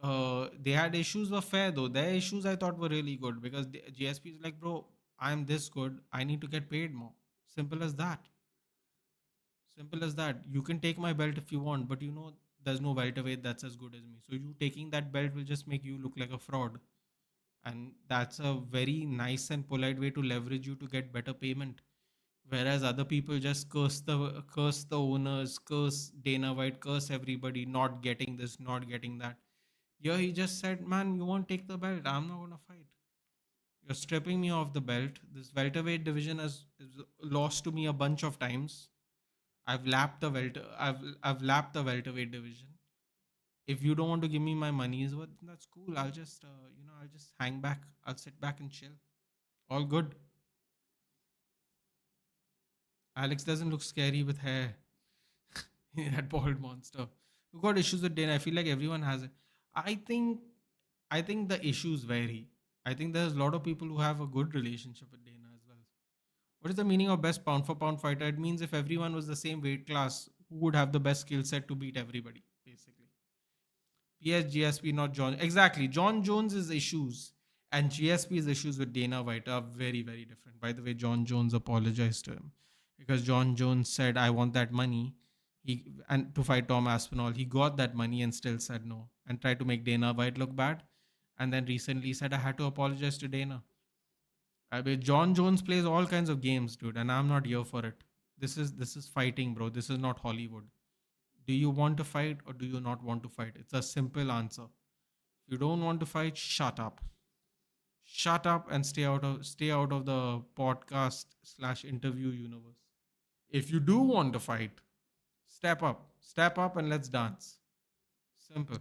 they had issues were fair though. Their issues I thought were really good because the GSP is like, bro, I'm this good. I need to get paid more. Simple as that. Simple as that. You can take my belt if you want, but there's no welterweight that's as good as me. So you taking that belt will just make you look like a fraud. And that's a very nice and polite way to leverage you to get better payment. Whereas other people just curse the owners, curse Dana White, curse everybody, not getting this, not getting that. Yeah, he just said, man, you won't take the belt. I'm not gonna fight. You're stripping me off the belt. This welterweight division is lost to me a bunch of times. I've lapped the welterweight division. If you don't want to give me my money's worth, that's cool. I'll just hang back. I'll sit back and chill. All good. Alex doesn't look scary with hair. That bald monster. We got issues with Dana. I feel like everyone has it. I think I think the issues vary. I think there's a lot of people who have a good relationship with Dana as well. What is the meaning of best pound for pound fighter? It means if everyone was the same weight class, who would have the best skill set to beat everybody, basically. PS GSP, not John. Exactly. John Jones's issues and GSP's issues with Dana White are very, very different. By the way, John Jones apologized to him because John Jones said, I want that money. To fight Tom Aspinall. He got that money and still said no and tried to make Dana White look bad. And then recently said, I had to apologize to Dana. I mean, John Jones plays all kinds of games, dude, and I'm not here for it. This is fighting, bro. This is not Hollywood. Do you want to fight or do you not want to fight? It's a simple answer. If you don't want to fight, shut up. Shut up and stay out of the podcast slash interview universe. If you do want to fight, step up and let's dance. Simple.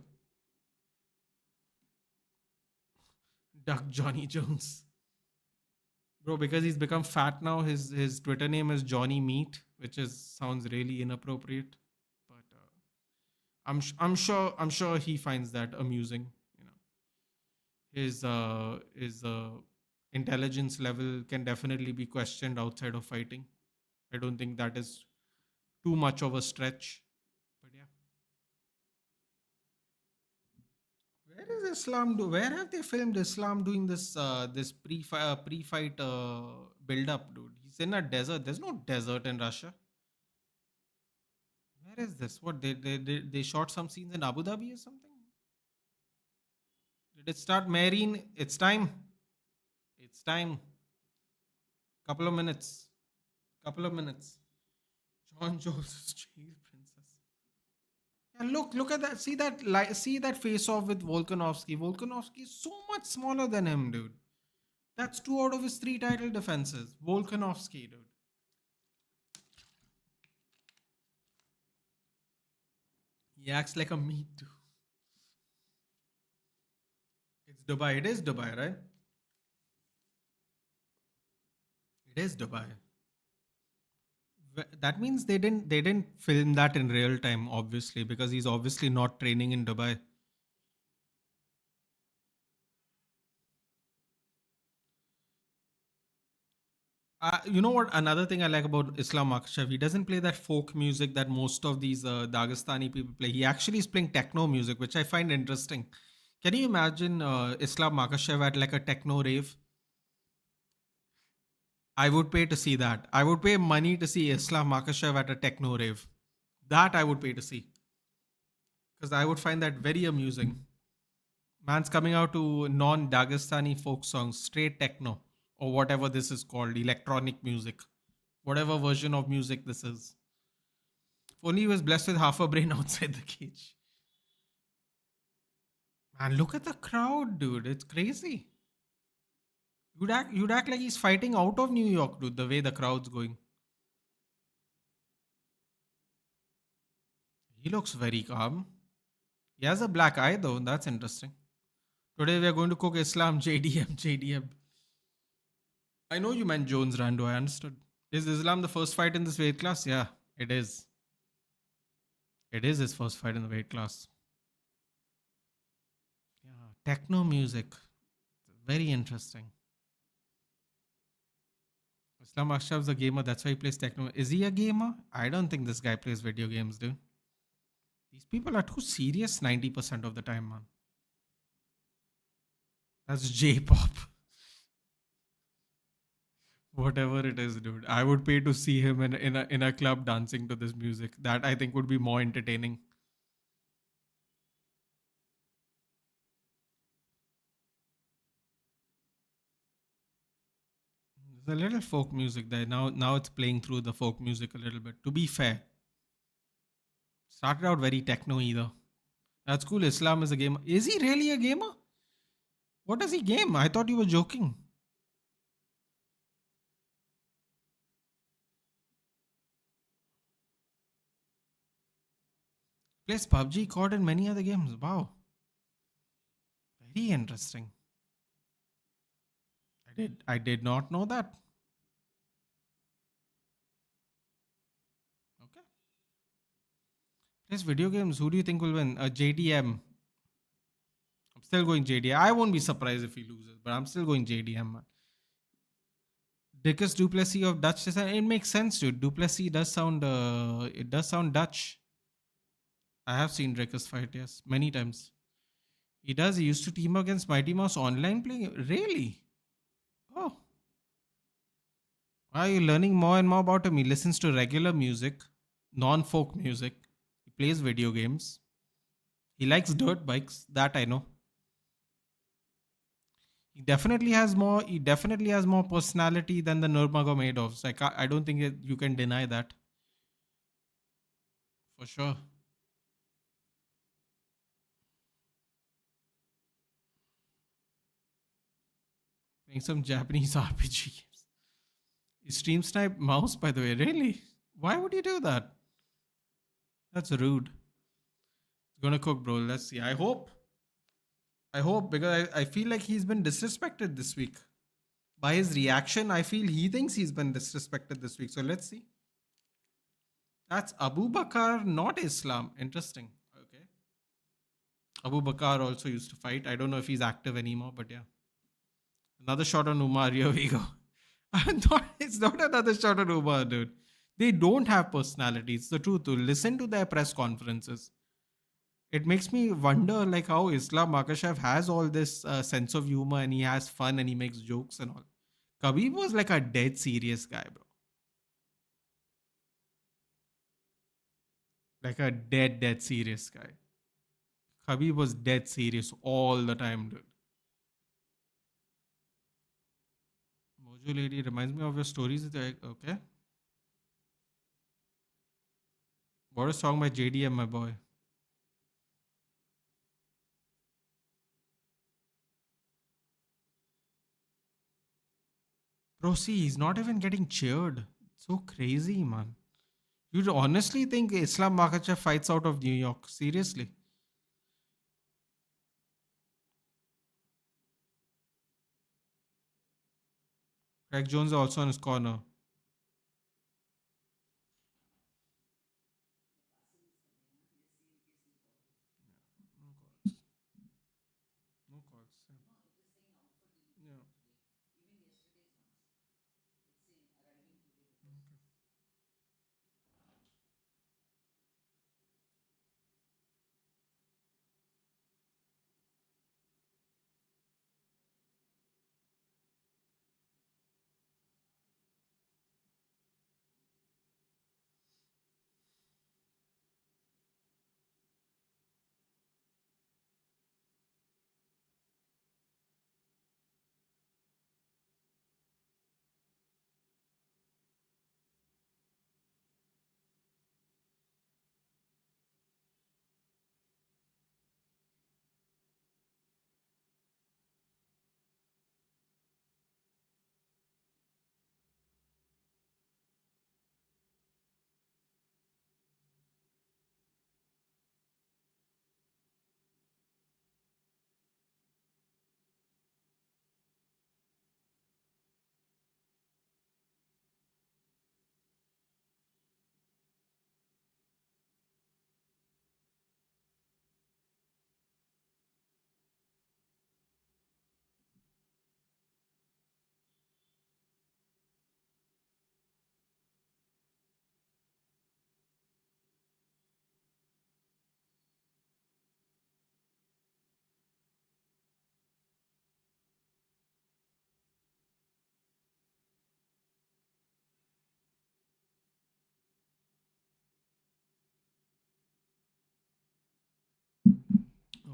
Duck Johnny Jones. Bro, because he's become fat now, his Twitter name is Johnny Meat, which is sounds really inappropriate. But I'm sure he finds that amusing. You know, his intelligence level can definitely be questioned outside of fighting. I don't think that is too much of a stretch. But yeah, where is Islam? Where have they filmed Islam doing this pre-fight build up, dude? He's in a desert. There's no desert in Russia. Where is this? What they shot some scenes in Abu Dhabi or something? Did it start, Marine? It's time. It's time. Couple of minutes. Couple of minutes. John Joseph's child princess. Yeah, look at that. See that face off with Volkanovski. Volkanovski is so much smaller than him, dude. That's two out of his three title defenses. Volkanovski, dude. He acts like a meat too. It's Dubai. It is Dubai, right? It is Dubai. That means they didn't film that in real time, obviously, because he's obviously not training in Dubai. You know what? Another thing I like about Islam Makhachev, he doesn't play that folk music that most of these Dagestani people play. He actually is playing techno music, which I find interesting. Can you imagine Islam Makhachev at like a techno rave? I would pay to see that. I would pay money to see Islam Makhachev at a techno rave. That I would pay to see because I would find that very amusing. Man's coming out to non Dagestani folk songs, straight techno or whatever this is called, electronic music, whatever version of music this is. If only he was blessed with half a brain outside the cage. Man, look at the crowd, dude. It's crazy. You'd act like he's fighting out of New York, dude, the way the crowd's going. He looks very calm. He has a black eye though. That's interesting. Today we are going to cook Islam. JDM, JDM. I know you meant Jones Rando. I understood. Is Islam the first fight in this weight class? Yeah, it is. It is his first fight in the weight class. Yeah, techno music. Very interesting. Islam Akshaf's a gamer. That's why he plays techno. Is he a gamer? I don't think this guy plays video games, dude. These people are too serious 90% of the time, man. That's J-pop. Whatever it is, dude. I would pay to see him in a club dancing to this music. That I think would be more entertaining. There's a little folk music there. Now it's playing through the folk music a little bit. To be fair. Started out very techno either. That's cool. Islam is a gamer. Is he really a gamer? What does he game? I thought you were joking. Plays PUBG, COD, and many other games. Wow. Very interesting. I did not know that. Okay. Plays video games. Who do you think will win? JDM. I'm still going JDM. I won't be surprised if he loses, but I'm still going JDM, man. Dickus Duplessis of Dutch descent. It makes sense, dude. Duplessis does sound. It does sound Dutch. I have seen Dickus fight. Yes, many times. He does. He used to team up against Mighty Mouse online playing. Really? Oh, are you learning more and more about him? He listens to regular music, non-folk music. He plays video games. He likes dirt bikes. That I know. He definitely has more personality than the Nurmagomedovs. I don't think you can deny that for sure. Playing some Japanese RPG games. You stream snipe mouse, by the way. Really? Why would you do that? That's rude. Gonna cook, bro. Let's see. I hope. I hope because I feel like he's been disrespected this week. By his reaction, I feel he thinks he's been disrespected this week. So let's see. That's Abu Bakr, not Islam. Interesting. Okay. Abu Bakr also used to fight. I don't know if he's active anymore, but yeah. Another shot on Umar. Here we go. It's not another shot on Umar, dude. They don't have personality. It's the truth. To listen to their press conferences, it makes me wonder, like how Islam Makhachev has all this sense of humor and he has fun and he makes jokes and all. Khabib was like a dead serious guy, bro. Like a dead serious guy. Khabib was dead serious all the time, dude. Mojo Lady reminds me of your stories. Okay. What a song by JDM, my boy. Bro, see, he's not even getting cheered. So crazy, man. You'd honestly think Islam Makhachev fights out of New York. Seriously. Craig Jones also on his corner. No calls. Yeah.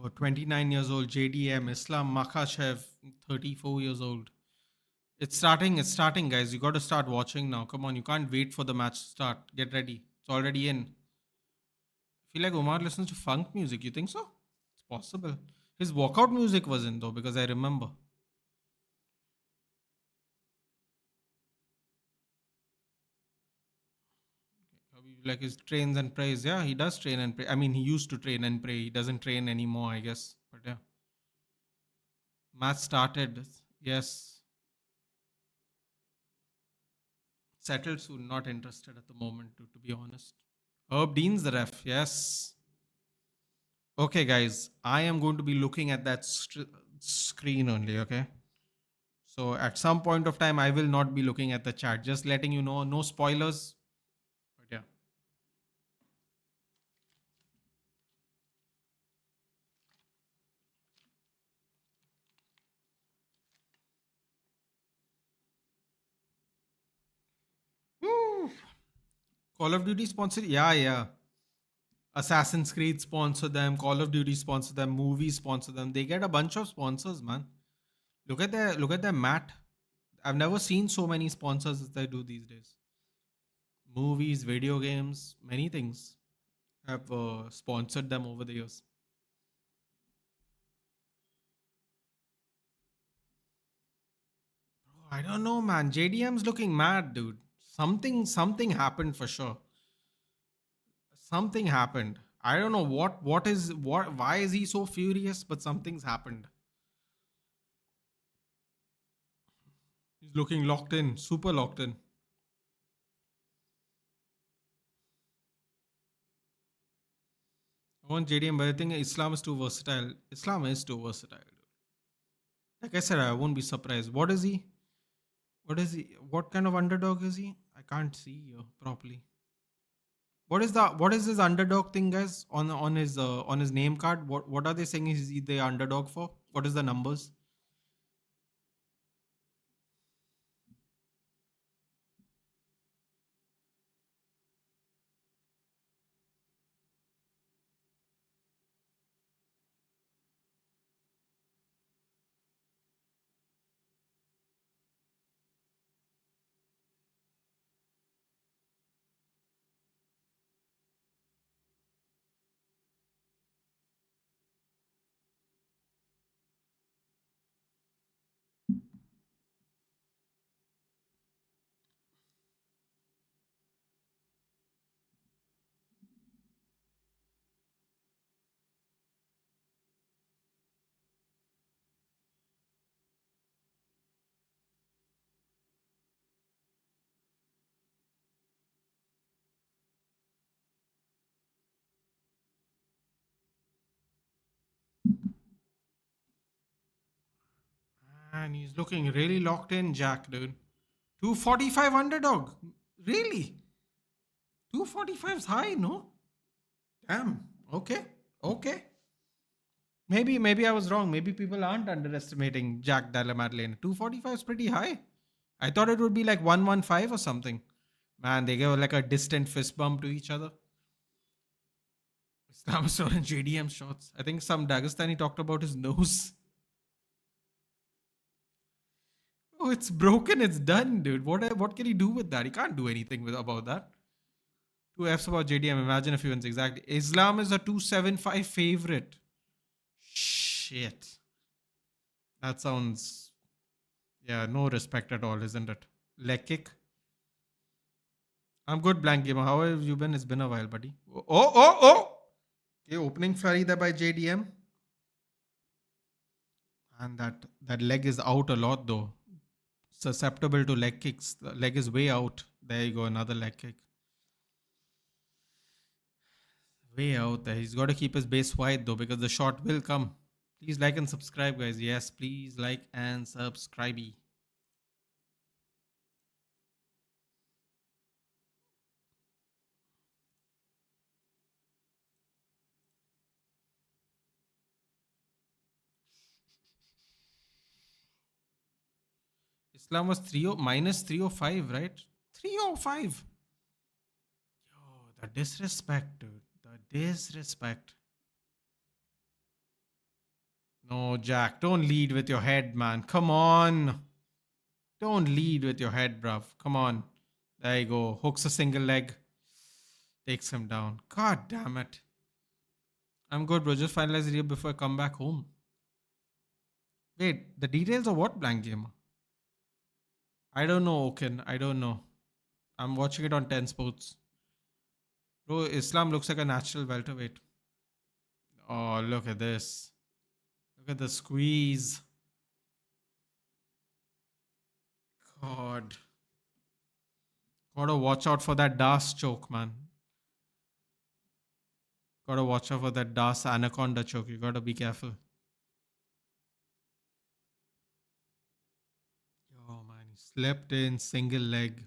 Oh, 29 years old, JDM, Islam Makhachev, 34 years old. It's starting, guys. You got to start watching now. Come on, you can't wait for the match to start. Get ready. It's already in. I feel like Omar listens to funk music. You think so? It's possible. His walkout music was in though, because I remember. Like his trains and prays. Yeah, he does train and pray. I mean, he used to train and pray. He doesn't train anymore, I guess. But yeah. Match started. Yes. Settled soon. Not interested at the moment, to be honest. Herb Dean's the ref. Yes. Okay, guys. I am going to be looking at that screen only, okay? So at some point of time, I will not be looking at the chat. Just letting you know, no spoilers. But yeah. Woo. Call of Duty sponsored? Yeah, yeah. Assassin's Creed sponsor them, Call of Duty sponsor them, movies sponsor them. They get a bunch of sponsors, man. Look at their mat. I've never seen so many sponsors as they do these days. Movies, video games, many things have sponsored them over the years. I don't know, man. JDM's looking mad, dude. Something happened for sure. Something happened. I don't know what why is he so furious, but something's happened. He's looking locked in, super locked in. I want JDM, but I think Islam is too versatile. Islam is too versatile. Like I said, I won't be surprised. What is he? What is he? What kind of underdog is he? I can't see properly. What is his underdog thing, guys? On his name card, what are they saying is he the underdog for? What is the numbers? And he's looking really locked in, Jack, dude. 245 underdog. Really? 245 is high, no? Damn. Okay. Okay. Maybe I was wrong. Maybe people aren't underestimating Jack Della Maddalena. 245 is pretty high. I thought it would be like 115 or something. Man, they gave like a distant fist bump to each other. Islamistan and JDM shots. I think some Dagestani talked about his nose. Oh, it's broken. It's done, dude. What can he do with that? He can't do anything about that. Two Fs about JDM. Imagine if he wins exactly. Islam is a 275 favorite. Shit. That sounds, yeah, no respect at all, isn't it? Leg kick. I'm good, blank gamer. How have you been? It's been a while, buddy. Oh. Okay, opening flurry there by JDM. And that leg is out a lot though. Susceptible to leg kicks. The leg is way out. There you go, another leg kick. Way out there. He's got to keep his base wide though because the shot will come. Please like and subscribe, guys. Yes, please like and subscribe. Islam was 30 minus 305, right? 305. Yo, the disrespect, dude. The disrespect. No, Jack, don't lead with your head, man. Come on. Don't lead with your head, bruv. Come on. There you go. Hooks a single leg. Takes him down. God damn it. I'm good, bro. Just finalize it here before I come back home. Wait, the details of what, blank gamer? I don't know, Oken. I don't know. I'm watching it on 10 Sports. Bro, Islam looks like a natural welterweight. Oh, look at this. Look at the squeeze. God. Gotta watch out for that Das choke, man. Gotta watch out for that Das anaconda choke. You gotta be careful. Oh, man. He slept in single leg.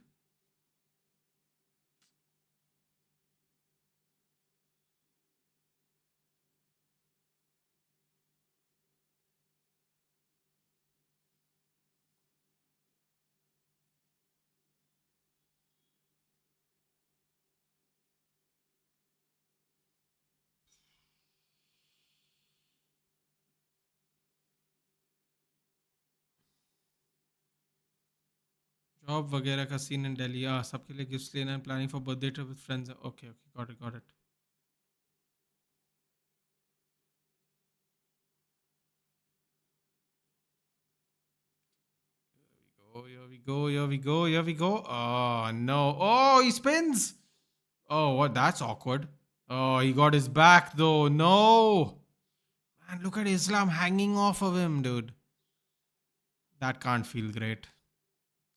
Job वगैरह का seen in Delhi सबके लिए gifts लेना है planning for birthday trip with friends okay okay got it Here we go. Here we go. Here we go. Oh, no. Oh, he spins. Oh, what? That's awkward. Oh, he got his back though. No. Man, look at Islam hanging off of him, dude. That can't feel great.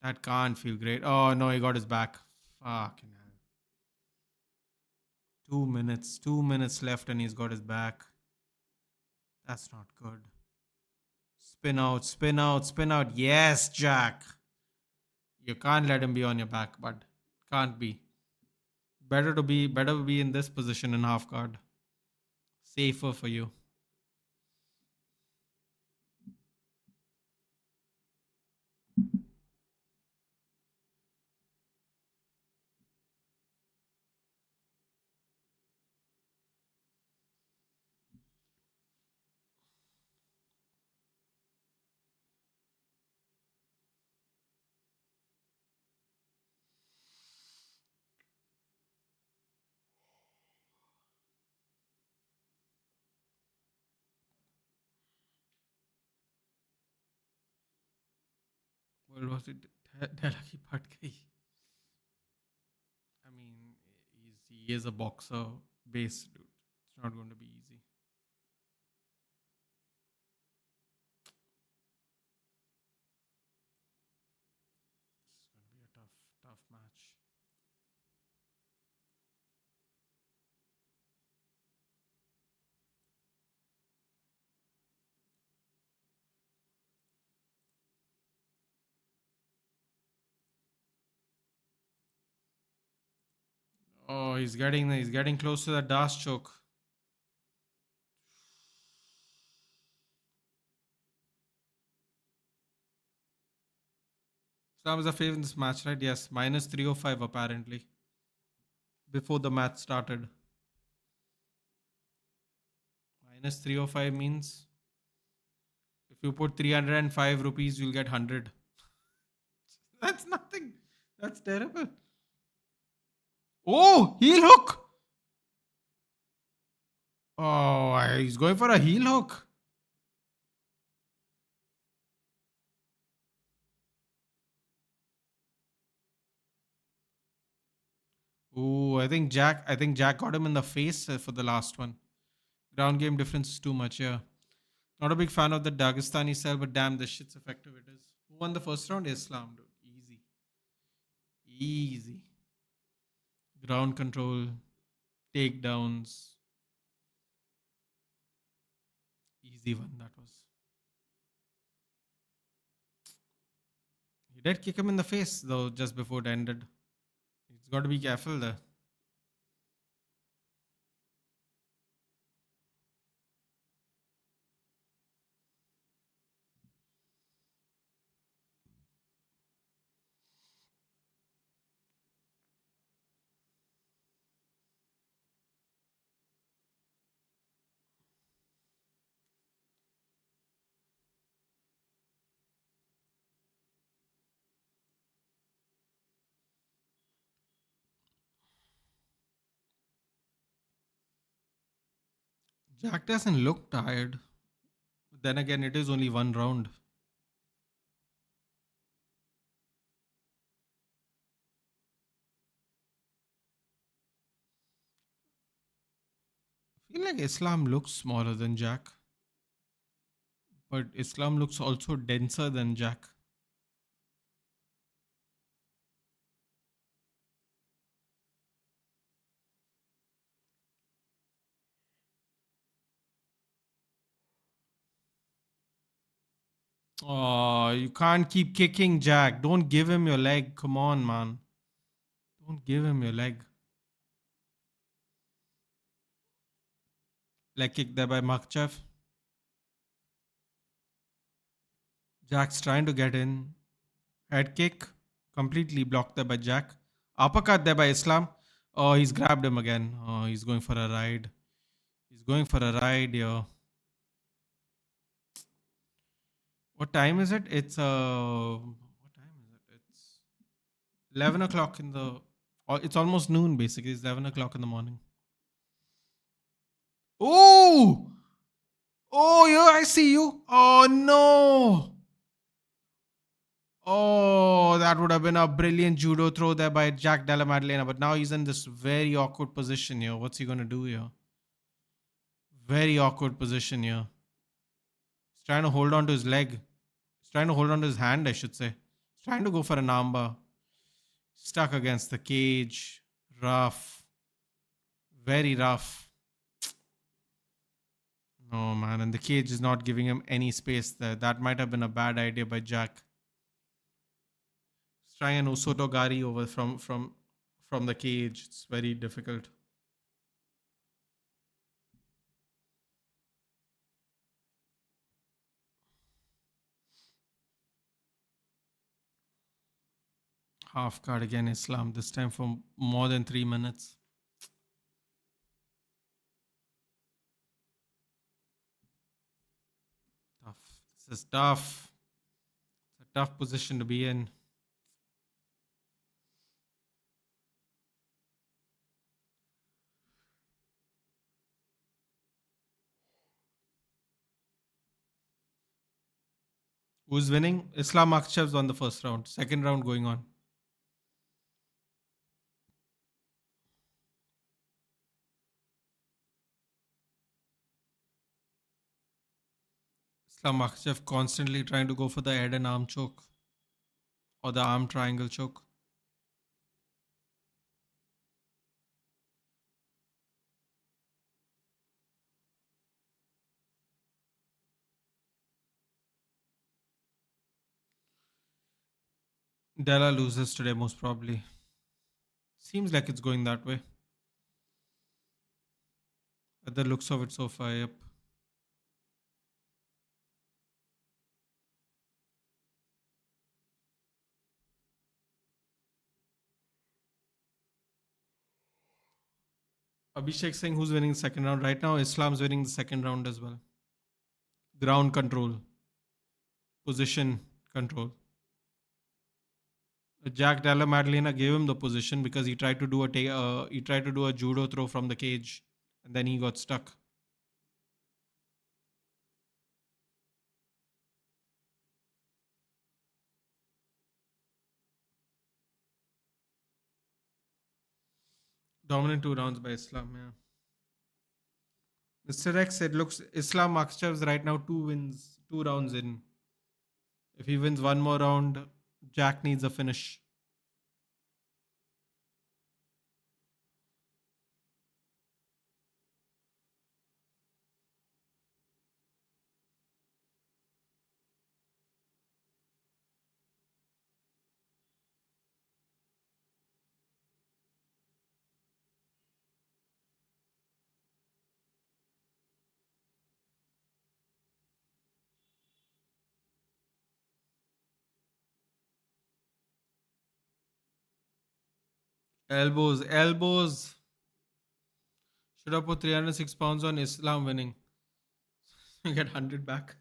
That can't feel great. Oh, no, he got his back. Fucking hell. 2 minutes. 2 minutes left and he's got his back. That's not good. Spin out, spin out, spin out. Yes, Jack. You can't let him be on your back, bud. Can't be. Better be in this position in half guard. Safer for you. What was it? Della ki phat gayi. I mean, he is a boxer base, dude. It's not going to be easy. This is going to be a tough match. Oh, he's getting close to the Darrush choke. Islam is a favorite in this match, right? Yes, minus 305 apparently. Before the match started. Minus 305 means if you put 305 rupees, you'll get 100. That's nothing. That's terrible. Oh, heel hook. Oh, he's going for a heel hook. Oh, I think Jack got him in the face for the last one. Ground game difference is too much, yeah. Not a big fan of the Dagestani style, but damn, this shit's effective it is. Who won the first round? Islam, dude. Easy. Easy. Ground control, takedowns. Easy one, that was. He did kick him in the face, though, just before it ended. He's got to be careful there. Jack doesn't look tired. But then again, it is only one round. I feel like Islam looks smaller than Jack. But Islam looks also denser than Jack. Oh, you can't keep kicking Jack. Don't give him your leg. Come on, man. Don't give him your leg. Leg kick there by Makhachev. Jack's trying to get in. Head kick. Completely blocked there by Jack. Uppercut there by Islam. Oh, he's grabbed him again. Oh, he's going for a ride. He's going for a ride here. What time is it? It's what time is it? It's 11 o'clock in the. It's almost noon basically. It's 11 o'clock in the morning. Oh! Yeah, I see you. Oh no! that would have been a brilliant judo throw there by Jack Della Maddalena. But now he's in this very awkward position here. What's he going to do here? Very awkward position here. He's trying to hold on to his leg. He's trying to hold on to his hand, I should say. He's trying to go for an armbar. Stuck against the cage. Rough. Very rough. No, man. And the cage is not giving him any space there. That might have been a bad idea by Jack. He's trying an Usotogari over from the cage. It's very difficult. Half guard again, Islam. This time for more than 3 minutes. Tough. This is tough. It's a tough position to be in. Who's winning? Islam Makshev's won the first round. Second round going on. Islam Makhachev constantly trying to go for the head and arm choke or the arm triangle choke. Della loses today most probably. Seems like it's going that way. At the looks of it so far, yep. Abhishek saying who's winning the second round. Right now, Islam's winning the second round as well. Ground control. Position control. Jack Della Maddalena gave him the position because he tried to do he tried to do a judo throw from the cage and then he got stuck. Dominant 2 rounds by Islam, yeah. Mr. X said, looks Islam Makshev's right now 2 wins, 2 rounds in. If he wins one more round, Jack needs a finish. Elbows, elbows. Should have put 306 pounds on Islam winning. You get 100 back.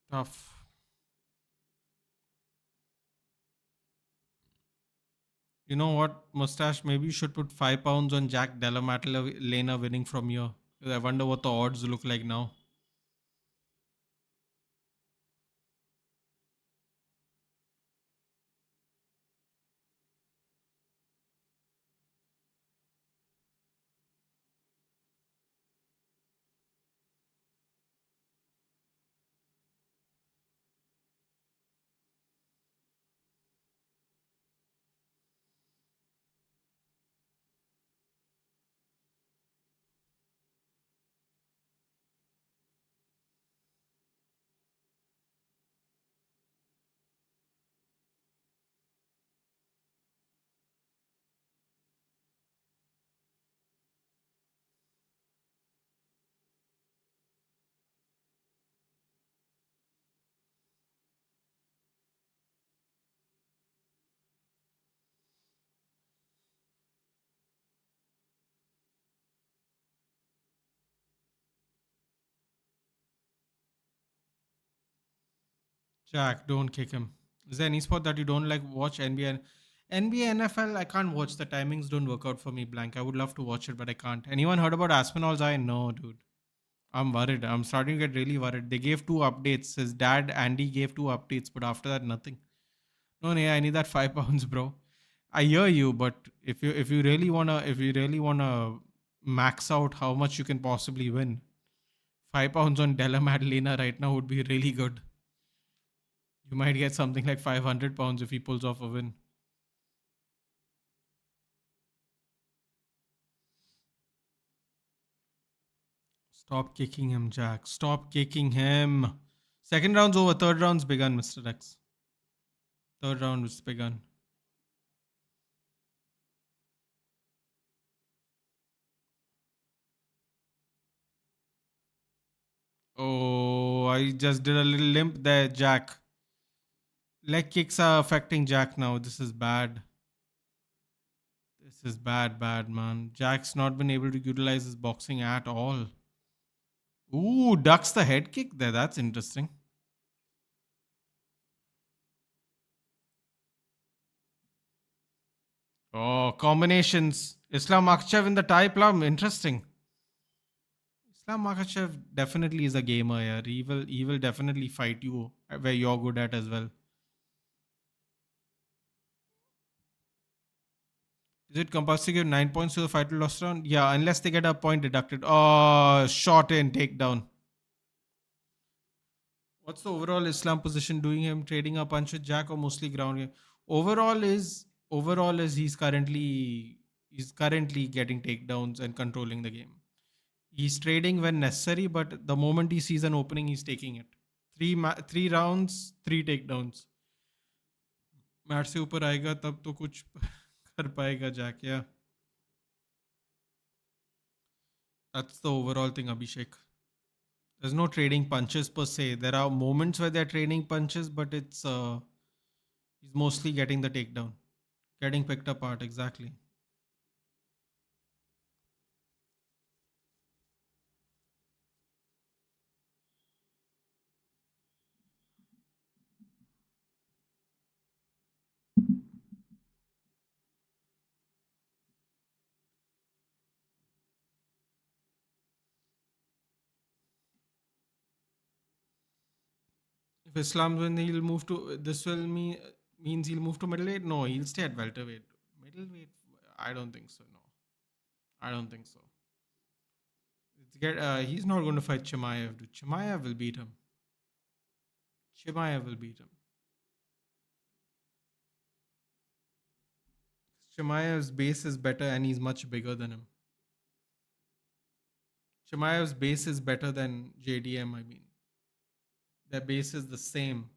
Tough. You know what, Mustache? Maybe you should put 5 pounds on Jack Della Maddalena winning from here. I wonder what the odds look like now. Jack, don't kick him. Is there any sport that you don't like? Watch NBA. NBA, NFL, I can't watch. The timings don't work out for me, blank. I would love to watch it, but I can't. Anyone heard about Aspinall's eye? No, dude. I'm worried. I'm starting to get really worried. They gave two updates. His dad, Andy, gave two updates, but after that, nothing. No, yeah, I need that £5, bro. I hear you, but if you really wanna max out how much you can possibly win, £5 on Della Maddalena right now would be really good. You might get something like £500 if he pulls off a win. Stop kicking him, Jack. Stop kicking him. Second round's over. Third round's begun, Mr. X. Third round is begun. Oh, I just did a little limp there, Jack. Leg kicks are affecting Jack now. This is bad. This is bad, bad, man. Jack's not been able to utilize his boxing at all. Ooh, ducks the head kick there. That's interesting. Oh, combinations. Islam Makhachev in the Thai plum. Interesting. Islam Makhachev definitely is a gamer here. He will definitely fight you where you're good at as well. Is it compulsory to give 9 points to the fight lost round? Yeah, unless they get a point deducted. Oh, shot in, takedown. What's the overall Islam position doing him trading a punch with Jack or mostly ground game? Overall is he's currently getting takedowns and controlling the game. He's trading when necessary, but the moment he sees an opening, he's taking it. Three rounds, three takedowns. Mat से ऊपर आएगा तब तो कुछ कर पाएगा Jack या that's the overall thing, Abhishek. There's no trading punches per se. There are moments where they're trading punches, but it's he's mostly getting the takedown, getting picked apart. Exactly. If Islam win, he'll move to this will means he'll move to middleweight. No, he'll stay at welterweight. Middleweight, I don't think so. No, I don't think so. He's not going to fight Chimaev. Dude. Chimaev will beat him. Chimaev will beat him. Chimaev's base is better and he's much bigger than him. Chimaev's base is better than JDM. I mean, their base is the same,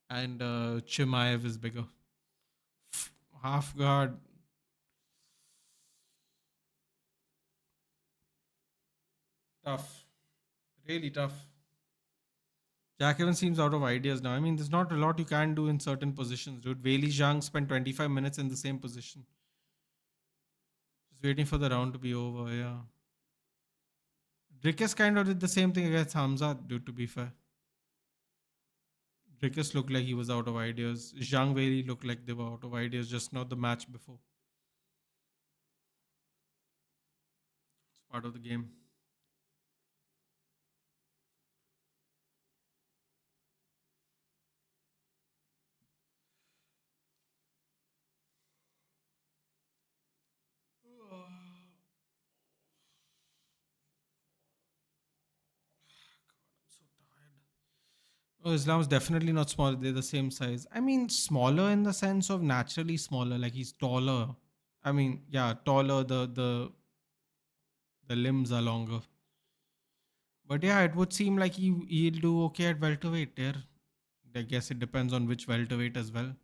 and Chimaev is bigger. Half guard. Tough. Really tough. Jack Evans seems out of ideas now. I mean, there's not a lot you can do in certain positions, dude. Weili Zhang spent 25 minutes in the same position. Just waiting for the round to be over, yeah. Drickus kind of did the same thing against Hamza, dude, to be fair. Drickus looked like he was out of ideas. Zhang Weili looked like they were out of ideas, just not the match before. It's part of the game. So tired. Oh, Islam's definitely not smaller. They're the same size. I mean, smaller in the sense of naturally smaller. Like he's taller. I mean, yeah, taller. The limbs are longer. But yeah, it would seem like he'll do okay at welterweight there. I guess it depends on which welterweight as well.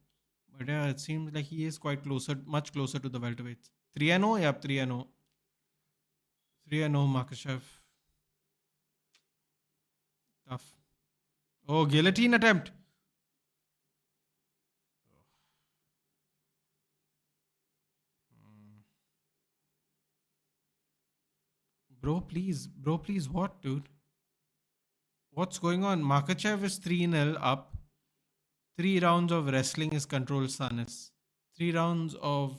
But yeah, it seems like he is quite closer, much closer to the welterweights. 3-0, yep, 3-0. 3-0 Makhachev. Tough. Oh, guillotine attempt. Bro, please, what, dude? What's going on? Makhachev is 3-0 up. 3 rounds of wrestling is control Sanis. 3 rounds of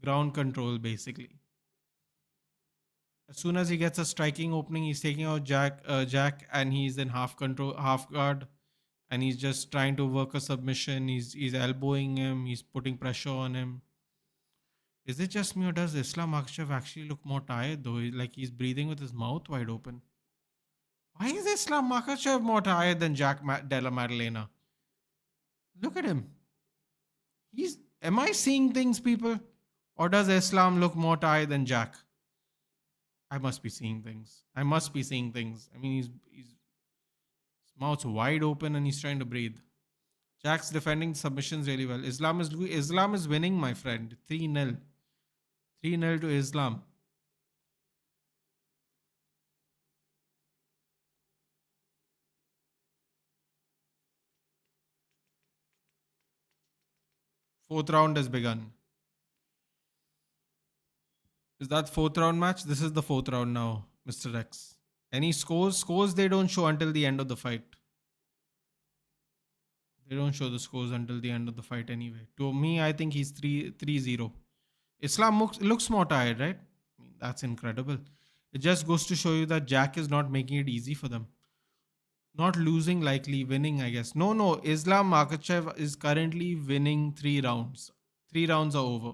ground control, basically. As soon as he gets a striking opening, he's taking out Jack, and he's in half control, half guard, and he's just trying to work a submission. He's elbowing him. He's putting pressure on him. Is it just me, or does Islam Makhachev actually look more tired though? Like he's breathing with his mouth wide open. Why is Islam Makhachev more tired than Della Maddalena? Look at him. He's. Am I seeing things, people, or does Islam look more tired than Jack? I must be seeing things. I must be seeing things. I mean, his mouth's wide open and he's trying to breathe. Jack's defending submissions really well. Islam is winning, my friend. 3-0. 3-0 to Islam. Fourth round has begun. Is that fourth round match? This is the fourth round now, Mr. X. Any scores? Scores they don't show until the end of the fight. They don't show the scores until the end of the fight anyway. To me, I think he's 3-0. Islam looks more tired, right? I mean, that's incredible. It just goes to show you that Jack is not making it easy for them. Not losing, likely winning, I guess. No. Islam Makhachev is currently winning 3 rounds. 3 rounds are over.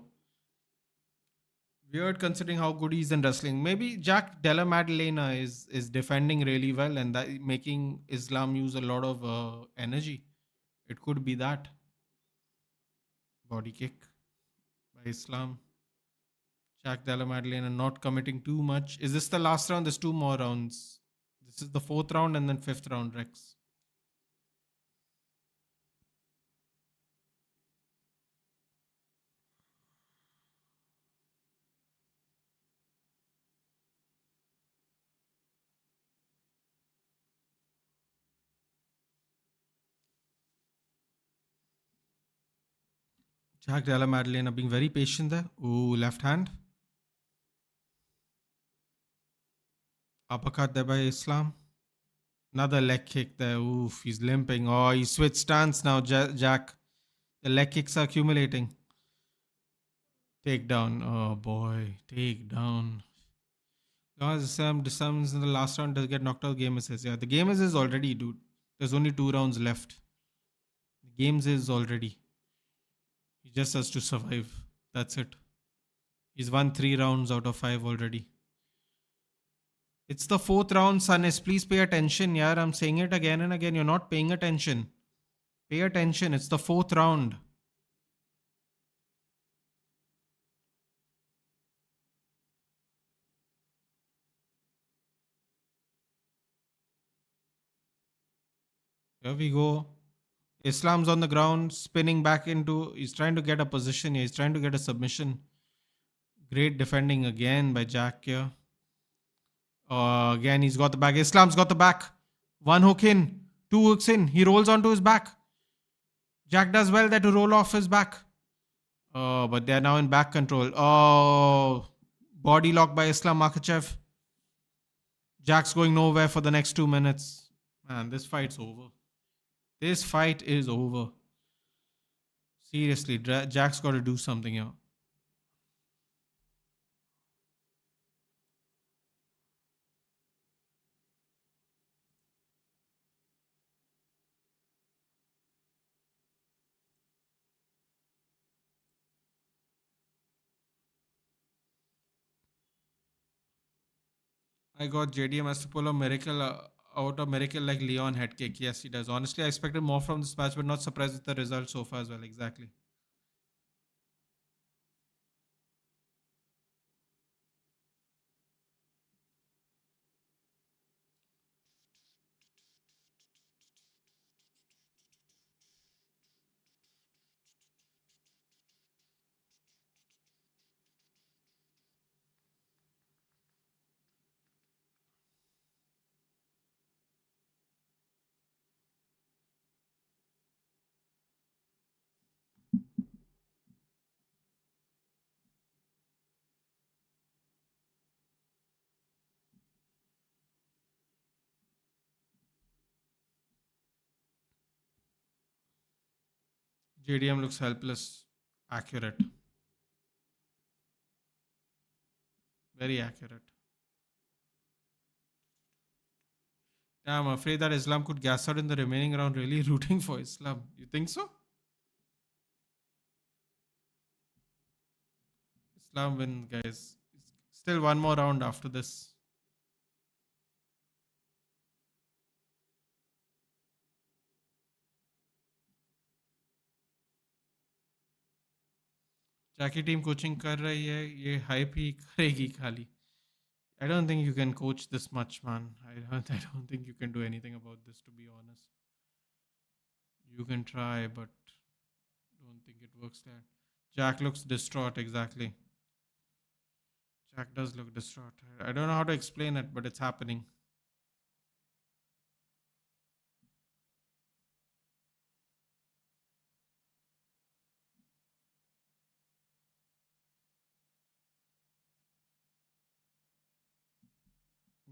Weird considering how good he's in wrestling. Maybe Jack Della Maddalena is defending really well and that making Islam use a lot of energy. It could be that. Body kick by Islam. Jack Della Maddalena not committing too much. Is this the last round? There's 2 more rounds. This is the fourth round and then fifth round, Rex. Jack Della Maddalena being very patient there. Ooh, left hand. Uppercut there by Islam. Another leg kick there. Oof, he's limping. Oh, he switched stance now, Jack. The leg kicks are accumulating. Takedown. Oh boy, takedown. Guys, Sam disarms in the last round to get knocked out. Game assist. Yeah, the game is already, dude. There's only 2 rounds left. The games is already. He just has to survive. That's it. He's won 3 rounds out of 5 already. It's the fourth round, Sanis. Please pay attention. Yeah, I'm saying it again and again. You're not paying attention. Pay attention. It's the fourth round. Here we go. Islam's on the ground, spinning back into. He's trying to get a position here. He's trying to get a submission. Great defending again by Jack here. Again, he's got the back. Islam's got the back. One hook in, 2 hooks in. He rolls onto his back. Jack does well there to roll off his back. Oh, but they're now in back control. Oh, body lock by Islam Makhachev. Jack's going nowhere for the next 2 minutes. Man, this fight's over. This fight is over. Seriously, Jack's got to do something here. I got JDM has to pull a miracle out a miracle like Leon head kick. Yes, he does. Honestly, I expected more from this match, but not surprised with the result so far as well. Exactly. JDM looks helpless. Accurate. Very accurate. Yeah, I'm afraid that Islam could gas out in the remaining round, really rooting for Islam. You think so? Islam win, guys. Still one more round after this. जाकी team coaching कर रही है ये hype ही करेगी खाली. I don't think you can coach this much, man. I don't think you can do anything about this, to be honest. You can try, but don't think it works there. Jack looks distraught, exactly. Jack does look distraught. I don't know how to explain it, but it's happening.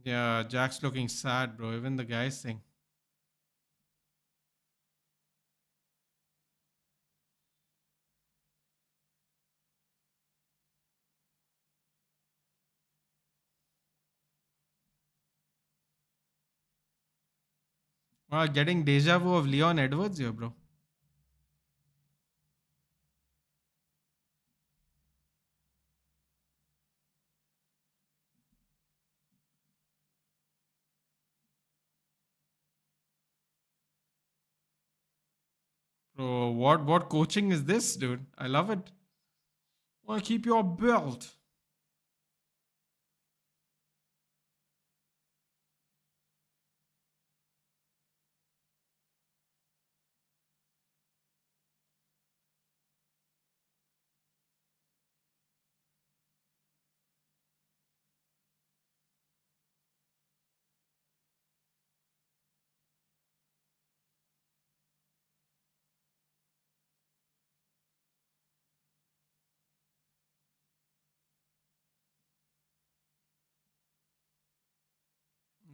Yeah, Jack's looking sad, bro. Even the guys sing. Wow, getting deja vu of Leon Edwards here, bro. Bro, what coaching is this, dude? I love it. Well, keep your belt.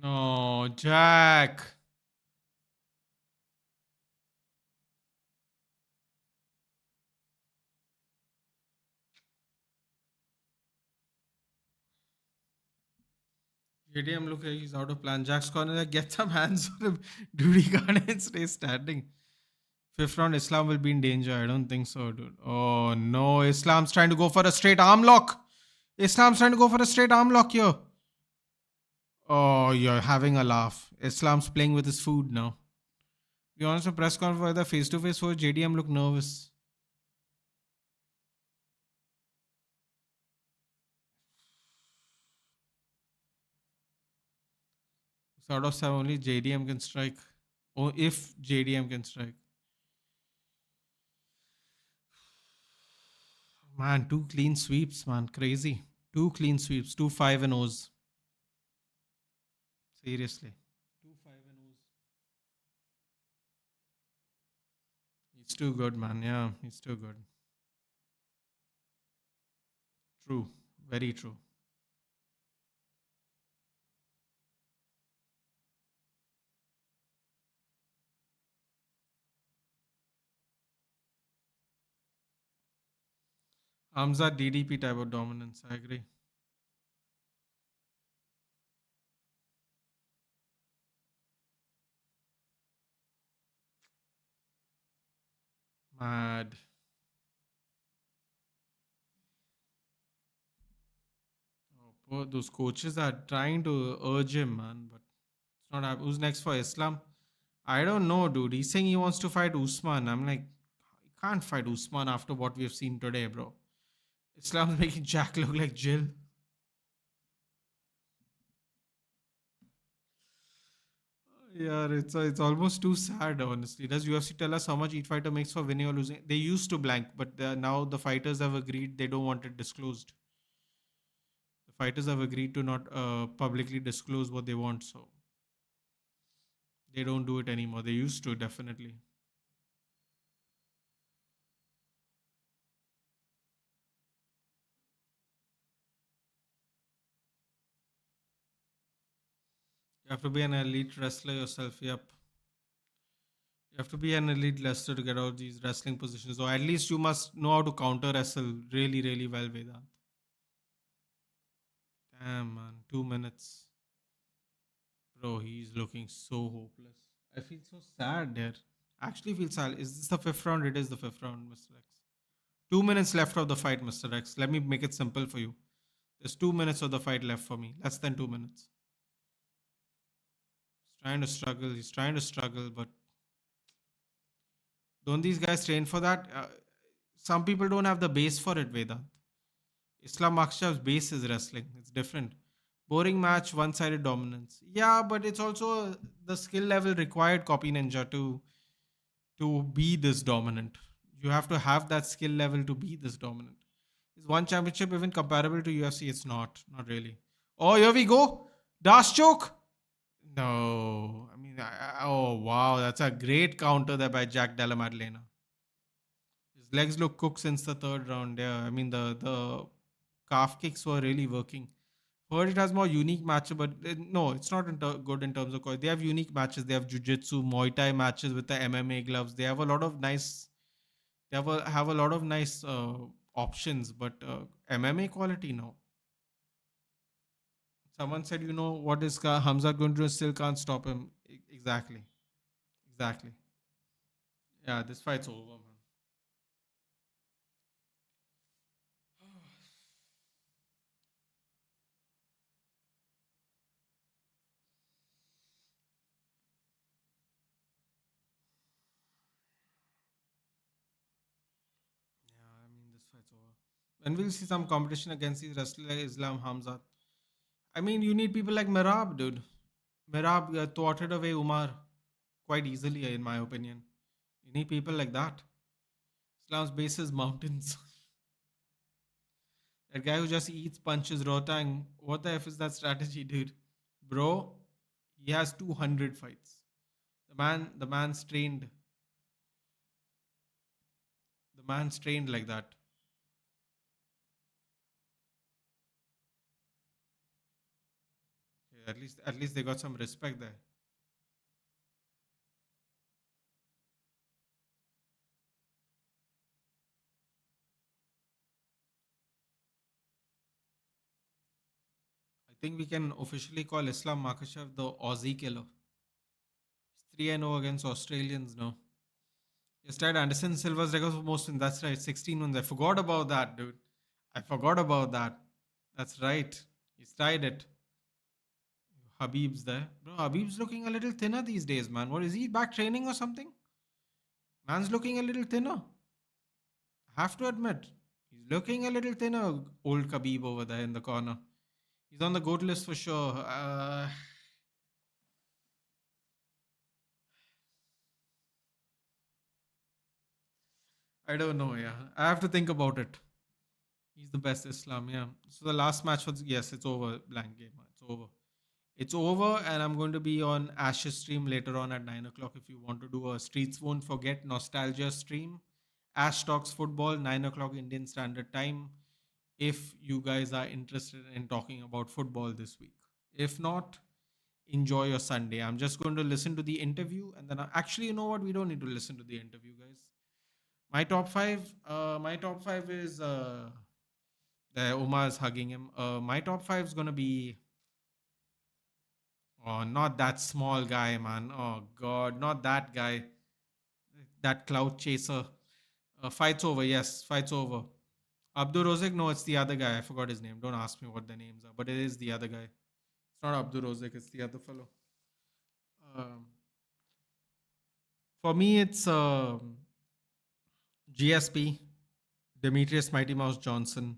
No, Jack. JDM look like he's out of plan. Jack's corner, get some hands on him. Dude, he can't stay standing. Fifth round, Islam will be in danger. I don't think so, dude. Oh no, Islam's trying to go for a straight arm lock. Islam's trying to go for a straight arm lock here. Oh, you're having a laugh. Islam's playing with his food now. Be honest, a press conference for the face to face for JDM look nervous. Sort of seven, only JDM can strike. Oh, if JDM can strike. Man, two clean sweeps, man. Crazy. Two clean sweeps. Two 5 and O's. Seriously. Two 5 and O's. He's too good, man. Yeah, he's too good. True. Very true. Hamza DDP type of dominance. I agree. Mad. Oh, poor, those coaches are trying to urge him, man, but it's not happening. Who's next for Islam? I don't know, dude. He's saying he wants to fight Usman. I'm like, he can't fight Usman after what we've seen today, bro. Islam's making Jack look like Jill. Yeah, it's almost too sad, honestly. Does UFC tell us how much each fighter makes for winning or losing? They used to blank, but now the fighters have agreed they don't want it disclosed. The fighters have agreed to not publicly disclose what they want, so they don't do it anymore. They used to, definitely. You have to be an elite wrestler yourself. Yep. have to be an elite wrestler to get out these wrestling positions, or at least you must know how to counter wrestle really, really well, Vedant. Damn, man, 2 minutes. Bro, he's looking so hopeless. I feel so sad there. Actually, feel sad. Is this the fifth round? It is the fifth round, Mr. X. 2 minutes left of the fight, Mr. X. Let me make it simple for you. There's 2 minutes of the fight left for me. Less than 2 minutes. He's trying to struggle. He's trying to struggle, but don't these guys train for that? Some people don't have the base for it, Vedant. Islam Makshev's base is wrestling. It's different. Boring match, one-sided dominance. Yeah, but it's also the skill level required, Copy Ninja, to be this dominant. You have to have that skill level to be this dominant. Is one championship even comparable to UFC? It's not. Not really. Oh, here we go. Dash choke. No. I mean, oh, wow. That's a great counter there by Jack Della Maddalena. His legs look cooked since the third round. Yeah, I mean, the calf kicks were really working. Heard it has more unique matches, but no, it's not good in terms of course. They have unique matches. They have jiu-jitsu, Muay Thai matches with the MMA gloves. They have a lot of nice. Have a lot of nice options, but MMA quality no. Someone said, you know what is Hamza going to do? Still can't stop him. Exactly, exactly. Yeah, this fight's over, man. Yeah, I mean this fight's over. And we'll see some competition against these wrestlers like Islam Hamza. I mean, you need people like Merab, dude. Merab thwarted away Umar quite easily, in my opinion. You need people like that. Islam's base is mountains. That guy who just eats punches Rotang. What the F is that strategy, dude? Bro, he has 200 fights. The man's trained. The man's trained like that. Okay, at least they got some respect there. I think we can officially call Islam Makhachev the Aussie killer. He's 3-0 against Australians now. Yes, tried Anderson Silva's record for most wins. That's right, 16 wins. I forgot about that, dude. I forgot about that. That's right. He's tried it. Habib's there. Bro, Habib's looking a little thinner these days, man. What is he back training or something? Man's looking a little thinner. I have to admit. He's looking a little thinner, old Khabib over there in the corner. He's on the GOAT list for sure. I don't know, yeah. I have to think about it. He's the best Islam, yeah. So the last match was, yes, it's over. Blank game. It's over. It's over, and I'm going to be on Ash's stream later on at 9 o'clock if you want to do a Streets Won't Forget Nostalgia stream. Ash Talks Football, 9 o'clock Indian Standard Time, if you guys are interested in talking about football this week. If not, enjoy your Sunday. I'm just going to listen to the interview, and then actually, you know what? We don't need to listen to the interview, guys. My top five. My top five is Umar's hugging him. My top five is gonna be. Oh, not that small guy, man. Oh God, not that guy. That cloud chaser. Fight's over. Yes, fight's over. Abdur Rozek, no, it's the other guy. I forgot his name. Don't ask me what the names are, but it is the other guy. It's not Abdur Rozek. It's the other fellow. Um, for me, it's GSP, Demetrius Mighty Mouse Johnson.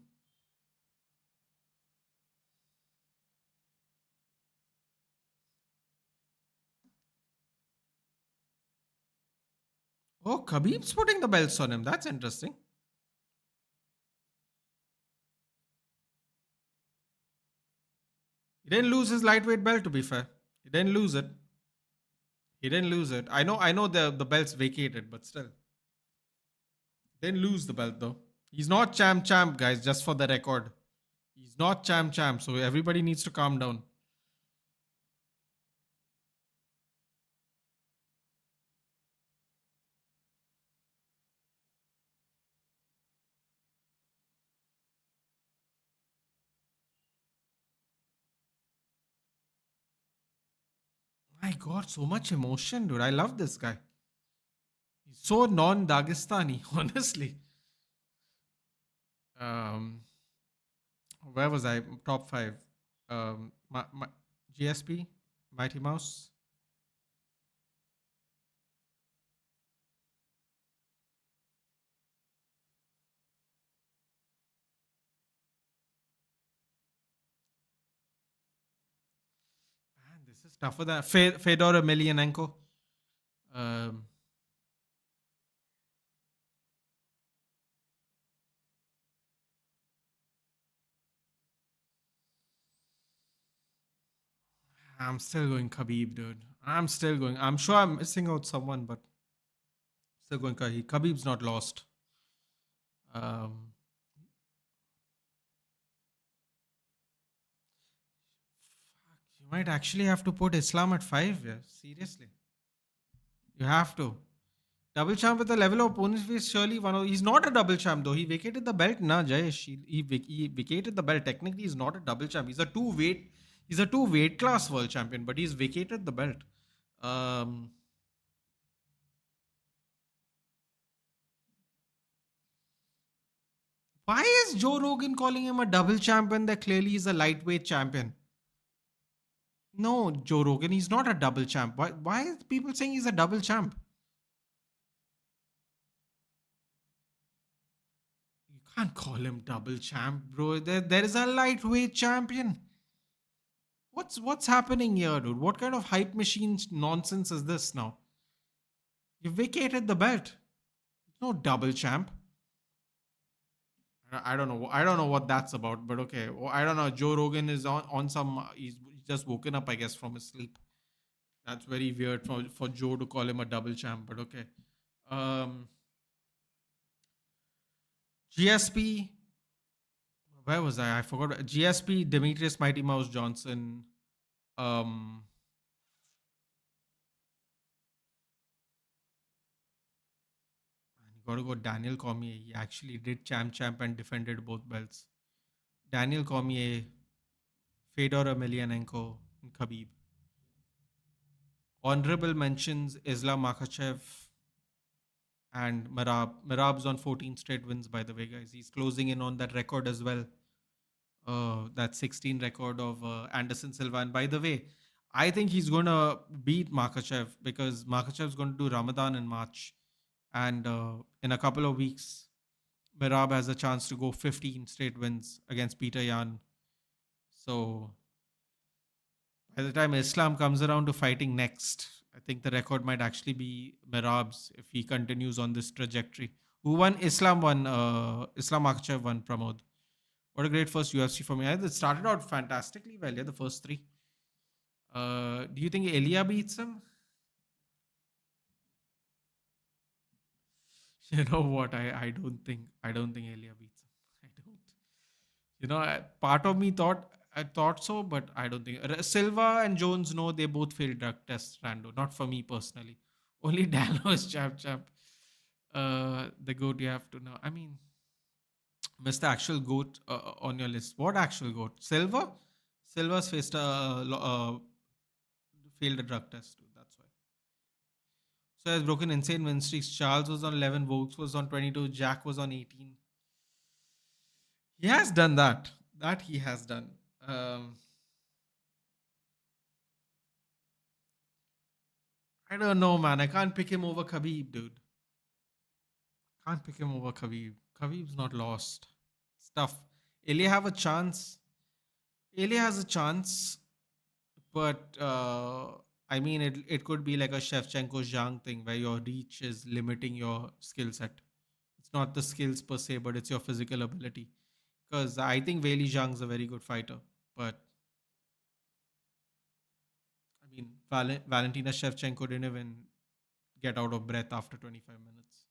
Oh, Khabib's putting the belts on him. That's interesting. He didn't lose his lightweight belt, to be fair. He didn't lose it. He didn't lose it. I know the belt's vacated, but still. Didn't lose the belt though. He's not champ, guys, just for the record. He's not champ, so everybody needs to calm down. My God, so much emotion, dude. I love this guy. He's so non-Dagestani, honestly. Um, where was I? Top five. GSP, Mighty Mouse. Man, this is tougher than Fedor Emelianenko. Um, I'm still going Khabib, dude. I'm still going. I'm sure I'm missing out someone, but still going Khabib. Khabib's not lost. Um, you might actually have to put Islam at five. Yeah, seriously, you have to. Double champ with the level of opponents face surely one of. He's not a double champ though. He vacated the belt, na Jayesh. He vacated the belt. Technically, he's not a double champ. He's a two weight. He's a two weight class world champion, but he's vacated the belt. Um, why is Joe Rogan calling him a double champion that clearly is a lightweight champion? No, Joe Rogan, he's not a double champ. Why is people saying he's a double champ? You can't call him double champ, bro. There is a lightweight champion. What's happening here, dude? What kind of hype machine nonsense is this now? You vacated the belt. No double champ. I don't know. I don't know what that's about, but okay. Well, I don't know. Joe Rogan is on some. He's just woken up, I guess, from his sleep. That's very weird for Joe to call him a double champ, but okay. Um, GSP. Where was I? I forgot. GSP, Demetrius Mighty Mouse Johnson. Um, you got to go Daniel Cormier. He actually did champ and defended both belts. Daniel Cormier, Fedor Emelianenko, and Khabib. Honorable mentions Islam Makhachev and Marab. Marab's on 14 straight wins, by the way, guys. He's closing in on that record as well. That 16 record of Anderson Silva. And by the way, I think he's going to beat Makhachev because Makhachev's going to do Ramadan in March. And in a couple of weeks, Mirab has a chance to go 15 straight wins against Peter Yan. So by the time Islam comes around to fighting next, I think the record might actually be Mirab's if he continues on this trajectory. Who won? Islam won. Islam Makhachev won, Pramod. What a great first UFC for me. It started out fantastically well, yeah, the first three. Do you think Elia beats him? You know what? I don't think Elia beats him. I don't. Part of me thought I thought so, but I don't think Silva and Jones know they both failed drug tests. Rando, not for me personally. Only Dallo is champ. The goat you have to know. I mean, Mr. Actual Goat on your list. What actual goat? Silva? Silva's faced failed a drug test too. That's why. So he has broken insane win streaks. Charles was on 11. Vokes was on 22. Jack was on 18. He has done that. That he has done. Um, I don't know, man. I can't pick him over Khabib, dude. Can't pick him over Khabib. Khabib's not lost. It's tough. Ilya have a chance. Ilya has a chance, but I mean, it could be like a Shevchenko Zhang thing where your reach is limiting your skill set. It's not the skills per se, but it's your physical ability. Because I think Weili Zhang's a very good fighter, but I mean, Valentina Shevchenko didn't even get out of breath after 25 minutes.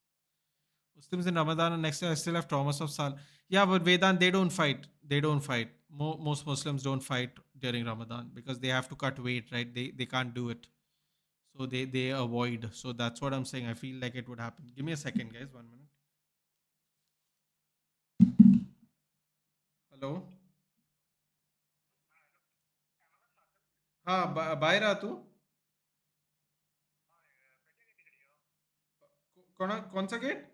Muslims in Ramadan and next year I still have Thomas of Sal. Yeah, but Vedant, they don't fight. They don't fight. Most Muslims don't fight during Ramadan because they have to cut weight, right? They can't do it. So they avoid. So that's what I'm saying. I feel like it would happen. Give me a second, guys. 1 minute. Hello. हाँ बाहर आ तू कौन सा gate?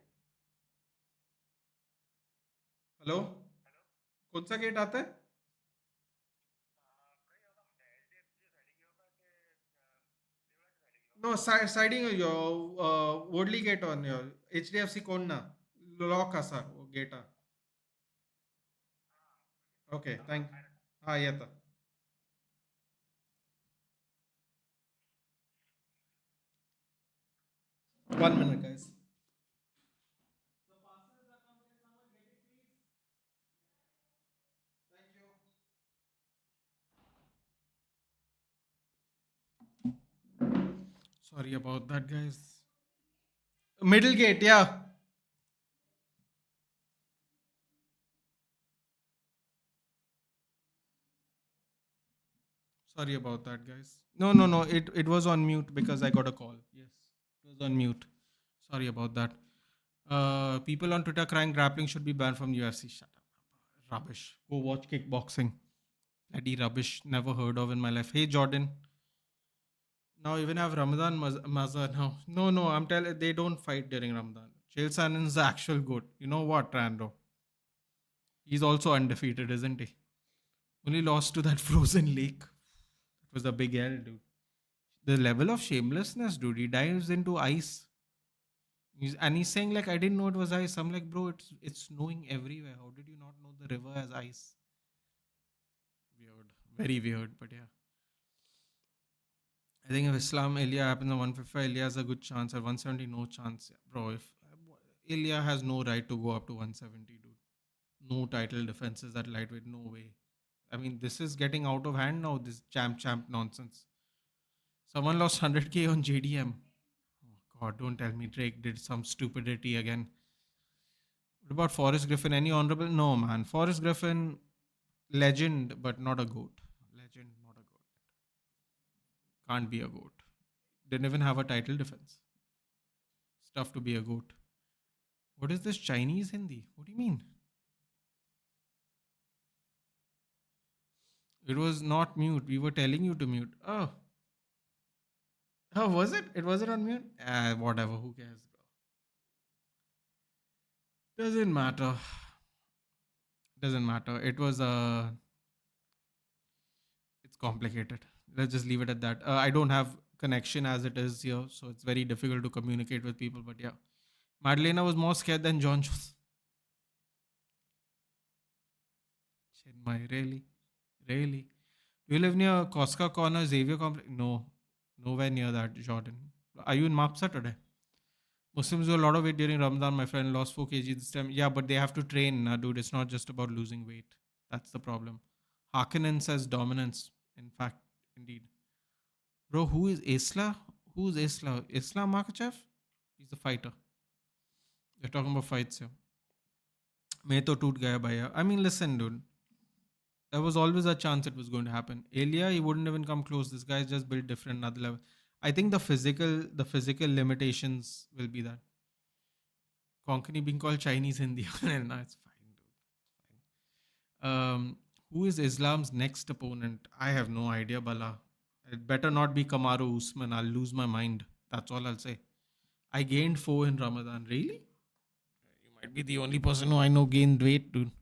Hello, कौन सा gate आता है? No, siding your Woodley gate on your HDFC Konna. Lock asa gate. Okay, thank. Ah, yeah. 1 minute, guys. Sorry about that, guys. Middle gate, yeah. Sorry about that, guys. No, no, no. It was on mute because I got a call. Yes, it was on mute. Sorry about that. People on Twitter crying grappling should be banned from UFC. Shut up. Rubbish. Go watch kickboxing. Bloody rubbish. Never heard of in my life. Hey, Jordan. Now even have Ramadan Maza now. No, no. I'm telling they don't fight during Ramadan. Chael Sonnen's the actual goat. You know what, Rando? He's also undefeated, isn't he? Only lost to that frozen lake. It was a big L, dude. The level of shamelessness, dude. He dives into ice. And he's saying like, I didn't know it was ice. I'm like, bro, it's snowing everywhere. How did you not know the river has ice? Weird, very weird. But yeah, I think if Islam Ilya happens on 155, Ilya has a good chance. At 170, no chance, yeah. Bro. If Ilya has no right to go up to 170, dude. No title defenses at lightweight. No way. I mean, this is getting out of hand now. This champ nonsense. Someone lost 100K on JDM. Oh God, don't tell me Drake did some stupidity again. What about Forrest Griffin? Any honorable? No, man. Forrest Griffin, legend, but not a goat. Legend, not a goat. Can't be a goat. Didn't even have a title defense. It's tough to be a goat. What is this Chinese Hindi? What do you mean? It was not mute. We were telling you to mute. Oh, was it? It wasn't on mute? Whatever. Who cares, bro? Doesn't matter. Doesn't matter. It's complicated. Let's just leave it at that. I don't have connection as it is here, so it's very difficult to communicate with people. But yeah, Madalena was more scared than John. Chinmay, really, really. Do you live near Cosca Corner, Xavier Complex? No, nowhere near that, Jordan. Are you in Mapsa today? Muslims do a lot of weight during Ramadan. My friend lost 4 kg this time. Yeah, but they have to train, dude. It's not just about losing weight. That's the problem. Harkonnen says dominance. In fact, indeed. Bro, who is Isla? Who's Isla? Isla Makhachev? He's a fighter. They're talking about fights here. मैं तो टूट गया भैया. I mean, listen, dude. There was always a chance it was going to happen. Elia, he wouldn't even come close. This guy's just built different, another level. I think the physical limitations will be that. Konkani being called Chinese Hindi. No, it's fine, dude. Fine. Who is Islam's next opponent? I have no idea, Bala. It better not be Kamaru Usman. I'll lose my mind. That's all I'll say. I gained 4 in Ramadan. Really? You might be the only person who I know gained weight, dude.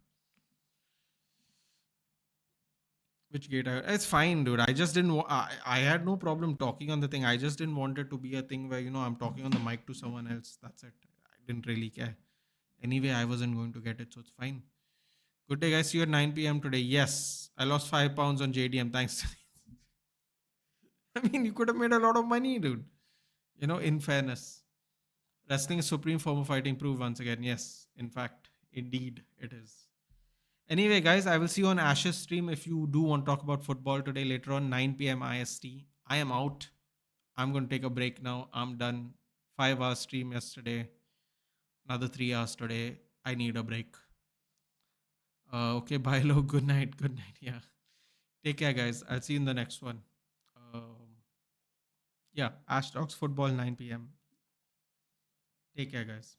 Which gate? It's fine, dude. I just didn't. I had no problem talking on the thing. I just didn't want it to be a thing where I'm talking on the mic to someone else. That's it. I didn't really care. Anyway, I wasn't going to get it, so it's fine. Good day, guys. See you at 9 p.m. today. Yes, I lost 5 pounds on JDM. Thanks. I mean, you could have made a lot of money, dude. In fairness, wrestling is supreme form of fighting. Prove once again. Yes, in fact, indeed, it is. Anyway, guys, I will see you on Ash's stream if you do want to talk about football today later on, 9 p.m. IST. I am out. I'm going to take a break now. I'm done. 5 hours stream yesterday. Another 3 hours today. I need a break. Okay, bye, lo. Good night. Good night. Yeah. Take care, guys. I'll see you in the next one. Yeah, Ash Talks Football, 9 p.m. Take care, guys.